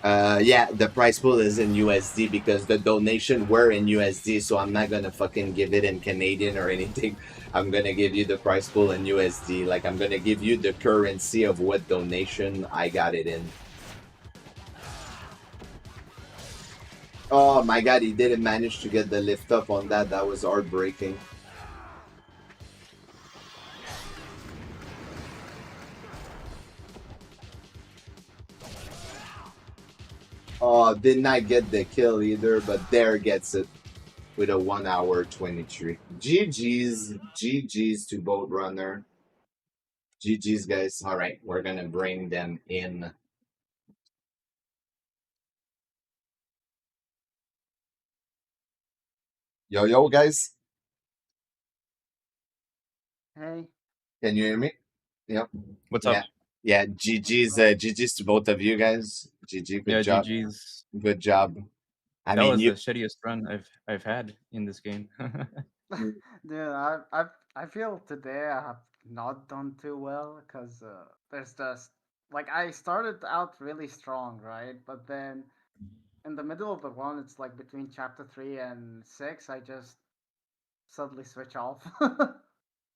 Yeah, the price pool is in USD because the donation were in USD, so I'm not gonna fucking give it in Canadian or anything. I'm gonna give you the price pool in USD. Like, I'm gonna give you the currency of what donation I got it in. Oh my god, he didn't manage to get the lift up on that. That was heartbreaking. Oh, did not get the kill either, but there gets it with a 1 hour 23. GG's, GG's to Boat Runner. GG's, guys. All right, we're gonna bring them in. Yo, guys. Hey. Can you hear me? Yep. What's Yeah. up? Yeah, GG's to both of you guys. GG, good Yeah, job. GG's. Good job. I That mean, was you. the shittiest run I've had in this game. Dude, I feel today I have not done too well because there's just like I started out really strong, right? But then in the middle of the run, it's like between chapter 3 and 6, I just suddenly switch off.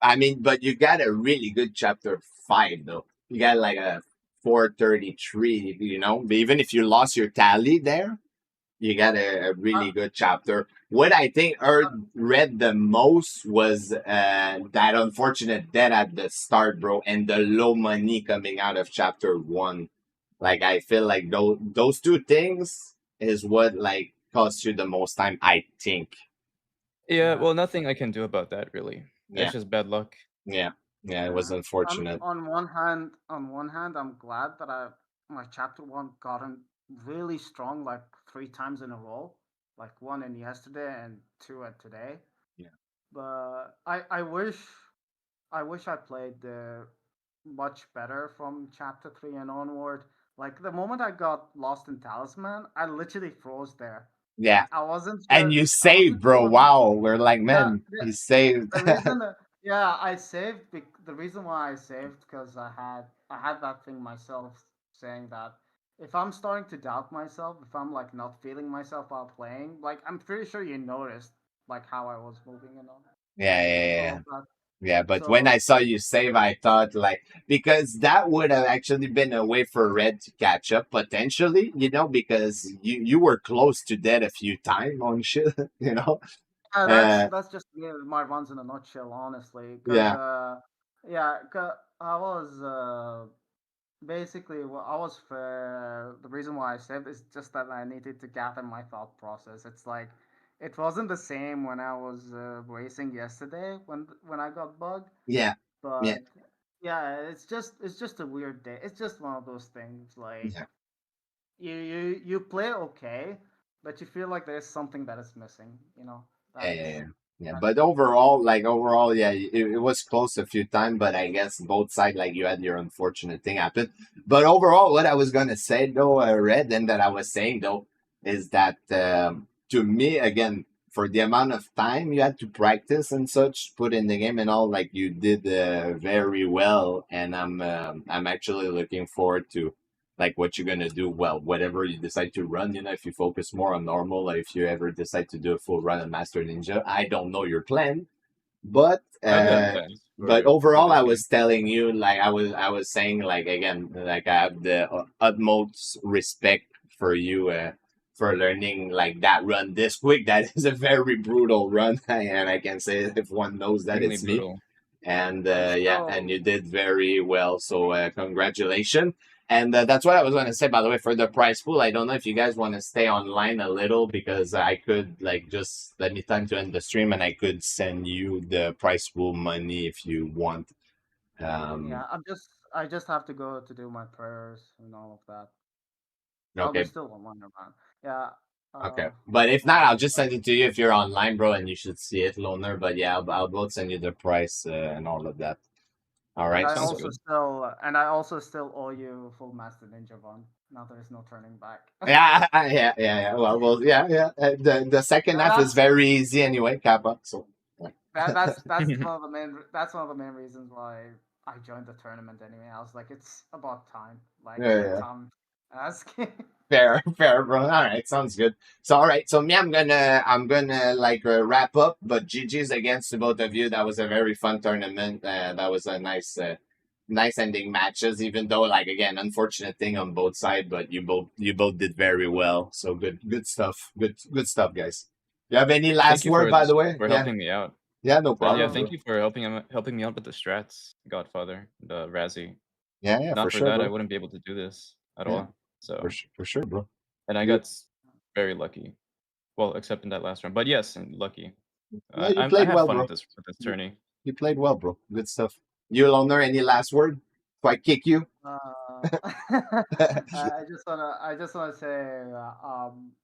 I mean, but you got a really good chapter 5, though. You got like a 433, you know? Even if you lost your tally there, you got a really good chapter. What I think read the most was that unfortunate death at the start, bro, and the low money coming out of chapter 1. Like, I feel like those two things is what like cost you the most time, I think. Yeah, well, nothing I can do about that really. Yeah, That's just bad luck. yeah, it was unfortunate. On one hand, I'm glad that my chapter 1 gotten really strong like 3 times in a row, like one in yesterday and 2 at today. Yeah. But I wish I played much better from chapter 3 and onward. Like the moment I got lost in Talisman, I literally froze there. Yeah, Like I wasn't and sure. you I saved, wasn't bro. sure. Wow, we're like, Yeah, man, he saved. the reason yeah, I saved the reason why I saved because I had that thing myself saying that if I'm starting to doubt myself, if I'm like not feeling myself while playing, like I'm pretty sure you noticed like how I was moving and all Yeah. of that. Yeah, but when So I saw you save, I thought like because that would have actually been a way for Red to catch up potentially, you know, because you were close to dead a few times on shit, you know. that's just my runs in a nutshell, honestly. Because Yeah, yeah, I was basically, well, I was the reason why I saved is just that I needed to gather my thought process. It's like it wasn't the same when I was racing yesterday when I got bugged, Yeah, yeah, but yeah, it's just a weird day. It's just one of those things. Like yeah. you play okay, but you feel like there's something that is missing. Yeah, yeah, That's yeah. Yeah, that's but overall, yeah, it was close a few times, but I guess both sides, like you had your unfortunate thing happen. But overall, what I was gonna say though, Red, and that I was saying though, is that to me, again, for the amount of time you had to practice and such, put in the game and all, like you did very well, and I'm actually looking forward to like what you're gonna do. Well, whatever you decide to run, if you focus more on normal, or if you ever decide to do a full run on Master Ninja, I don't know your plan, but I do have plans for overall, this I game. was telling you, like I was saying, like again, like I have the utmost respect for you. For learning like that run this quick, that is a very brutal run, and I can say if one knows that Extremely it's me. brutal. And but yeah, and still, you did very well. So congratulations. And that's what I was going to say. By the way, for the prize pool, I don't know if you guys want to stay online a little because I could like just let me time to end the stream and I could send you the prize pool money if you want. yeah, Um, I just have to go to do my prayers and all of that. I'll be okay, still online around. Yeah. okay. Uh, But if not, uh, I'll just send it to you if you're online, bro, and you should see it, loner. But yeah, I'll both send you the price and all of that. All and right. I Sounds So also good. still owe you full Master Ninja one. Now there is no turning back. yeah, yeah. Well, yeah, yeah. The second half is that's very easy anyway, Kappa. So yeah, that's one of the main reasons why I joined the tournament anyway. I was like, it's about time. Like yeah, every yeah. time asking. Fair, fair, bro. All right, sounds good. So, all right. So, me, I'm gonna like wrap up. But GG's against the both of you. That was a very fun tournament. That was a nice ending matches. Even though, like again, unfortunate thing on both sides. But you both did very well. So good stuff. Good stuff, guys. You have any Thank last you word, for by the this way? for Yeah, helping me out. yeah, no And yeah, problem, thank bro. you for helping me out with the strats, Godfather, the Razzie. Yeah, yeah, for Not for sure, that, I bro. wouldn't be able to do this at Yeah, all. So, for sure, bro. and I You, got very lucky. Well, except in that last round, but yes, and lucky. yeah, you I played have well, fun bro. with this You, tourney. you played well, bro. Good stuff. You, Loner, any last word? If I kick you? I just wanna say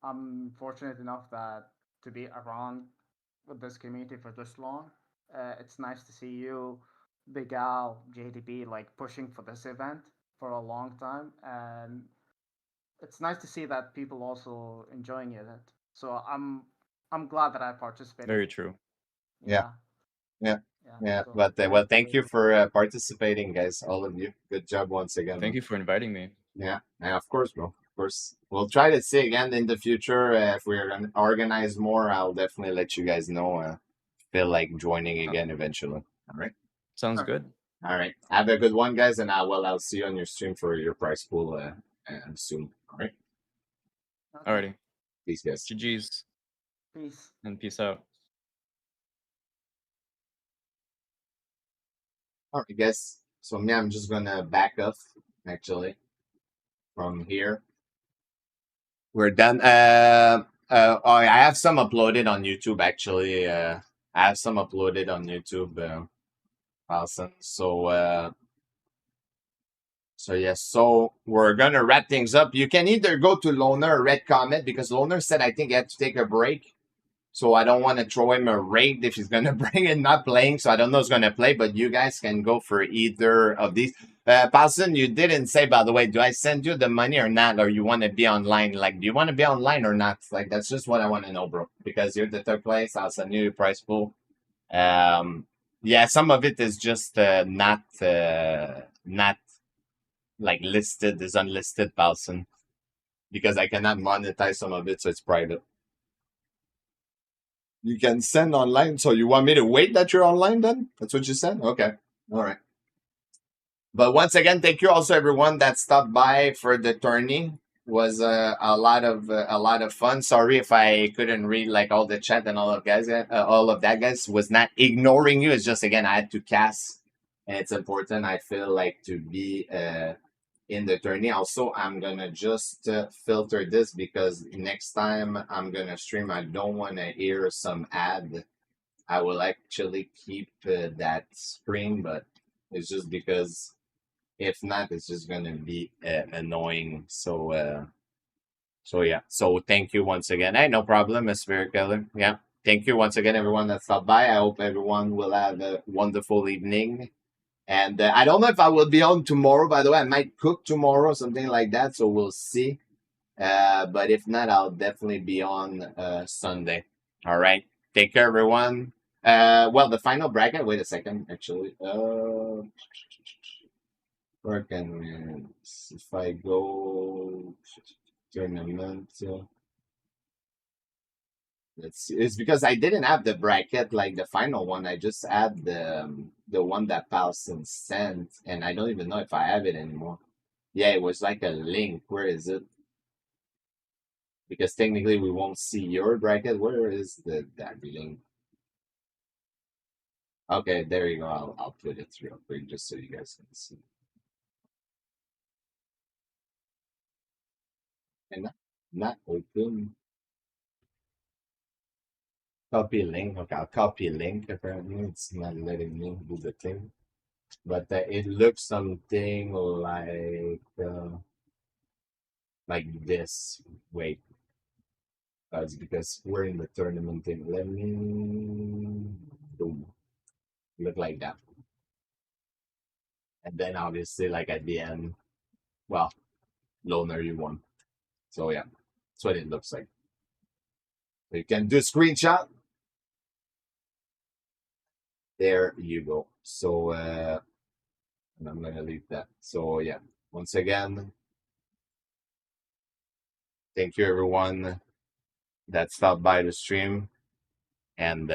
I'm fortunate enough that to be around with this community for this long. It's nice to see you, Big Al, JDB, like pushing for this event for a long time, and it's nice to see that people also enjoying it. So I'm glad that I participated. Very true. Yeah, Yeah, yeah, yeah. yeah. So But thank well, you thank very you much. for participating, guys. All of you. Good job once again, Thank man. you for inviting me. Yeah, yeah. Of course, bro. Of course. We'll try to see again in the future. If we're gonna organize more, I'll definitely let you guys know. Feel like joining Uh, again eventually. All right. Sounds Sure. good. All right. Have a good one, guys, and I'll see you on your stream for your prize pool soon. All right. Okay. Alrighty. Peace, guys. GG's Peace. and peace out. All right, guys. So yeah, I'm just gonna back up actually from here. We're done. Oh, I have some uploaded on YouTube actually. I have some uploaded on YouTube. Awesome. So yes. So we're gonna wrap things up. You can either go to Loner or Red Comet because Loner said I think he had to take a break. So I don't want to throw him a raid if he's gonna bring it not playing. So I don't know who's gonna play, but you guys can go for either of these. Paulson, you didn't say by the way, do I send you the money or not, or you want to be online? Like, do you want to be online or not? Like, that's just what I want to know, bro. Because you're the third place, I'll send you your prize pool. Yeah, some of it is just not like listed, is unlisted, Paulson, because I cannot monetize some of it, so it's private. You can send online. So you want me to wait that you're online then? That's what you said? Okay. All right. But once again, thank you also everyone that stopped by for the tourney. Was a lot of fun. Sorry if I couldn't read like all the chat and all of that guys was not ignoring you. It's just again I had to cast, and it's important. I feel like to be in the tourney. Also, I'm gonna just filter this because next time I'm gonna stream, I don't want to hear some ad. I will actually keep that screen, but it's just because if not, it's just gonna be annoying. So yeah. So thank you once again. Hey, no problem, Miss Spirit Killer. Yeah. Thank you once again, everyone that stopped by. I hope everyone will have a wonderful evening. And I don't know if I will be on tomorrow. By the way, I might cook tomorrow, something like that. So we'll see. But if not, I'll definitely be on Sunday. All right. Take care, everyone. Well, the final bracket. Wait a second, actually. Where can we? If I go tournament. Let's see. It's because I didn't have the bracket like the final one. I just had the one that Palson sent, and I don't even know if I have it anymore. Yeah, it was like a link. Where is it? Because technically we won't see your bracket. Where is that link? Okay, there you go. I'll put it real quick just so you guys can see. And not open. Copy link. Okay, I'll copy link. Apparently, it's not letting me do the thing. But it looks something like this. Wait, it's because we're in the tournament thing. Let me boom. Look like that. And then obviously, like at the end, well, loner you won. So yeah, that's what it looks like. So you can do a screenshot. There you go. So and I'm gonna leave that. So yeah, once again, thank you everyone that stopped by the stream, and